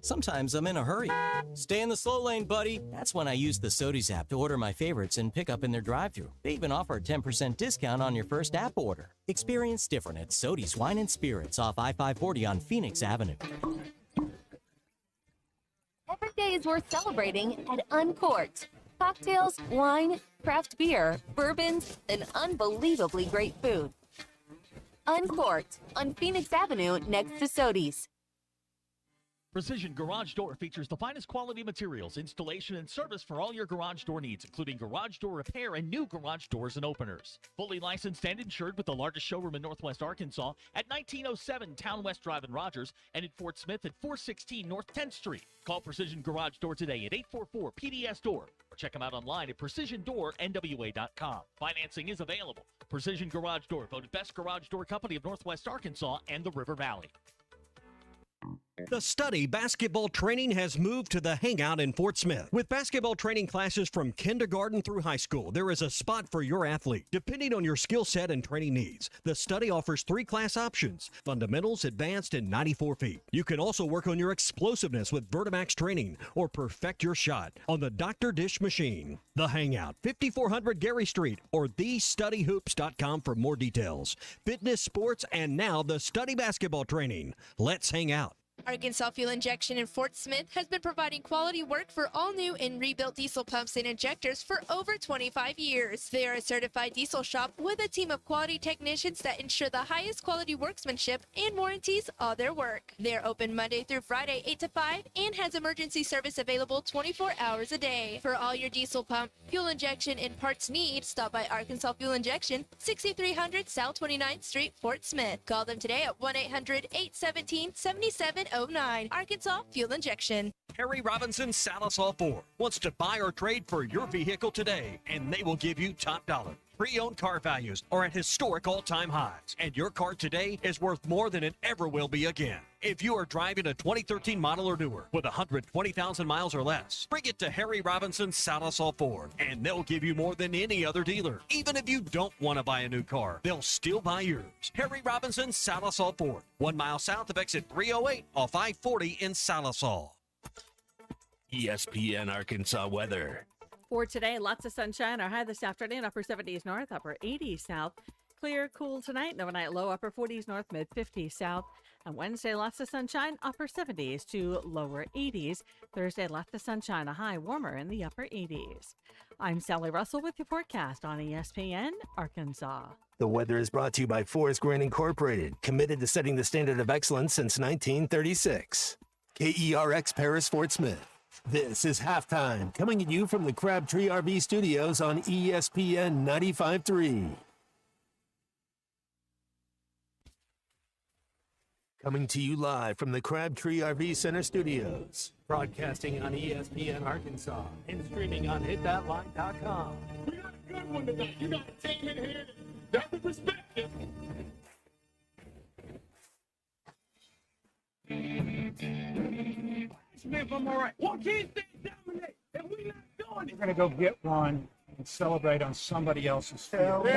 Sometimes I'm in a hurry. Stay in the slow lane, buddy. That's when I use the Sodies app to order my favorites and pick up in their drive-thru. They even offer a 10% discount on your first app order. Experience different at Sodies Wine and Spirits off I-540 on Phoenix Avenue. Every day is worth celebrating at Uncorked. Cocktails, wine, craft beer, bourbons, and unbelievably great food. Uncorked on Phoenix Avenue next to Sodies. Precision Garage Door features the finest quality materials, installation, and service for all your garage door needs, including garage door repair and new garage doors and openers. Fully licensed and insured with the largest showroom in Northwest Arkansas at 1907 Town West Drive in Rogers and in Fort Smith at 416 North 10th Street. Call Precision Garage Door today at 844-PDS-DOOR or check them out online at PrecisionDoorNWA.com. Financing is available. Precision Garage Door, voted Best Garage Door Company of Northwest Arkansas and the River Valley. The Study Basketball Training has moved to the Hangout in Fort Smith. With basketball training classes from kindergarten through high school, there is a spot for your athlete. Depending on your skill set and training needs, the Study offers 3 class options: fundamentals, advanced, and 94 feet. You can also work on your explosiveness with Vertimax training or perfect your shot on the Dr. Dish machine. The Hangout, 5400 Gary Street, or thestudyhoops.com for more details. Fitness, sports, and now the Study Basketball Training. Let's hang out. Arkansas Fuel Injection in Fort Smith has been providing quality work for all new and rebuilt diesel pumps and injectors for over 25 years. They are a certified diesel shop with a team of quality technicians that ensure the highest quality workmanship and warranties all their work. They're open Monday through Friday 8 to 5 and has emergency service available 24 hours a day. For all your diesel pump, fuel injection, and parts needs, stop by Arkansas Fuel Injection, 6300 South 29th Street, Fort Smith. Call them today at 1-800-817-7709. Arkansas Fuel Injection. Harry Robinson Salisol Ford wants to buy or trade for your vehicle today, and they will give you top dollar. Pre-owned car values are at historic all-time highs, and your car today is worth more than it ever will be again. If you are driving a 2013 model or newer with 120,000 miles or less, bring it to Harry Robinson Salisol Ford, and they'll give you more than any other dealer. Even if you don't want to buy a new car, they'll still buy yours. Harry Robinson Salisol Ford, 1 mile south of exit 308 off I-40 in Salisol. ESPN Arkansas weather. For today, lots of sunshine. Our high this afternoon, upper 70s north, upper 80s south. Clear, cool tonight. Overnight low, upper 40s north, mid 50s south. On Wednesday, lots of sunshine, upper 70s to lower 80s. Thursday, lots of sunshine, a high warmer in the upper 80s. I'm Sally Russell with your forecast on ESPN Arkansas. The weather is brought to you by Forest Grain Incorporated, committed to setting the standard of excellence since 1936. KERX Paris, Fort Smith. This is Halftime, coming at you from the Crabtree RV Studios on ESPN 95.3. Coming to you live from the Crabtree RV Center Studios. Broadcasting on ESPN Arkansas and streaming on hitthatline.com. We got a good one tonight. You got a team in here that doesn't respect it. Smith, I'm all right. Joaquin State dominate. You're going to go get one and celebrate on somebody else's field.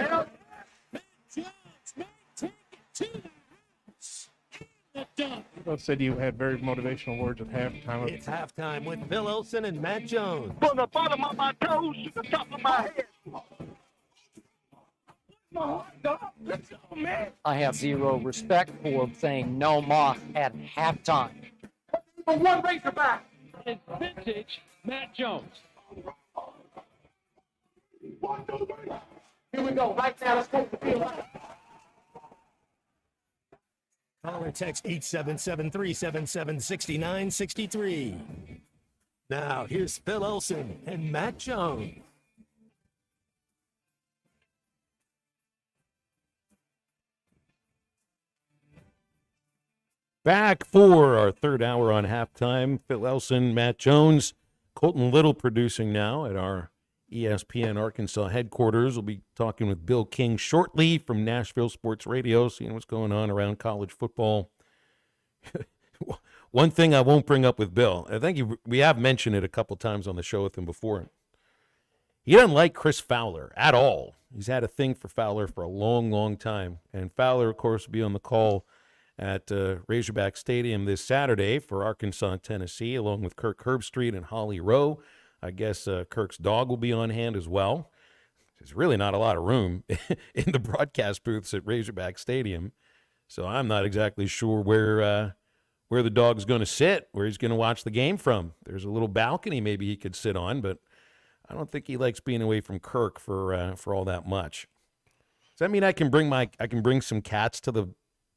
People said you had very motivational words at halftime. It's halftime with Phil Olsen and Matt Jones. From the bottom of my toes to the top of my head. I have zero respect for saying no moss at halftime. One Razorback. It's vintage Matt Jones. Here we go. Right now, let's take the field. Call or text 877-377-6963. Now, here's Phil Olsen and Matt Jones. Back for our third hour on halftime. Phil Elson, Matt Jones, Colton Little producing now at our ESPN Arkansas headquarters. We'll be talking with Bill King shortly from Nashville Sports Radio, seeing what's going on around college football. One thing I won't bring up with Bill, I think we have mentioned it a couple times on the show with him before. He doesn't like Chris Fowler at all. He's had a thing for Fowler for a long, long time. And Fowler, of course, will be on the call at Razorback Stadium this Saturday for Arkansas and Tennessee, along with Kirk Herbstreit and Holly Rowe. I guess Kirk's dog will be on hand as well. There's really not a lot of room in the broadcast booths at Razorback Stadium, so I'm not exactly sure where the dog's going to sit, where he's going to watch the game from. There's a little balcony maybe he could sit on, but I don't think he likes being away from Kirk for all that much. Does that mean I can bring some cats to the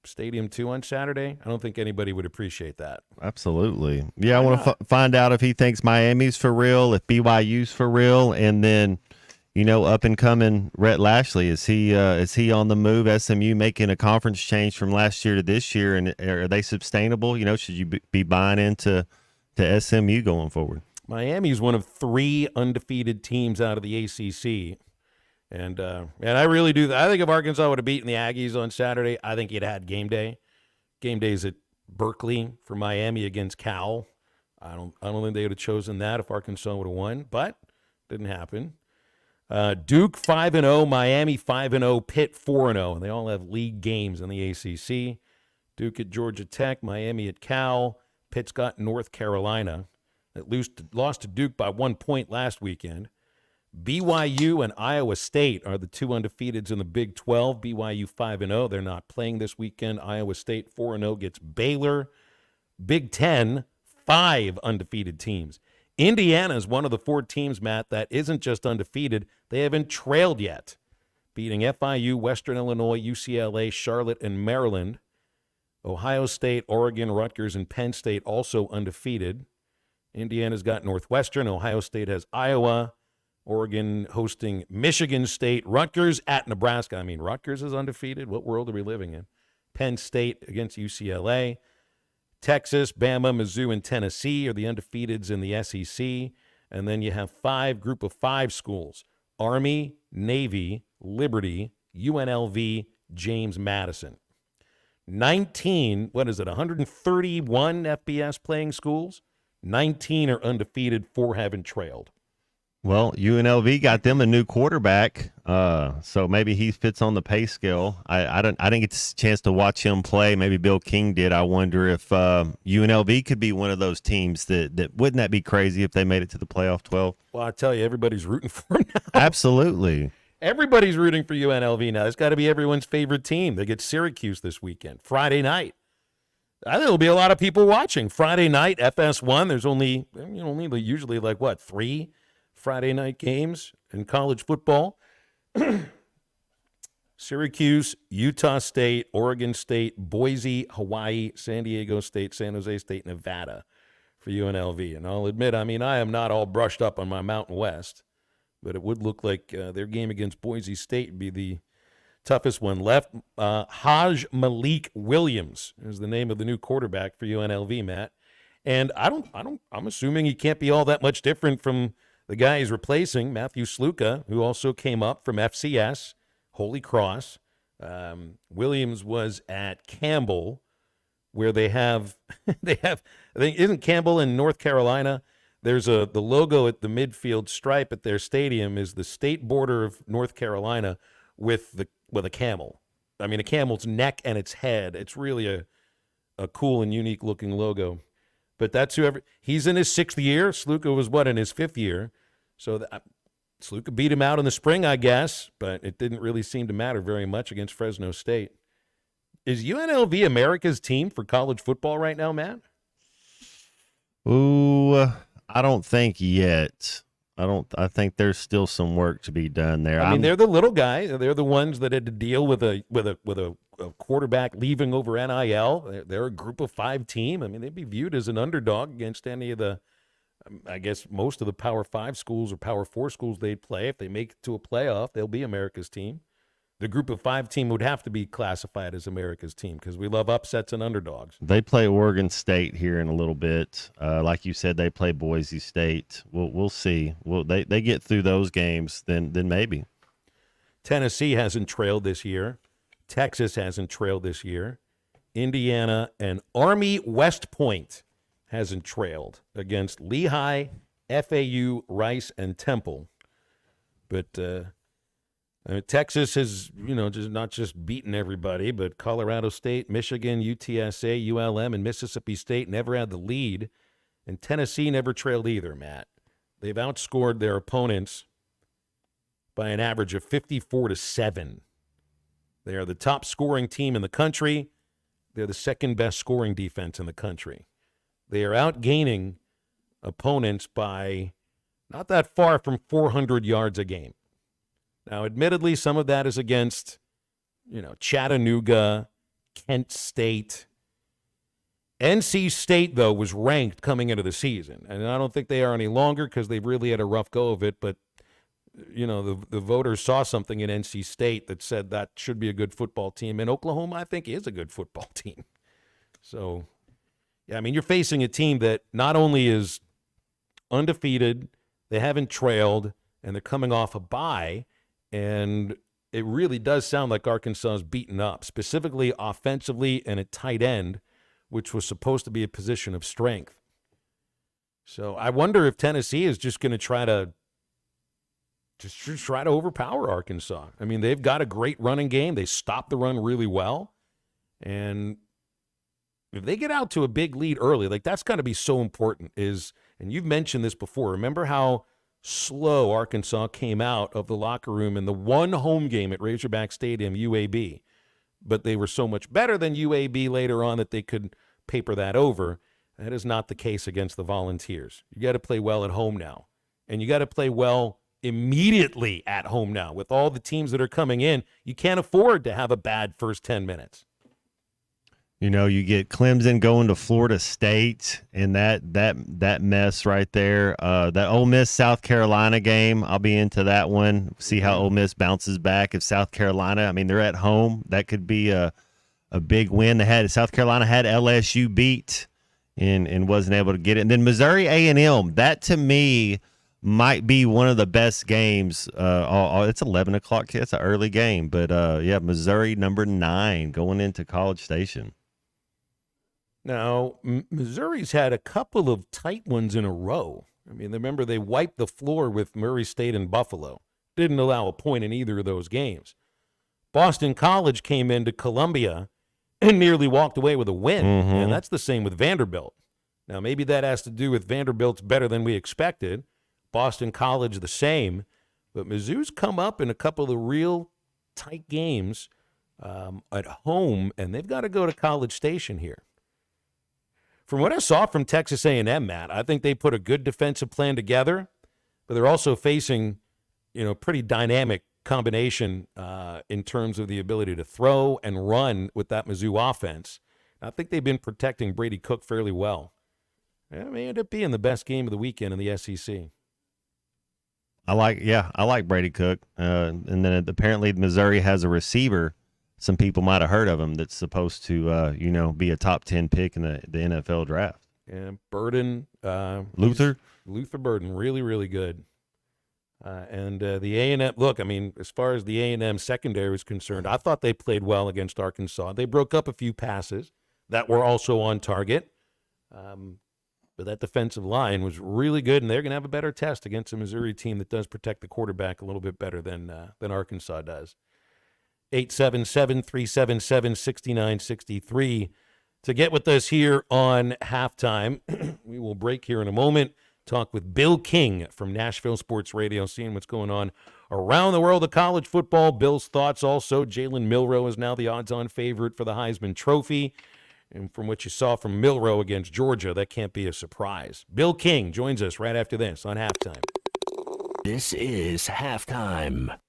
stadium too on Saturday? I don't think anybody would appreciate that. Absolutely. Yeah, I want to find out if he thinks Miami's for real, if BYU's for real, and then, up and coming Rhett Lashley. Is he on the move? SMU making a conference change from last year to this year, and are they sustainable? Should you be buying into SMU going forward? Miami's one of 3 undefeated teams out of the ACC. And I really do. I think if Arkansas would have beaten the Aggies on Saturday, I think you'd had game day. Game day's at Berkeley for Miami against Cal. I don't think they would have chosen that if Arkansas would have won, but didn't happen. Duke 5-0, Miami 5-0, Pitt 4-0, and they all have league games in the ACC. Duke at Georgia Tech, Miami at Cal. Pitt's got North Carolina. That lost to Duke by 1 point last weekend. BYU and Iowa State are the 2 undefeateds in the Big 12. BYU 5-0. They're not playing this weekend. Iowa State 4-0 gets Baylor. Big 10, 5 undefeated teams. Indiana is one of the 4 teams, Matt, that isn't just undefeated. They haven't trailed yet, beating FIU, Western Illinois, UCLA, Charlotte, and Maryland. Ohio State, Oregon, Rutgers, and Penn State also undefeated. Indiana's got Northwestern. Ohio State has Iowa. Oregon hosting Michigan State. Rutgers at Nebraska. I mean, Rutgers is undefeated. What world are we living in? Penn State against UCLA. Texas, Bama, Mizzou, and Tennessee are the undefeateds in the SEC. And then you have 5 group of 5 schools. Army, Navy, Liberty, UNLV, James Madison. 131 FBS playing schools. 19 are undefeated, 4 haven't trailed. Well, UNLV got them a new quarterback, so maybe he fits on the pay scale. I didn't get a chance to watch him play. Maybe Bill King did. I wonder if UNLV could be one of those teams that wouldn't that be crazy if they made it to the playoff 12? Well, I tell you, everybody's rooting for him now. Absolutely. Everybody's rooting for UNLV now. It's got to be everyone's favorite team. They get Syracuse this weekend, Friday night. I think there'll be a lot of people watching. Friday night, FS1, there's only usually 3 Friday night games in college football. Syracuse, Utah State, Oregon State, Boise, Hawaii, San Diego State, San Jose State, Nevada for UNLV. And I'll admit, I am not all brushed up on my Mountain West, but it would look like their game against Boise State would be the toughest one left. Haj Malik Williams is the name of the new quarterback for UNLV, Matt. And I'm assuming he can't be all that much different from the guy he's replacing, Matthew Sluka, who also came up from FCS, Holy Cross. Williams was at Campbell, where they have, I think, isn't Campbell in North Carolina? There's the logo at the midfield stripe at their stadium is the state border of North Carolina with a camel. I mean, a camel's neck and its head. It's really a cool and unique looking logo. But that's he's in his 6th year. Sluka was in his 5th year. So Sluka beat him out in the spring, I guess, but it didn't really seem to matter very much against Fresno State. Is UNLV America's team for college football right now, Matt? Ooh, I don't think yet. I think there's still some work to be done there. I mean, they're the little guy. They're the ones that had to deal with a quarterback leaving over NIL. They're a group of 5 team. I mean, they'd be viewed as an underdog against any of the, I guess, most of the Power 5 schools or Power 4 schools they'd play. If they make it to a playoff, they'll be America's team. The group of 5 team would have to be classified as America's team because we love upsets and underdogs. They play Oregon State here in a little bit. Like you said, they play Boise State. We'll see. They get through those games, then maybe. Tennessee hasn't trailed this year. Texas hasn't trailed this year. Indiana and Army West Point hasn't trailed against Lehigh, FAU, Rice, and Temple. But Texas has, just not just beaten everybody, but Colorado State, Michigan, UTSA, ULM, and Mississippi State never had the lead, and Tennessee never trailed either, Matt. They've outscored their opponents by an average of 54-7. They are the top scoring team in the country. They're the second best scoring defense in the country. They are outgaining opponents by not that far from 400 yards a game. Now, admittedly, some of that is against, Chattanooga, Kent State. NC State, though, was ranked coming into the season. And I don't think they are any longer because they've really had a rough go of it. But, the voters saw something in NC State that said that should be a good football team. And Oklahoma, I think, is a good football team. So, yeah, I mean, you're facing a team that not only is undefeated, they haven't trailed, and they're coming off a bye. And it really does sound like Arkansas is beaten up, specifically offensively and at tight end, which was supposed to be a position of strength. So I wonder if Tennessee is just going to try to overpower Arkansas. I mean, they've got a great running game. They stop the run really well. And if they get out to a big lead early, that's got to be so important and you've mentioned this before. Remember how slow Arkansas came out of the locker room in the one home game at Razorback Stadium, UAB. But they were so much better than UAB later on that they could paper that over. That is not the case against the Volunteers. You got to play well at home now. And you got to play well immediately at home now. With all the teams that are coming in, you can't afford to have a bad first 10 minutes. You get Clemson going to Florida State, and that mess right there. That Ole Miss South Carolina game, I'll be into that one. See how Ole Miss bounces back. If South Carolina, I mean, they're at home, that could be a big win. South Carolina had LSU beat and wasn't able to get it. And then Missouri A&M, that to me might be one of the best games. It's 11 o'clock. It's an early game, but Missouri number 9 going into College Station. Now, Missouri's had a couple of tight ones in a row. I mean, remember they wiped the floor with Murray State and Buffalo. Didn't allow a point in either of those games. Boston College came into Columbia and nearly walked away with a win, and that's the same with Vanderbilt. Now, maybe that has to do with Vanderbilt's better than we expected. Boston College the same. But Mizzou's come up in a couple of real tight games at home, and they've got to go to College Station here. From what I saw from Texas A&M, Matt, I think they put a good defensive plan together, but they're also facing, pretty dynamic combination in terms of the ability to throw and run with that Mizzou offense. I think they've been protecting Brady Cook fairly well. It may end up being the best game of the weekend in the SEC. I like Brady Cook. And then apparently Missouri has a receiver. Some people might have heard of him that's supposed to, be a top 10 pick in the NFL draft. And Burden. Luther Burden, really, really good. And the A&M, look, I mean, as far as the A&M secondary is concerned, I thought they played well against Arkansas. They broke up a few passes that were also on target. But that defensive line was really good, and they're going to have a better test against a Missouri team that does protect the quarterback a little bit better than Arkansas does. 877-377-6963 to get with us here on Halftime. We will break here in a moment. Talk with Bill King from Nashville Sports Radio, seeing what's going on around the world of college football. Bill's thoughts also. Jalen Milroe is now the odds-on favorite for the Heisman Trophy. And from what you saw from Milroe against Georgia, that can't be a surprise. Bill King joins us right after this on Halftime. This is Halftime.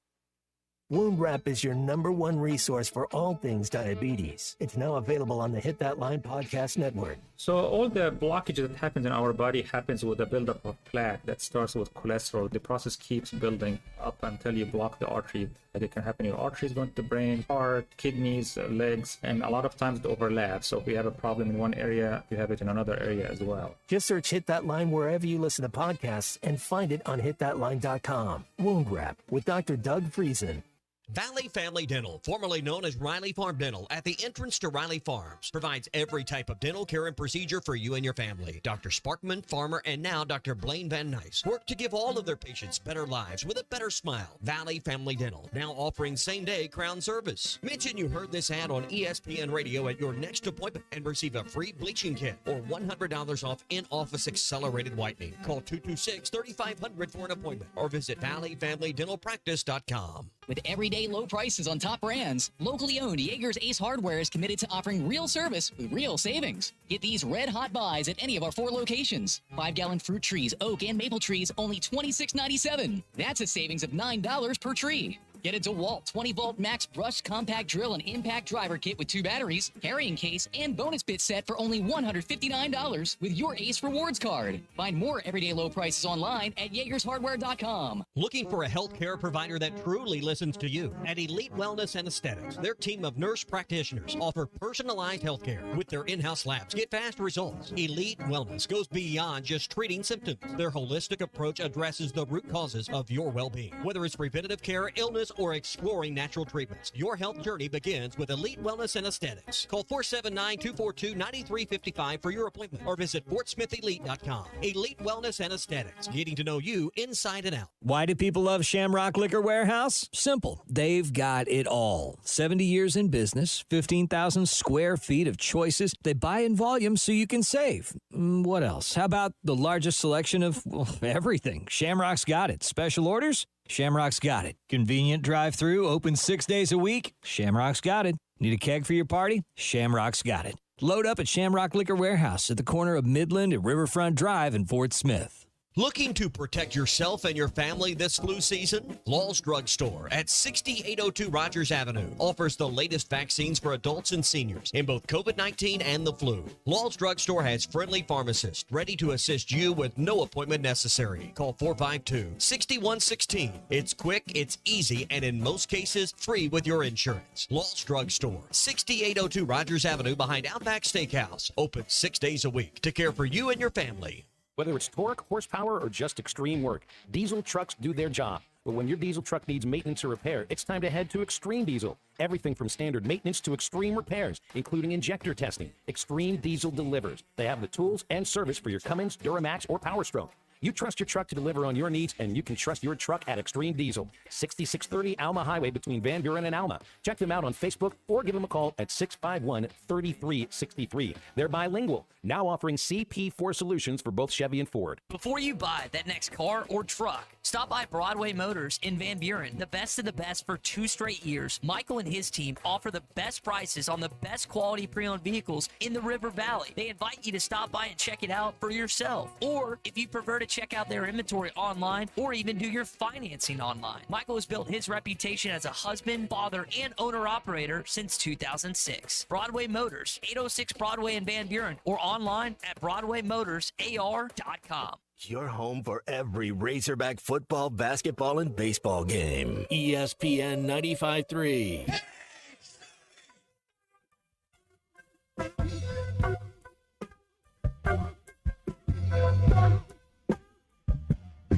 Wound Wrap is your #1 resource for all things diabetes. It's now available on the Hit That Line podcast network. So all the blockage that happens in our body happens with a buildup of plaque that starts with cholesterol. The process keeps building up until you block the artery. Like it can happen in your arteries going to the brain, heart, kidneys, legs, and a lot of times it overlaps. So if we have a problem in one area, we have it in another area as well. Just search Hit That Line wherever you listen to podcasts and find it on hitthatline.com. Wound Wrap with Dr. Doug Friesen. Valley Family Dental, formerly known as Riley Farm Dental, at the entrance to Riley Farms, provides every type of dental care and procedure for you and your family. Dr. Sparkman, Farmer, and now Dr. Blaine Van Nice work to give all of their patients better lives with a better smile. Valley Family Dental, now offering same-day crown service. Mention you heard this ad on ESPN Radio at your next appointment and receive a free bleaching kit or $100 off in-office accelerated whitening. Call 226-3500 for an appointment or visit valleyfamilydentalpractice.com. With everyday low prices on top brands, locally owned Jaeger's Ace Hardware is committed to offering real service with real savings. Get these red-hot buys at any of our 4 locations. 5-gallon fruit trees, oak, and maple trees, only $26.97. That's a savings of $9 per tree. Get a DeWalt 20-volt max brushed compact drill and impact driver kit with 2 batteries, carrying case, and bonus bit set for only $159 with your Ace Rewards card. Find more everyday low prices online at JagersHardware.com. Looking for a healthcare provider that truly listens to you? At Elite Wellness and Aesthetics, their team of nurse practitioners offer personalized healthcare with their in-house labs. Get fast results. Elite Wellness goes beyond just treating symptoms. Their holistic approach addresses the root causes of your well-being. Whether it's preventative care, illness, or exploring natural treatments, your health journey begins with Elite Wellness and Aesthetics. Call 479-242-9355 for your appointment or visit FortSmithElite.com. Elite Wellness and Aesthetics, getting to know you inside and out. Why do people love Shamrock Liquor Warehouse? Simple. They've got it all. 70 years in business, 15,000 square feet of choices. They buy in volume so you can save. What else? How about the largest selection of everything? Shamrock's got it. Special orders? Shamrock's got it. Convenient drive-through, open 6 days a week? Shamrock's got it. Need a keg for your party? Shamrock's got it. Load up at Shamrock Liquor Warehouse at the corner of Midland and Riverfront Drive in Fort Smith. Looking to protect yourself and your family this flu season? Law's Drug Store at 6802 Rogers Avenue offers the latest vaccines for adults and seniors in both COVID-19 and the flu. Law's Drug Store has friendly pharmacists ready to assist you with no appointment necessary. Call 452-6116. It's quick, it's easy, and in most cases, free with your insurance. Law's Drug Store, 6802 Rogers Avenue behind Outback Steakhouse. Open 6 days a week to care for you and your family. Whether it's torque, horsepower, or just extreme work, diesel trucks do their job. But when your diesel truck needs maintenance or repair, it's time to head to Extreme Diesel. Everything from standard maintenance to extreme repairs, including injector testing. Extreme Diesel delivers. They have the tools and service for your Cummins, Duramax, or Power Stroke. You trust your truck to deliver on your needs, and you can trust your truck at Extreme Diesel. 6630 Alma Highway between Van Buren and Alma. Check them out on Facebook or give them a call at 651-3363. They're bilingual, now offering CP4 solutions for both Chevy and Ford. Before you buy that next car or truck, stop by Broadway Motors in Van Buren. The best of the best for 2 straight years. Michael and his team offer the best prices on the best quality pre-owned vehicles in the River Valley. They invite you to stop by and check it out for yourself. Or if you prefer to check out their inventory online or even do your financing online. Michael has built his reputation as a husband, father, and owner-operator since 2006. Broadway Motors, 806 Broadway in Van Buren, or online at BroadwayMotorsAR.com. Your home for every Razorback football, basketball, and baseball game. ESPN 95.3.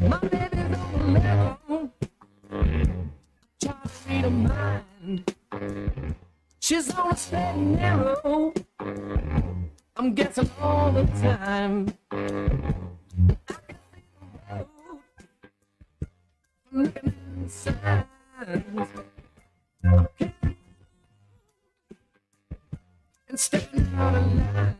My baby's on the level, trying to read her mind. She's on a straight and narrow. I'm guessing nights and all the time. Looking inside. And stepping out of line.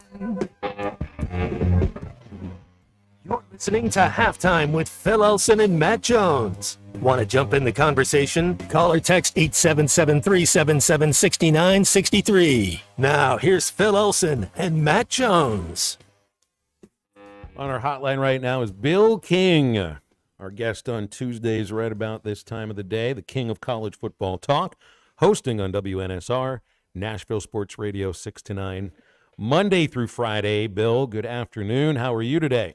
You're listening to Halftime with Phil Elson and Matt Jones. Want to jump in the conversation? Call or text 877-377-6963. Now, here's Phil Elson and Matt Jones. On our hotline right now is Bill King, our guest on Tuesdays right about this time of the day, the king of college football talk, hosting on WNSR, Nashville Sports Radio 6 to 9, Monday through Friday. Bill, good afternoon. How are you today?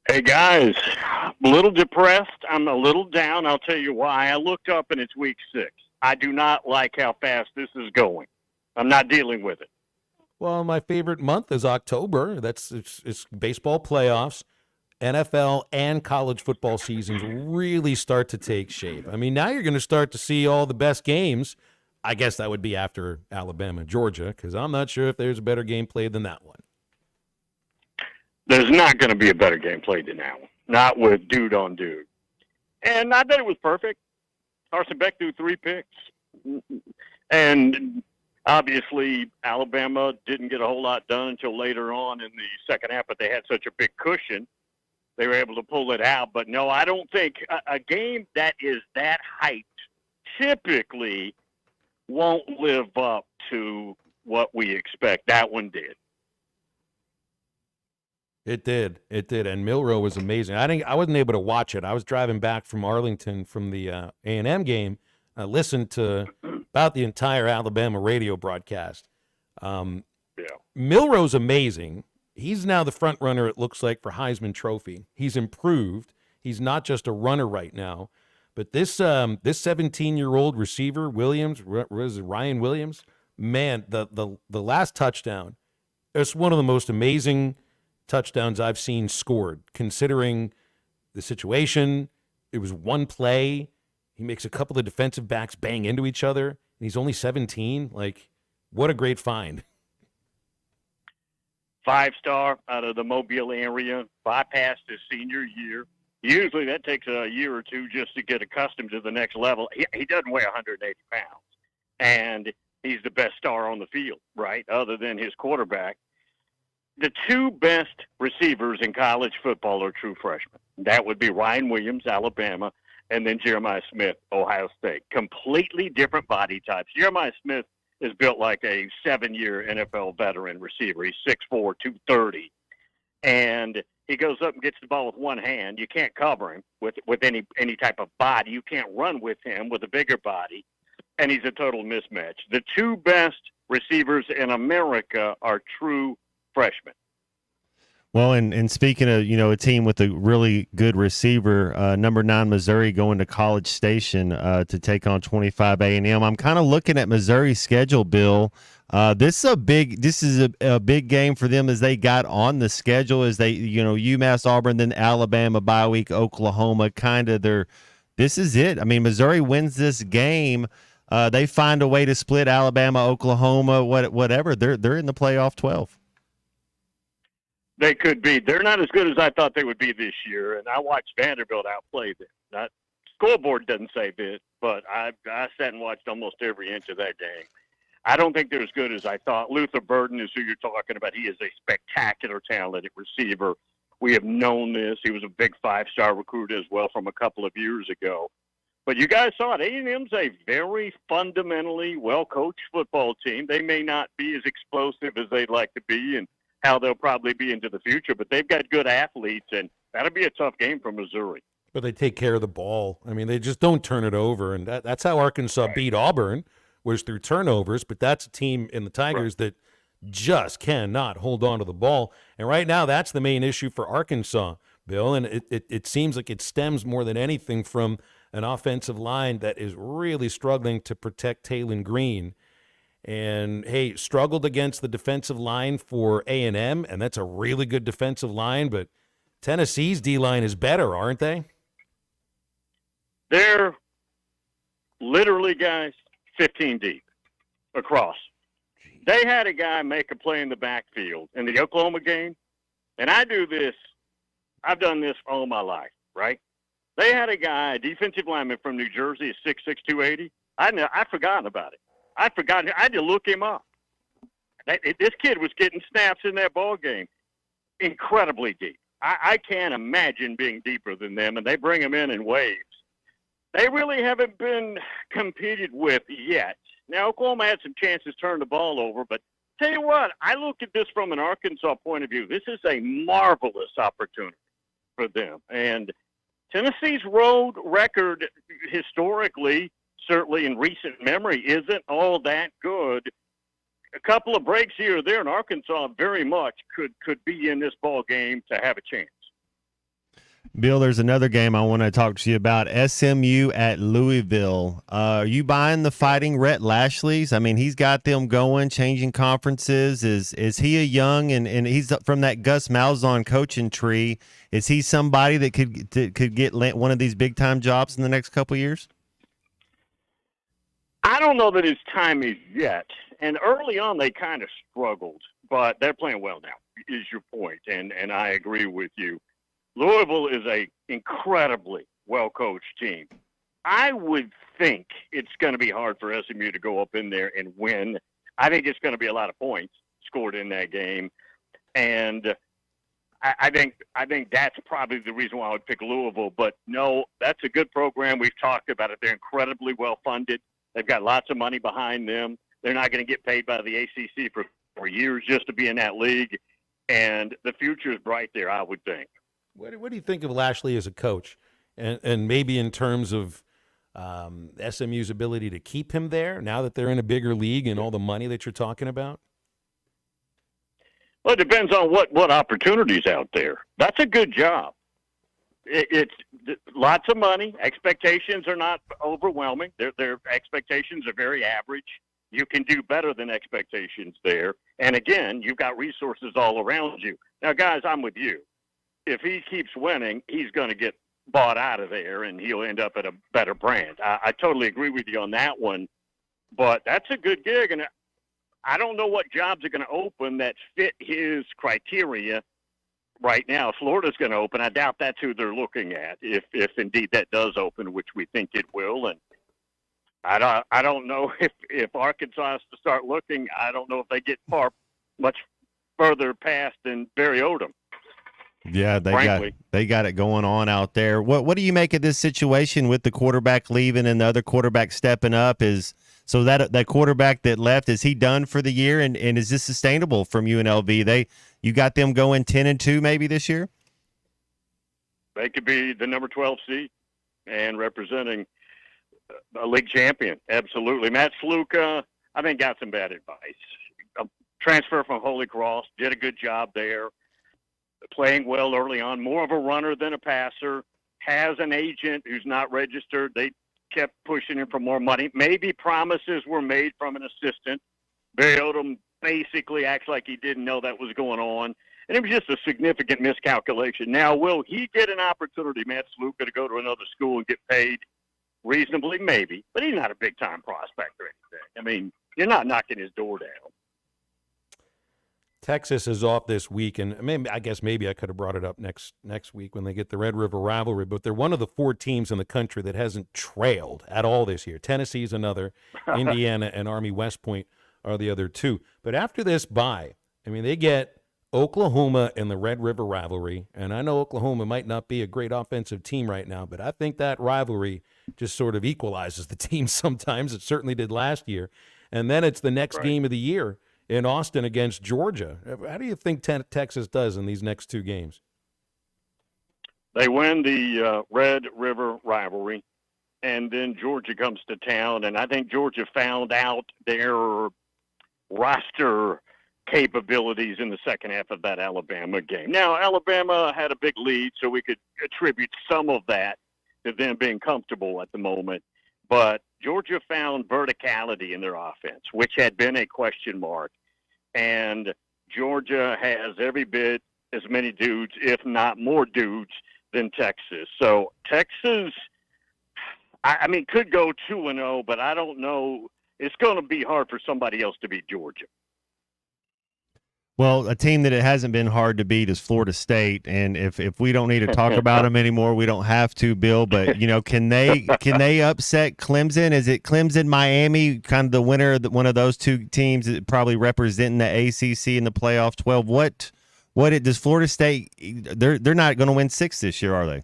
Hey, guys, a little depressed. I'm a little down. I'll tell you why. I looked up and it's week 6. I do not like how fast this is going. I'm not dealing with it. Well, my favorite month is October. It's baseball playoffs, NFL and college football seasons really start to take shape. I mean, now you're going to start to see all the best games. I guess that would be after Alabama, Georgia, because I'm not sure if there's a better game played than that one. There's not going to be a better game played than that one. Not with dude on dude. And not that it was perfect. Carson Beck threw 3 picks. And obviously, Alabama didn't get a whole lot done until later on in the second half, but they had such a big cushion. They were able to pull it out. But no, I don't think a game that is that hyped typically won't live up to what we expect. That one did. It did. And Milroe was amazing. I wasn't able to watch it. I was driving back from Arlington from the A&M game. I listened to about the entire Alabama radio broadcast. Milroe's amazing. He's now the front runner, it looks like, for Heisman Trophy. He's improved. He's not just a runner right now. But this 17-year-old receiver, Williams, Ryan Williams, man, the last touchdown, it's one of the most amazing touchdowns I've seen scored, considering the situation. It was one play. He makes a couple of defensive backs bang into each other, and he's only 17. Like, what a great find. 5-star out of the Mobile area, bypassed his senior year. Usually that takes a year or two just to get accustomed to the next level. He doesn't weigh 180 pounds, and he's the best star on the field, right, other than his quarterback. The 2 best receivers in college football are true freshmen. That would be Ryan Williams, Alabama, and then Jeremiah Smith, Ohio State. Completely different body types. Jeremiah Smith is built like a 7-year NFL veteran receiver. He's 6'4", 230. And he goes up and gets the ball with one hand. You can't cover him with any type of body. You can't run with him with a bigger body. And he's a total mismatch. The 2 best receivers in America are true freshmen. Well, and speaking of, a team with a really good receiver, number 9 Missouri going to College Station to take on 25 A&M. I'm kind of looking at Missouri's schedule, Bill. This is a big game for them as they got on the schedule, as they, UMass, Auburn, then Alabama, bye week, Oklahoma, this is it. I mean, Missouri wins this game. They find a way to split Alabama, Oklahoma, whatever. They're in the playoff 12. They could be. They're not as good as I thought they would be this year, and I watched Vanderbilt outplay them. Not scoreboard doesn't say this, but I sat and watched almost every inch of that game. I don't think they're as good as I thought. Luther Burden is who you're talking about. He is a spectacular, talented receiver. We have known this. He was a big 5-star recruit as well from a couple of years ago. But you guys saw it. A&M's a very fundamentally well-coached football team. They may not be as explosive as they'd like to be and how they'll probably be into the future, but they've got good athletes, and that'll be a tough game for Missouri. But they take care of the ball. I mean, they just don't turn it over, and that's how Arkansas beat Auburn, was through turnovers, but that's a team in the Tigers that just cannot hold on to the ball. And right now, that's the main issue for Arkansas, Bill, and it seems like it stems more than anything from an offensive line that is really struggling to protect Taylon Green. And, hey, struggled against the defensive line for A&M, and that's a really good defensive line, but Tennessee's D-line is better, aren't they? They're literally, guys, 15 deep across. They had a guy make a play in the backfield in the Oklahoma game, and I do this. I've done this all my life, right? They had a guy, a defensive lineman from New Jersey, 6'6", 280. I forgot about it. I had to look him up. This kid was getting snaps in that ball game, incredibly deep. I can't imagine being deeper than them, and they bring them in waves. They really haven't been competed with yet. Now, Oklahoma had some chances to turn the ball over, but tell you what, I look at this from an Arkansas point of view. This is a marvelous opportunity for them. And Tennessee's road record historically, certainly in recent memory, isn't all that good. A couple of breaks here or there in Arkansas very much could be in this ball game to have a chance. Bill, there's another game I want to talk to you about, SMU at Louisville. Are you buying the Fighting Rhett Lashleys? I mean, he's got them going, changing conferences. Is he a young, and he's from that Gus Malzahn coaching tree. Is he somebody that could get one of these big-time jobs in the next couple of years? I don't know that his time is yet. And early on, they kind of struggled, but they're playing well now, is your point, and I agree with you. Louisville is a incredibly well-coached team. I would think it's going to be hard for SMU to go up in there and win. I think it's going to be a lot of points scored in that game, and I think that's probably the reason why I would pick Louisville. But no, that's a good program. We've talked about it. They're incredibly well-funded. They've got lots of money behind them. They're not going to get paid by the ACC for years just to be in that league, and the future is bright there, I would think. What do you think of Lashley as a coach, and maybe in terms of SMU's ability to keep him there now that they're in a bigger league and all the money that you're talking about? Well, it depends on what opportunities out there. That's a good job. It's lots of money. Expectations are not overwhelming. Their expectations are very average. You can do better than expectations there. And again, you've got resources all around you. Now, guys, I'm with you. If he keeps winning, he's going to get bought out of there, and he'll end up at a better brand. I totally agree with you on that one. But that's a good gig, and I don't know what jobs are going to open that fit his criteria right now. Florida's going to open. I doubt that's who they're looking at, if indeed that does open, which we think it will. And I don't know if Arkansas has to start looking. I don't know if they get much further past than Barry Odom. Yeah, they got it going on out there. What do you make of this situation with the quarterback leaving and the other quarterback stepping up? So that quarterback that left, is he done for the year? And is this sustainable from UNLV? You got them going 10-2 maybe this year? They could be the number 12 seed and representing a league champion. Absolutely. Matt Sluka, I think, got some bad advice. A transfer from Holy Cross, did a good job there. Playing well early on, more of a runner than a passer, has an agent who's not registered. They kept pushing him for more money. Maybe promises were made from an assistant. Barry Odom basically acts like he didn't know that was going on. And it was just a significant miscalculation. Now, will he get an opportunity, Matt Sluka, to go to another school and get paid reasonably? Maybe. But he's not a big-time prospect or anything. I mean, you're not knocking his door down. Texas is off this week, and maybe I could have brought it up next week when they get the Red River rivalry, but they're one of the 4 teams in the country that hasn't trailed at all this year. Tennessee's another, Indiana and Army West Point are the other 2. But after this bye, I mean, they get Oklahoma in the Red River rivalry, and I know Oklahoma might not be a great offensive team right now, but I think that rivalry just sort of equalizes the team sometimes. It certainly did last year. And then it's the next game of the year in Austin against Georgia. How do you think Texas does in these next 2 games? They win the Red River rivalry, and then Georgia comes to town, and I think Georgia found out their roster capabilities in the second half of that Alabama game. Now, Alabama had a big lead, so we could attribute some of that to them being comfortable at the moment. But Georgia found verticality in their offense, which had been a question mark. And Georgia has every bit as many dudes, if not more dudes, than Texas. So Texas, I mean, could go 2-0, but I don't know. It's going to be hard for somebody else to beat Georgia. Well, a team that it hasn't been hard to beat is Florida State, and if we don't need to talk about them anymore, we don't have to, Bill. But can they upset Clemson? Is it Clemson, Miami, kind of the winner of one of those two teams that probably representing the ACC in the playoff 12? What does Florida State? They're not going to win 6 this year, are they?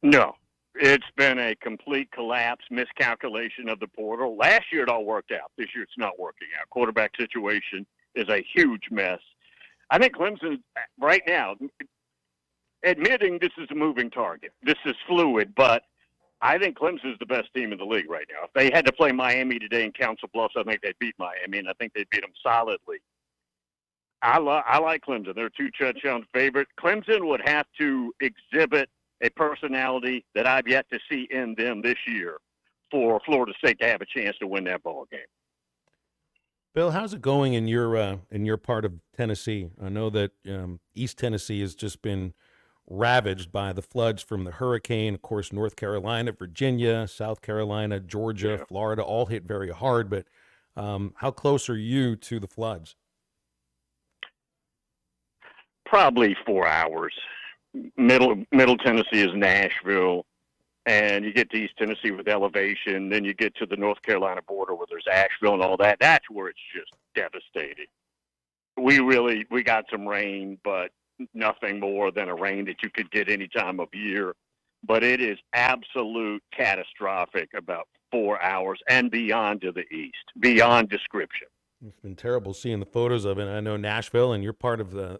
No. It's been a complete collapse, miscalculation of the portal. Last year it all worked out. This year it's not working out. Quarterback situation is a huge mess. I think Clemson right now, admitting this is a moving target, this is fluid, but I think Clemson is the best team in the league right now. If they had to play Miami today in Council Bluffs, I think they'd beat Miami, and I think they'd beat them solidly. I like Clemson. They're a 2 touchdown favorite. Clemson would have to exhibit a personality that I've yet to see in them this year for Florida State to have a chance to win that ball game. Bill, how's it going in your part of Tennessee? I know that East Tennessee has just been ravaged by the floods from the hurricane. Of course, North Carolina, Virginia, South Carolina, Georgia, Florida, all hit very hard. But how close are you to the floods? Probably 4 hours. Middle Tennessee is Nashville, and you get to East Tennessee with elevation. Then you get to the North Carolina border where there's Asheville and all that. That's where it's just devastating. We got some rain, but nothing more than a rain that you could get any time of year. But it is absolute catastrophic about 4 hours and beyond to the east, beyond description. It's been terrible seeing the photos of it. I know Nashville and you're part of the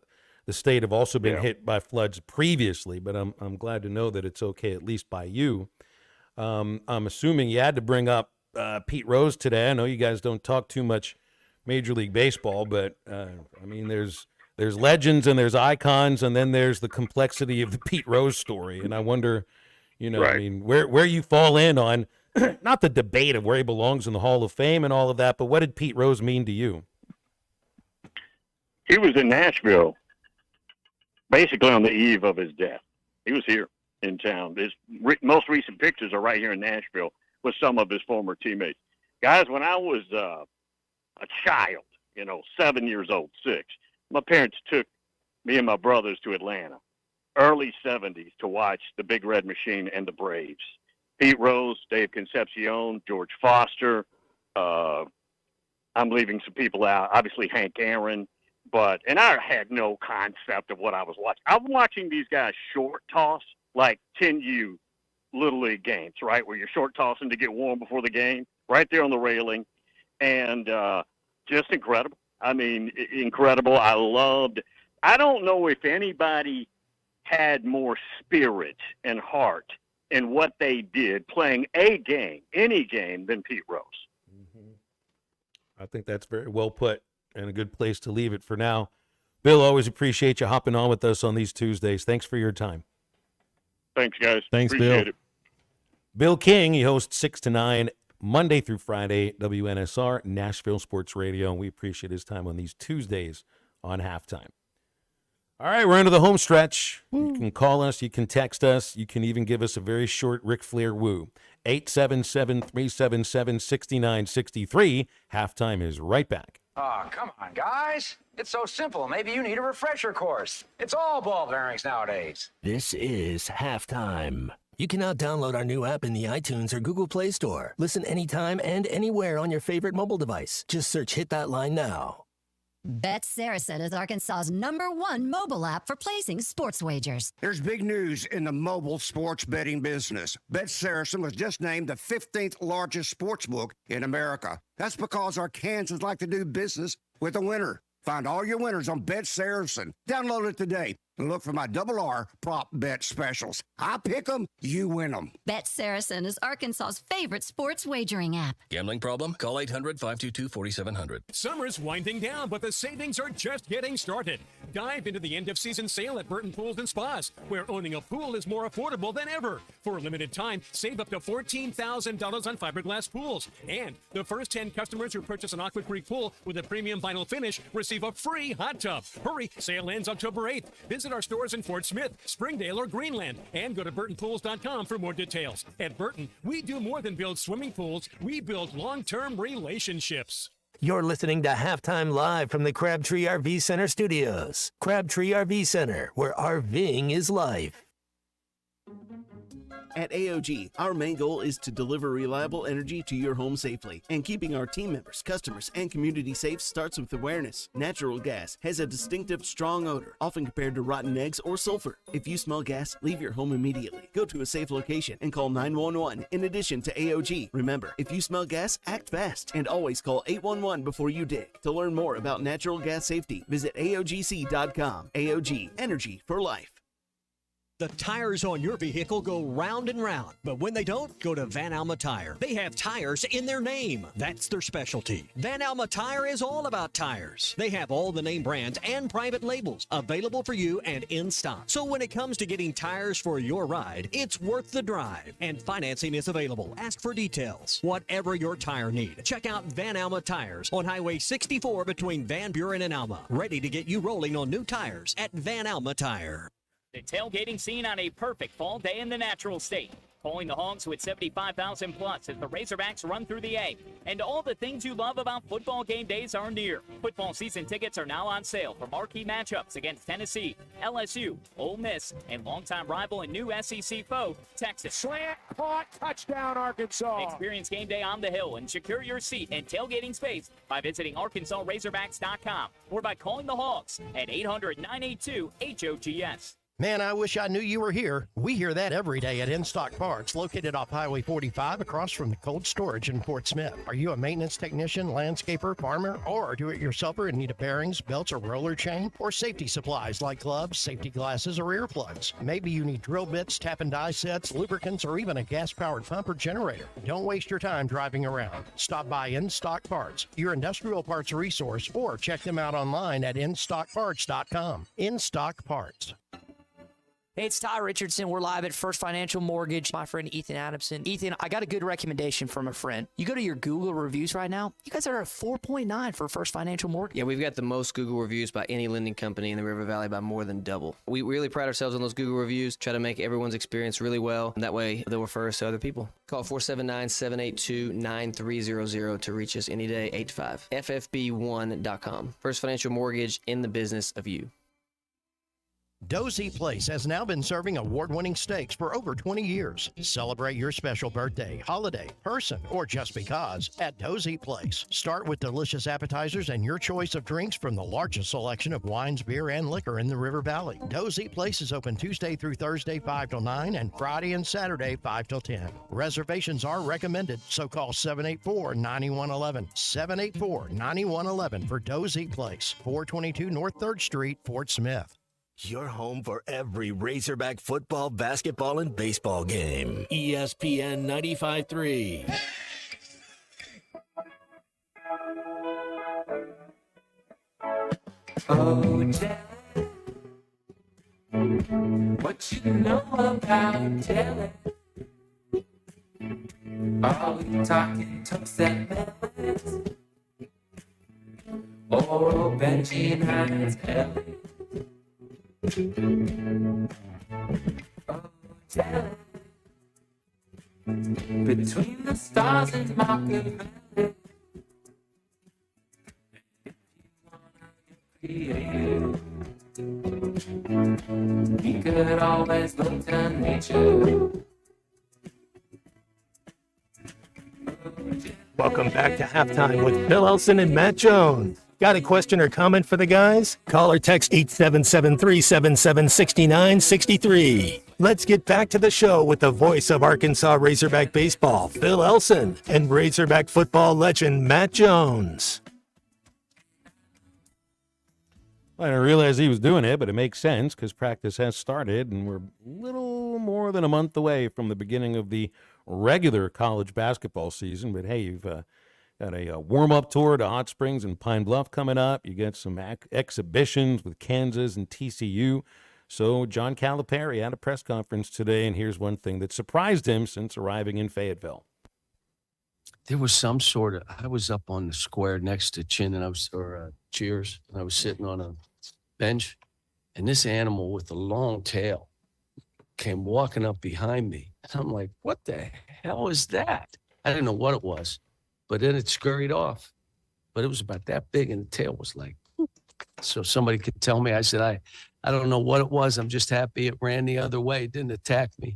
state have also been hit by floods previously, but I'm glad to know that it's okay, at least by you. I'm assuming you had to bring up Pete Rose today. I know you guys don't talk too much Major League Baseball, but I mean, there's legends and there's icons, and then there's the complexity of the Pete Rose story. And I wonder, I mean, where you fall in on not the debate of where he belongs in the Hall of Fame and all of that, but what did Pete Rose mean to you? He was in Nashville basically on the eve of his death. He was here in town. His most recent pictures are right here in Nashville with some of his former teammates. Guys, when I was a child, 7 years old, 6, my parents took me and my brothers to Atlanta, early 70s, to watch the Big Red Machine and the Braves. Pete Rose, Dave Concepcion, George Foster. I'm leaving some people out. Obviously, Hank Aaron. And I had no concept of what I was watching. I'm watching these guys short toss, like 10U Little League games, right, where you're short tossing to get warm before the game, right there on the railing. And just incredible. I mean, incredible. I don't know if anybody had more spirit and heart in what they did playing any game, than Pete Rose. Mm-hmm. I think that's very well put. And a good place to leave it for now. Bill, always appreciate you hopping on with us on these Tuesdays. Thanks for your time. Thanks, guys. Thanks, appreciate Bill. It. Bill King, he hosts 6 to 9, Monday through Friday, WNSR, Nashville Sports Radio, and we appreciate his time on these Tuesdays on Halftime. All right, we're into the home stretch. You can call us, you can text us, you can even give us a very short Ric Flair woo. 877-377-6963. Halftime is right back. Oh, come on, guys. It's so simple. Maybe you need a refresher course. It's all ball bearings nowadays. This is Halftime. You can now download our new app in the iTunes or Google Play Store. Listen anytime and anywhere on your favorite mobile device. Just search Hit That Line now. Bet Saracen is Arkansas's #1 mobile app for placing sports wagers. There's big news in the mobile sports betting business. Bet Saracen was just named the 15th largest sports book in America. That's because Arkansans like to do business with a winner. Find all your winners on Bet Saracen. Download it today and look for my RR prop bet specials. I pick them, you win them. Bet Saracen is Arkansas's favorite sports wagering app. Gambling problem? Call 800-522-4700. Summer's winding down, but the savings are just getting started. Dive into the end-of-season sale at Burton Pools and Spas, where owning a pool is more affordable than ever. For a limited time, save up to $14,000 on fiberglass pools. And the first 10 customers who purchase an Aqua Creek pool with a premium vinyl finish receive a free hot tub. Hurry, sale ends October 8th. Visit our stores in Fort Smith, Springdale, or Greenland, and go to BurtonPools.com for more details. At Burton, we do more than build swimming pools. We build long-term relationships. You're listening to Halftime Live from the Crabtree RV Center studios. Crabtree RV Center, where RVing is life. At AOG, our main goal is to deliver reliable energy to your home safely. And keeping our team members, customers, and community safe starts with awareness. Natural gas has a distinctive, strong odor, often compared to rotten eggs or sulfur. If you smell gas, leave your home immediately. Go to a safe location and call 911 in addition to AOG. Remember, if you smell gas, act fast and always call 811 before you dig. To learn more about natural gas safety, visit AOGC.com. AOG, energy for life. The tires on your vehicle go round and round, but when they don't, go to Van Alma Tire. They have tires in their name. That's their specialty. Van Alma Tire is all about tires. They have all the name brands and private labels available for you and in stock. So when it comes to getting tires for your ride, it's worth the drive. And financing is available. Ask for details. Whatever your tire need, check out Van Alma Tires on Highway 64 between Van Buren and Alma. Ready to get you rolling on new tires at Van Alma Tire. The tailgating scene on a perfect fall day in the natural state. Calling the Hogs with 75,000 plus as the Razorbacks run through the A. And all the things you love about football game days are near. Football season tickets are now on sale for marquee matchups against Tennessee, LSU, Ole Miss, and longtime rival and new SEC foe, Texas. Slant, caught, touchdown, Arkansas. Experience game day on the Hill and secure your seat and tailgating space by visiting ArkansasRazorbacks.com or by calling the Hogs at 800-982-HOGS. Man, I wish I knew you were here. We hear that every day at InStock Parts, located off Highway 45 across from the cold storage in Fort Smith. Are you a maintenance technician, landscaper, farmer, or a do-it-yourselfer in need of bearings, belts, or roller chain? Or safety supplies like gloves, safety glasses, or earplugs? Maybe you need drill bits, tap and die sets, lubricants, or even a gas-powered pump or generator. Don't waste your time driving around. Stop by InStock Parts, your industrial parts resource, or check them out online at InStockParts.com. InStock Parts. Hey, it's Ty Richardson. We're live at First Financial Mortgage. My friend Ethan Adamson. Ethan, I got a good recommendation from a friend. You go to your Google reviews right now, you guys are at 4.9 for First Financial Mortgage. Yeah, we've got the most Google reviews by any lending company in the River Valley by more than double. We really pride ourselves on those Google reviews, try to make everyone's experience really well, and that way they'll refer us to other people. Call 479-782-9300 to reach us any day, 8 to 5. FFB1.com. First Financial Mortgage, in the business of you. Dozy Place has now been serving award-winning steaks for over 20 years. Celebrate your special birthday, holiday, person, or just because at Dozy Place. Start with delicious appetizers and your choice of drinks from the largest selection of wines, beer, and liquor in the River Valley. Dozy Place is open Tuesday through Thursday 5 till 9 and Friday and Saturday 5 till 10. Reservations are recommended, so call 784-9111. 784-9111 for Dozy Place, 422 North 3rd Street, Fort Smith. Your home for every Razorback football, basketball, and baseball game. ESPN 95.3. Oh, Dad, what you know about Jelly? Are we talking toast and melons? Or Benji and Hines Ellie? Oh, Jelly, between the stars and Machiavelli. Creative, he could always look to nature. Welcome back to Halftime with Phil Elson and Matt Jones. Got a question or comment for the guys? Call or text 877-377-6963. Let's get back to the show with the voice of Arkansas Razorback baseball, Phil Elson, and Razorback football legend Matt Jones. I didn't realize he was doing it, but it makes sense because practice has started, and we're a little more than a month away from the beginning of the regular college basketball season. But hey, you've got a warm-up tour to Hot Springs and Pine Bluff coming up. You get some exhibitions with Kansas and TCU. So John Calipari had a press conference today, and here's one thing that surprised him since arriving in Fayetteville. There was some sort of, I was up on the square next to Chin and Cheers, and I was sitting on a bench, and this animal with a long tail came walking up behind me. And I'm like, what the hell is that? I didn't know what it was, but then it scurried off. but it was about that big, and the tail was like, so somebody could tell me. I said, I don't know what it was. I'm just happy it ran the other way. It didn't attack me.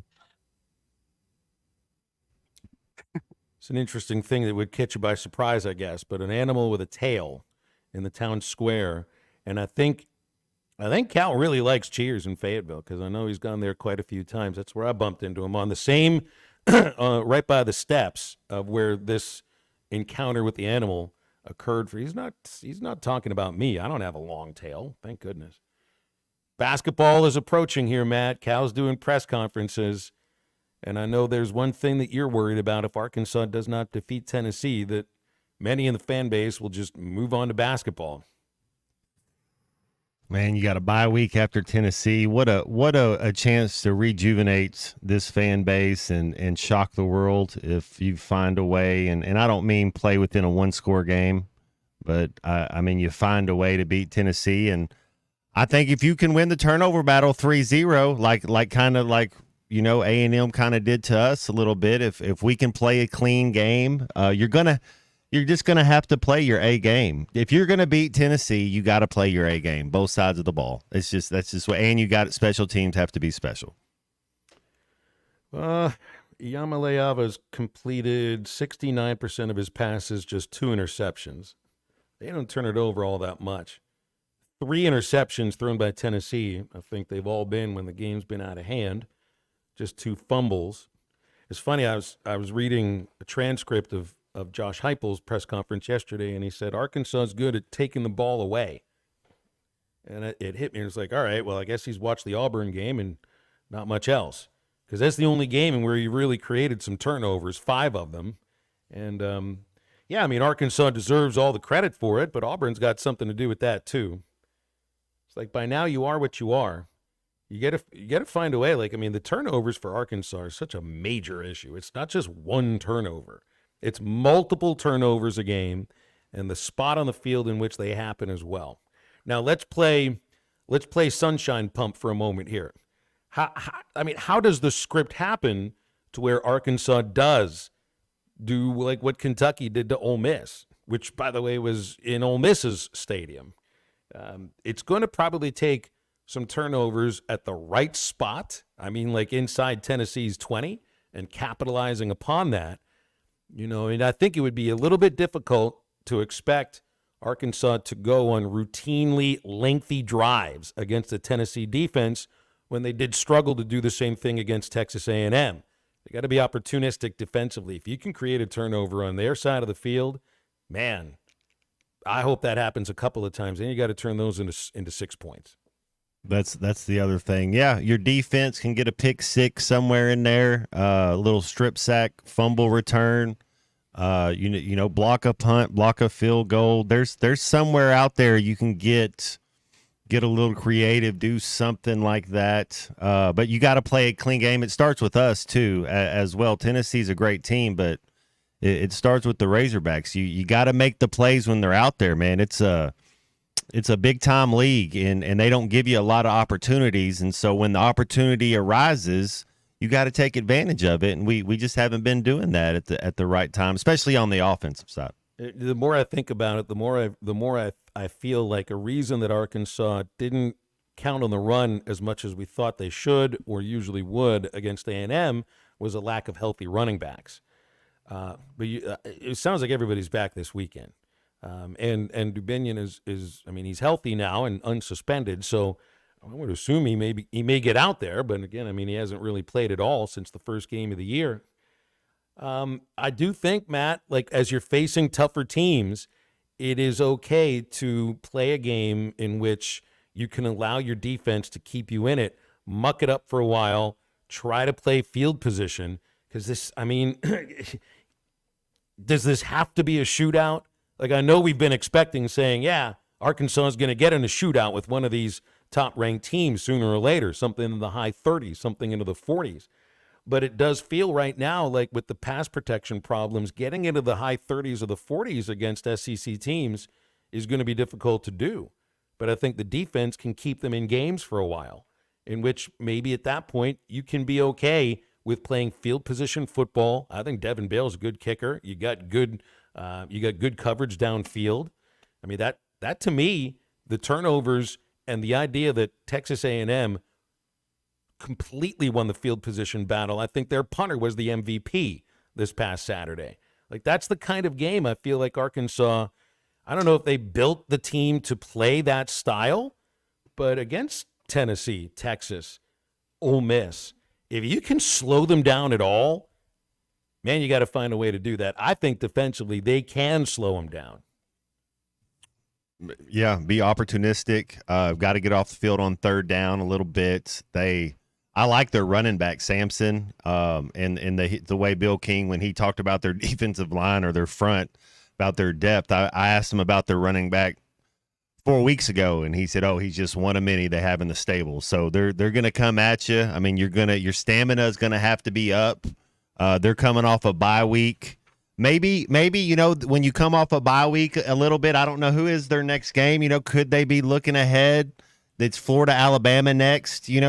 It's an interesting thing that would catch you by surprise, I guess, but an animal with a tail in the town square. And I think Cal really likes Cheers in Fayetteville, because I know he's gone there quite a few times. That's where I bumped into him, on the same, right by the steps of where this encounter with the animal occurred. He's not talking about me. I don't have a long tail, thank goodness. Basketball is approaching here, Matt. Cal's doing press conferences, and I know there's one thing that you're worried about. If Arkansas does not defeat Tennessee, that many in the fan base will just move on to basketball. Man, you got a bye week after Tennessee. What a chance to rejuvenate this fan base and shock the world if you find a way. And I don't mean play within a one-score game, but I mean you find a way to beat Tennessee. And I think if you can win the turnover battle 3-0, like A&M kind of did to us a little bit, if we can play a clean game, you're just going to have to play your A game. If you're going to beat Tennessee, you got to play your A game, both sides of the ball. That's just what, and you got special teams have to be special. Yamaleava's completed 69% of his passes, just 2 interceptions. They don't turn it over all that much. 3 interceptions thrown by Tennessee. I think they've all been when the game's been out of hand. Just 2 fumbles. It's funny, I was reading a transcript of Josh Heupel's press conference yesterday, and he said Arkansas is good at taking the ball away. And it hit me. It was like, all right, well, I guess he's watched the Auburn game and not much else, because that's the only game in where he really created some turnovers, 5 of them. And, I mean, Arkansas deserves all the credit for it, but Auburn's got something to do with that too. It's like, by now you are what you are. You got to find a way. Like, I mean, the turnovers for Arkansas are such a major issue. It's not just one turnover. It's multiple turnovers a game, and the spot on the field in which they happen as well. Now let's play Sunshine Pump for a moment here. How does the script happen to where Arkansas does do like what Kentucky did to Ole Miss, which, by the way, was in Ole Miss's stadium? It's going to probably take some turnovers at the right spot. I mean, like inside Tennessee's 20, and capitalizing upon that. And I think it would be a little bit difficult to expect Arkansas to go on routinely lengthy drives against the Tennessee defense when they did struggle to do the same thing against Texas A&M. They got to be opportunistic defensively. If you can create a turnover on their side of the field, man, I hope that happens a couple of times. Then you got to turn those into 6 points. That's the other thing. Yeah, your defense can get a pick 6 somewhere in there, a little strip sack, fumble return, block a punt, block a field goal. There's somewhere out there you can get a little creative, do something like that. But you got to play a clean game. It starts with us too, as well. Tennessee's a great team, but it starts with the Razorbacks. You got to make the plays when they're out there, man. It's a big-time league, and they don't give you a lot of opportunities. And so when the opportunity arises, you got to take advantage of it. And we just haven't been doing that at the right time, especially on the offensive side. The more I think about it, the more I feel like a reason that Arkansas didn't count on the run as much as we thought they should or usually would against A&M was a lack of healthy running backs. But it sounds like everybody's back this weekend. And Dubinion is he's healthy now and unsuspended, so I would assume he may get out there. But again, he hasn't really played at all since the first game of the year. I do think, Matt, like as you're facing tougher teams, it is okay to play a game in which you can allow your defense to keep you in it, muck it up for a while, try to play field position. Because does this have to be a shootout? Like, I know we've been expecting, saying, Arkansas is going to get in a shootout with one of these top-ranked teams sooner or later, something in the high 30s, something into the 40s. But it does feel right now like with the pass protection problems, getting into the high 30s or the 40s against SEC teams is going to be difficult to do. But I think the defense can keep them in games for a while, in which maybe at that point you can be okay with playing field position football. I think Devin Bale's a good kicker. You got good coverage downfield. I mean, that to me, the turnovers and the idea that Texas A&M completely won the field position battle. I think their punter was the MVP this past Saturday. Like, that's the kind of game I feel like Arkansas, I don't know if they built the team to play that style, but against Tennessee, Texas, Ole Miss, if you can slow them down at all, man, you got to find a way to do that. I think defensively they can slow them down. Yeah, be opportunistic. Got to get off the field on third down a little bit. I like their running back, Sampson, and the way Bill King, when he talked about their defensive line or their front, about their depth, I asked him about their running back 4 weeks ago, and he said, "Oh, he's just one of many they have in the stable." So they're going to come at you. I mean, your stamina is going to have to be up. They're coming off a bye week. Maybe when you come off a bye week a little bit, I don't know who is their next game. Could they be looking ahead? It's Florida, Alabama next. You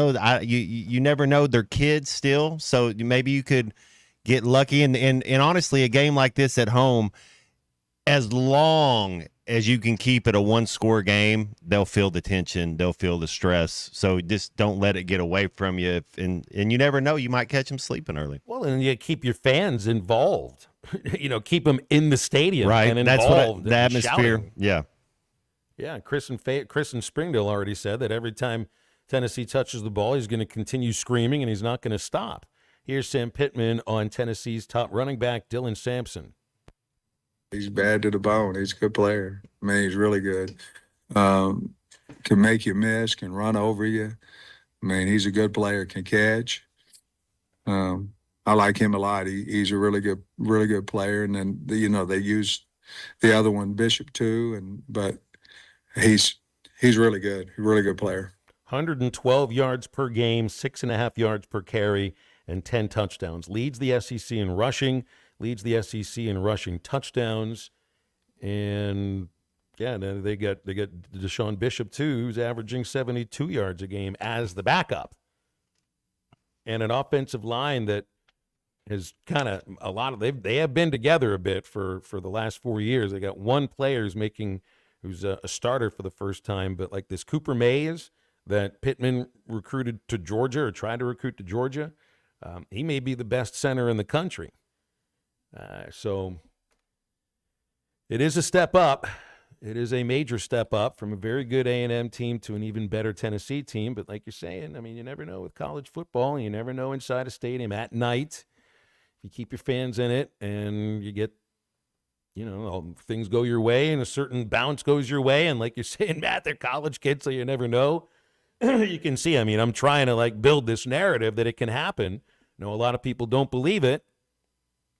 never know. They're kids still, so maybe you could get lucky. And honestly, a game like this at home, as long as you can keep it a one-score game, they'll feel the tension, they'll feel the stress. So just don't let it get away from you. And you never know, you might catch them sleeping early. Well, and you keep your fans involved. Keep them in the stadium right. and involved. That's the atmosphere. Shouting. Yeah. Yeah, Chris in Springdale already said that every time Tennessee touches the ball, he's going to continue screaming and he's not going to stop. Here's Sam Pittman on Tennessee's top running back, Dylan Sampson. He's bad to the bone. He's a good player. I mean, he's really good. Can make you miss, can run over you. I mean, he's a good player, can catch. I like him a lot. He's a really good player. And then, they use the other one, Bishop, too. But he's really good. He's a really good player. 112 yards per game, 6.5 yards per carry, and 10 touchdowns. Leads the SEC in rushing. Leads the SEC in rushing touchdowns. And, yeah, they got Deshaun Bishop, too, who's averaging 72 yards a game as the backup. And an offensive line that has kind of they have been together a bit for the last 4 years. They got one player who's a starter for the first time, but like this Cooper Mays that Pittman recruited to Georgia or tried to recruit to Georgia, he may be the best center in the country. So it is a step up. It is a major step up from a very good A&M team to an even better Tennessee team. But like you're saying, I mean, you never know with college football. You never know inside a stadium at night. If you keep your fans in it and you get, things go your way and a certain bounce goes your way. And like you're saying, Matt, they're college kids, so you never know. You can see, I mean, I'm trying to build this narrative that it can happen. A lot of people don't believe it.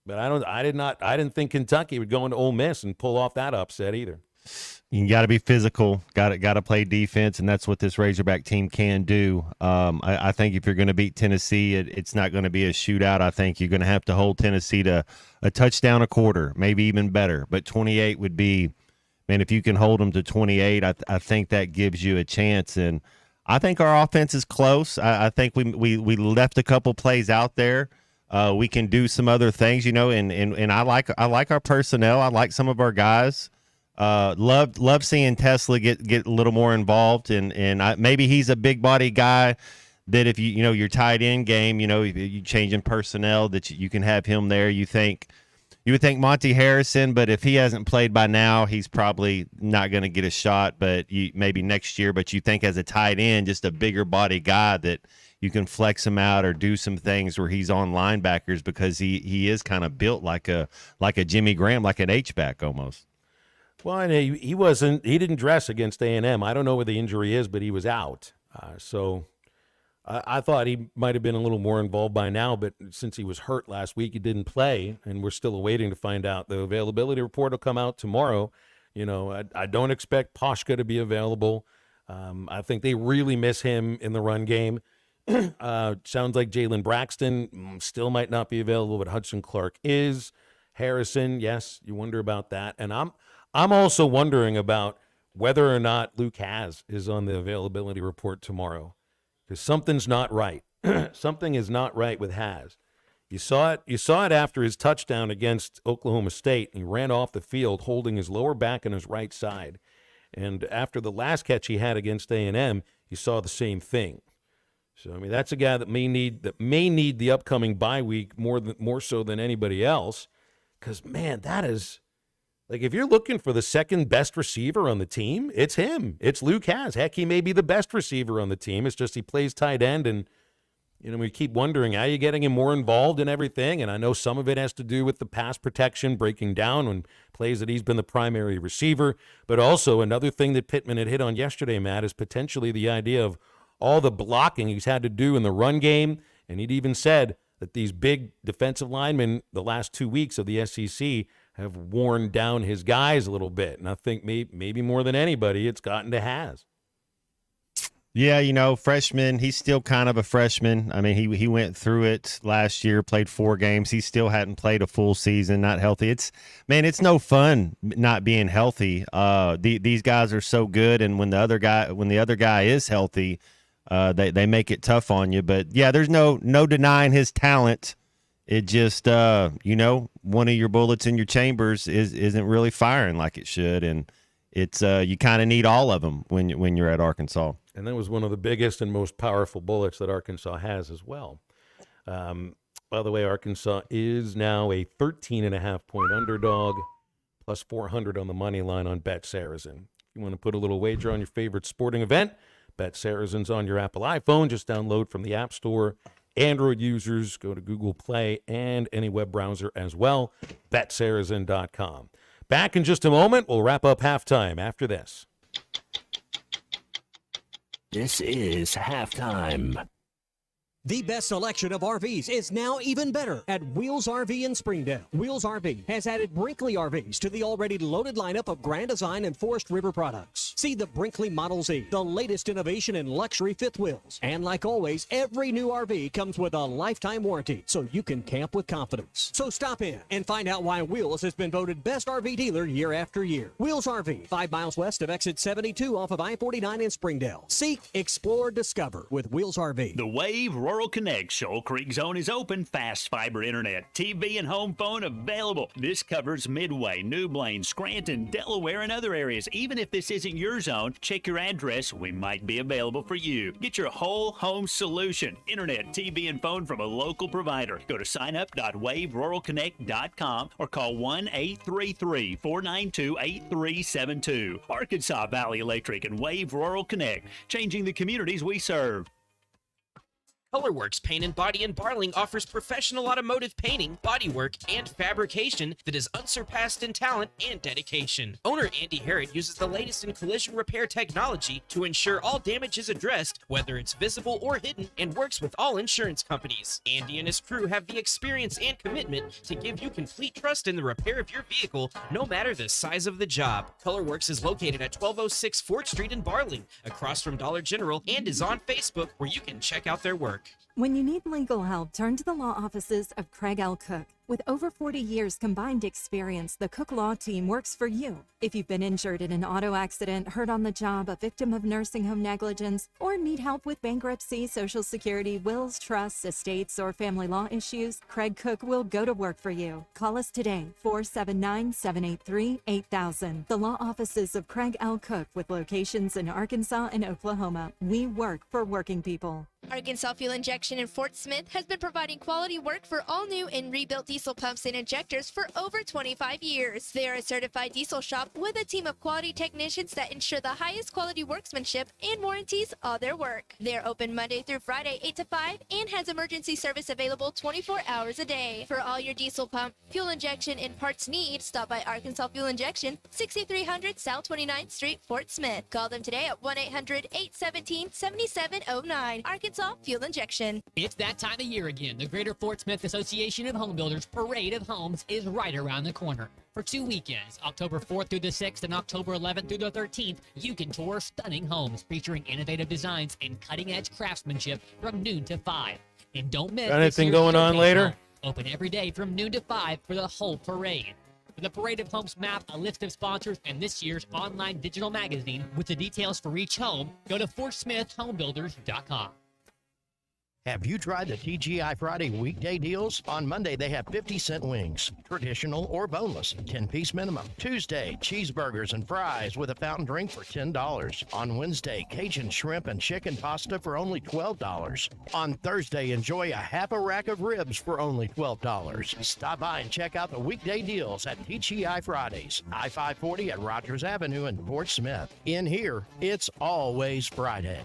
But I didn't think Kentucky would go into Ole Miss and pull off that upset either. You got to be physical, got to play defense, and that's what this Razorback team can do. I think if you're going to beat Tennessee, it's not going to be a shootout. I think you're going to have to hold Tennessee to a touchdown a quarter, maybe even better. But 28 would be, man, if you can hold them to 28, I think that gives you a chance. And I think our offense is close. I think we left a couple plays out there. We can do some other things, and I like our personnel. I like some of our guys. Love seeing Tesla get a little more involved, and maybe he's a big body guy that if your tight end game, you changing personnel that you can have him there. You would think Monty Harrison, but if he hasn't played by now, he's probably not going to get a shot. But maybe next year. But you think as a tight end, just a bigger body guy that you can flex him out or do some things where he's on linebackers because he is kind of built like a Jimmy Graham, like an H-back almost. Well, and he didn't dress against A&M. I don't know where the injury is, but he was out. So I thought he might have been a little more involved by now, but since he was hurt last week, he didn't play, and we're still awaiting to find out. The availability report will come out tomorrow. I don't expect Poshka to be available. I think they really miss him in the run game. Sounds like Jalen Braxton still might not be available, but Hudson Clark is. Harrison, yes, you wonder about that. And I'm also wondering about whether or not Luke Hasz is on the availability report tomorrow, because something's not right. Something is not right with Hasz. You saw it after his touchdown against Oklahoma State. He ran off the field holding his lower back and his right side. And after the last catch he had against A&M, you saw the same thing. So, I mean, that's a guy that may need the upcoming bye week more so than anybody else. Because, man, that is – like, if you're looking for the second best receiver on the team, it's him. It's Luke Hasz. Heck, he may be the best receiver on the team. It's just he plays tight end, and, you know, we keep wondering, how are you getting him more involved in everything? And I know some of it has to do with the pass protection, breaking down when plays that he's been the primary receiver. But also another thing that Pittman had hit on yesterday, Matt, is potentially the idea of all the blocking he's had to do in the run game. And he'd even said that these big defensive linemen the last 2 weeks of the SEC have worn down his guys a little bit. And I think maybe more than anybody, it's gotten to Hasz. Yeah, you know, freshman, he's still kind of a freshman. I mean, he went through it last year, played 4 games. He still hadn't played a full season, not healthy. It's no fun not being healthy. These guys are so good, and when the other guy is healthy, they make it tough on you. But yeah, there's no denying his talent. It just one of your bullets in your chambers isn't really firing like it should, and it's you kind of need all of them when you're at Arkansas. And that was one of the biggest and most powerful bullets that Arkansas has as well. By the way, Arkansas is now a 13.5-point underdog, plus 400 on the money line on Bet Saracen. If you want to put a little wager on your favorite sporting event, Bet Saracen's on your Apple iPhone. Just download from the App Store. Android users, go to Google Play and any web browser as well, BetSaracen.com. Back in just a moment. We'll wrap up halftime after this. This is halftime. The best selection of RVs is now even better at Wheels RV in Springdale. Wheels RV has added Brinkley RVs to the already loaded lineup of Grand Design and Forest River products. See the Brinkley Model Z, the latest innovation in luxury fifth wheels. And like always, every new RV comes with a lifetime warranty, so you can camp with confidence. So stop in and find out why Wheels has been voted best RV dealer year after year. Wheels RV, 5 miles west of exit 72 off of I-49 in Springdale. Seek, explore, discover with Wheels RV. The Wave Rural Connect Shoal Creek Zone is open. Fast fiber internet, TV, and home phone available. This covers Midway, New Blaine, Scranton, Delaware, and other areas. Even if this isn't your zone, check your address. We might be available for you. Get your whole home solution. Internet, TV, and phone from a local provider. Go to signup.waveruralconnect.com or call 1-833-492-8372. Arkansas Valley Electric and Wave Rural Connect, changing the communities we serve. Colorworks Paint and Body in Barling offers professional automotive painting, bodywork, and fabrication that is unsurpassed in talent and dedication. Owner Andy Harrod uses the latest in collision repair technology to ensure all damage is addressed, whether it's visible or hidden, and works with all insurance companies. Andy and his crew have the experience and commitment to give you complete trust in the repair of your vehicle, no matter the size of the job. Colorworks is located at 1206 Fort Street in Barling, across from Dollar General, and is on Facebook, where you can check out their work. When you need legal help, turn to the law offices of Craig L. Cook. With over 40 years combined experience, the Cook Law Team works for you. If you've been injured in an auto accident, hurt on the job, a victim of nursing home negligence, or need help with bankruptcy, Social Security, wills, trusts, estates, or family law issues, Craig Cook will go to work for you. Call us today, 479-783-8000. The law offices of Craig L. Cook, with locations in Arkansas and Oklahoma. We work for working people. Arkansas Fuel Injection in Fort Smith has been providing quality work for all new and rebuilt diesel pumps and injectors for over 25 years. They are a certified diesel shop with a team of quality technicians that ensure the highest quality workmanship and warranties all their work. They're open Monday through Friday 8 to 5 and has emergency service available 24 hours a day. For all your diesel pump, fuel injection, and parts needs, stop by Arkansas Fuel Injection, 6300 South 29th Street, Fort Smith. Call them today at 1-800-817-7709. Arkansas Fuel Injection. It's that time of year again. The Greater Fort Smith Association of Home Builders Parade of Homes is right around the corner. For 2 weekends, October 4th through the 6th and October 11th through the 13th, you can tour stunning homes featuring innovative designs and cutting-edge craftsmanship from noon to 5. And don't miss anything going on later? Home. Open every day from noon to 5 for the whole parade. For the Parade of Homes map, a list of sponsors, and this year's online digital magazine with the details for each home, go to FortSmithHomebuilders.com. Have you tried the TGI Friday weekday deals? On Monday, they have 50-cent wings, traditional or boneless, 10-piece minimum. Tuesday, cheeseburgers and fries with a fountain drink for $10. On Wednesday, Cajun shrimp and chicken pasta for only $12. On Thursday, enjoy a half a rack of ribs for only $12. Stop by and check out the weekday deals at TGI Fridays, I-540 at Rogers Avenue in Fort Smith. In here, it's always Friday.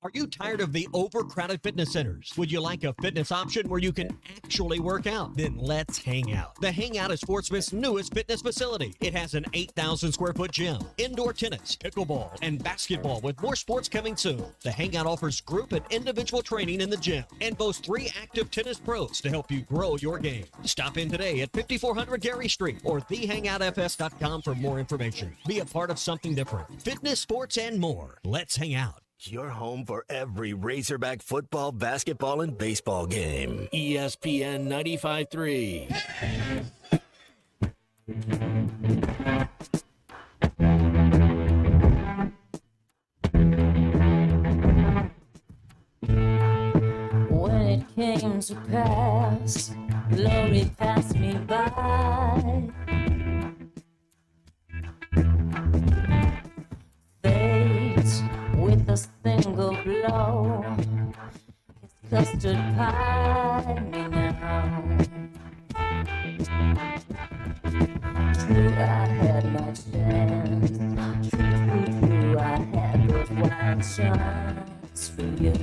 Are you tired of the overcrowded fitness centers? Would you like a fitness option where you can actually work out? Then let's hang out. The Hangout is Fort Smith's newest fitness facility. It has an 8,000 square foot gym, indoor tennis, pickleball, and basketball with more sports coming soon. The Hangout offers group and individual training in the gym and boasts 3 active tennis pros to help you grow your game. Stop in today at 5400 Gary Street or thehangoutfs.com for more information. Be a part of something different. Fitness, sports, and more. Let's hang out. Your home for every Razorback football, basketball, and baseball game. ESPN 95.3. When it came to pass, glory passed me by. Fate with a single blow, it's custard pie me now. True, I had my chance. True, I had those wild shots for you.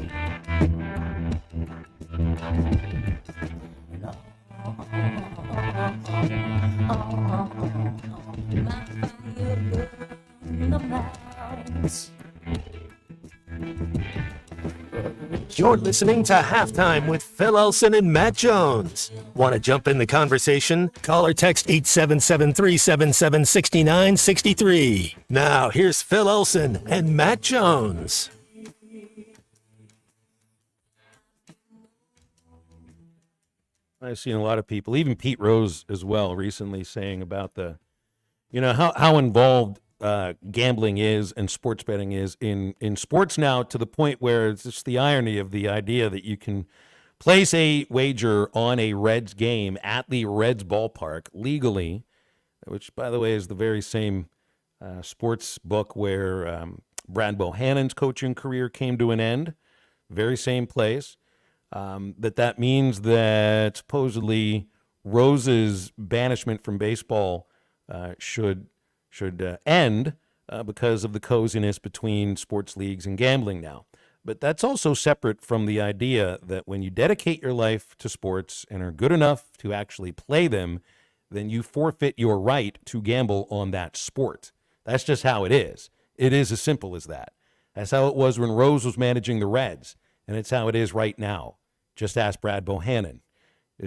And my fire burned the mountains. You're listening to Halftime with Phil Elson and Matt Jones. Want to jump in the conversation? Call or text 877-377-6963. Now, here's Phil Elson and Matt Jones. I've seen a lot of people, even Pete Rose as well, recently saying about the, how involved gambling is and sports betting is in sports now, to the point where it's just the irony of the idea that you can place a wager on a Reds game at the Reds ballpark legally, which, by the way, is the very same sports book where Brad Bohannon's coaching career came to an end. Very same place. That means that supposedly Rose's banishment from baseball should end because of the coziness between sports leagues and gambling now. But that's also separate from the idea that when you dedicate your life to sports and are good enough to actually play them, then you forfeit your right to gamble on that sport. That's just how it is. It is as simple as that. That's how it was when Rose was managing the Reds, and it's how it is right now. Just ask Brad Bohannon.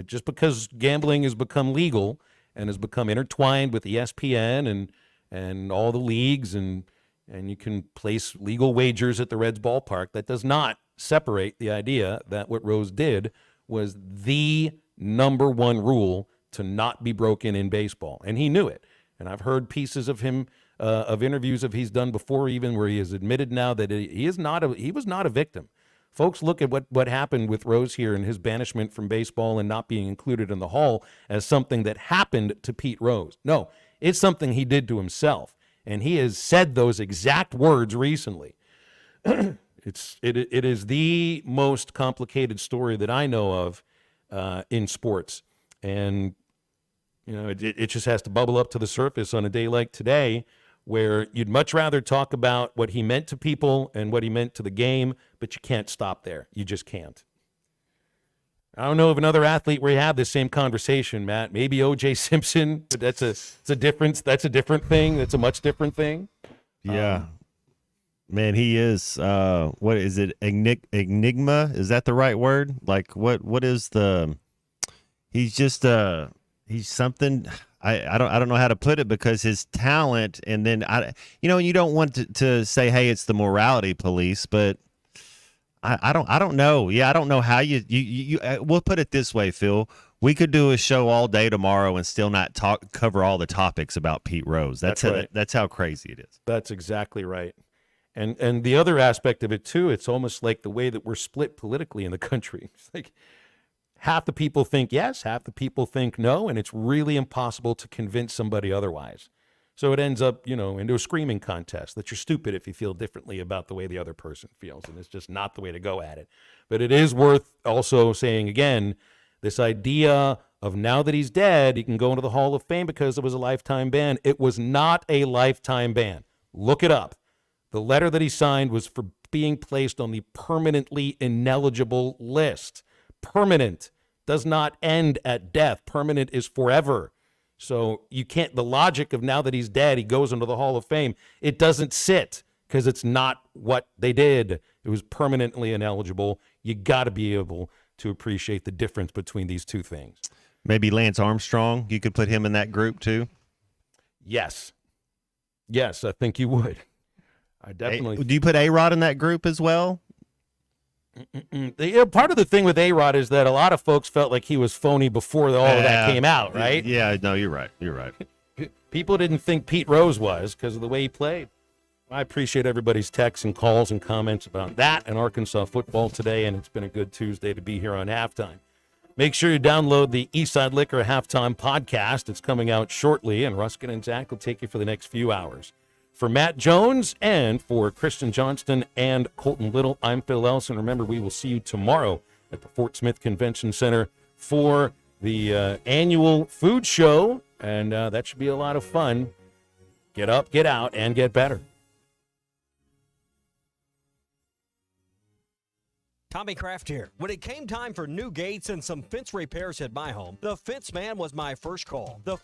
Just because gambling has become legal and has become intertwined with ESPN and all the leagues, and you can place legal wagers at the Reds ballpark, that does not separate the idea that what Rose did was the number one rule to not be broken in baseball. And he knew it. And I've heard pieces of him, of interviews of he's done before, even where he has admitted now that he was not a victim. Folks look at what happened with Rose here and his banishment from baseball and not being included in the Hall as something that happened to Pete Rose. No, it's something he did to himself. And he has said those exact words recently. It is the most complicated story that I know of in sports. And, it just has to bubble up to the surface on a day like today, where you'd much rather talk about what he meant to people and what he meant to the game, but you can't stop there. You just can't. I don't know of another athlete where you have this same conversation, Matt. Maybe O.J. Simpson, but that's a different thing. That's a much different thing. Yeah. Man, he is, what is it, enigma? Is that the right word? Like, what is the, he's just, he's something, I don't know how to put it, because his talent, and then, you don't want to say, hey, it's the morality police, but I don't know. Yeah, I don't know how you we'll put it this way, Phil. We could do a show all day tomorrow and still not cover all the topics about Pete Rose. That's right. That's how crazy it is. That's exactly right. And the other aspect of it, too, it's almost like the way that we're split politically in the country. It's like half the people think yes, half the people think no, and it's really impossible to convince somebody otherwise. So it ends up, into a screaming contest that you're stupid if you feel differently about the way the other person feels, and it's just not the way to go at it. But it is worth also saying, again, this idea of now that he's dead, he can go into the Hall of Fame because it was a lifetime ban. It was not a lifetime ban. Look it up. The letter that he signed was for being placed on the permanently ineligible list. Permanent does not end at death. Permanent is forever. So you can't, the logic of now that he's dead, he goes into the Hall of Fame, it doesn't sit because it's not what they did. It was permanently ineligible. You got to be able to appreciate the difference between these two things. Maybe Lance Armstrong, you could put him in that group too? Yes. Yes, I think you would. I definitely. Do you put A-Rod in that group as well? Part of the thing with A-Rod is that a lot of folks felt like he was phony before all of that came out, right? Yeah, no, you're right. You're right. People didn't think Pete Rose was because of the way he played. I appreciate everybody's texts and calls and comments about that and Arkansas football today, and it's been a good Tuesday to be here on Halftime. Make sure you download the Eastside Liquor Halftime podcast. It's coming out shortly, and Ruskin and Zach will take you for the next few hours. For Matt Jones and for Kristen Johnston and Colton Little, I'm Phil Elson. Remember, we will see you tomorrow at the Fort Smith Convention Center for the annual food show, and that should be a lot of fun. Get up, get out, and get better. Tommy Kraft here. When it came time for new gates and some fence repairs at my home, the Fence Man was my first call. The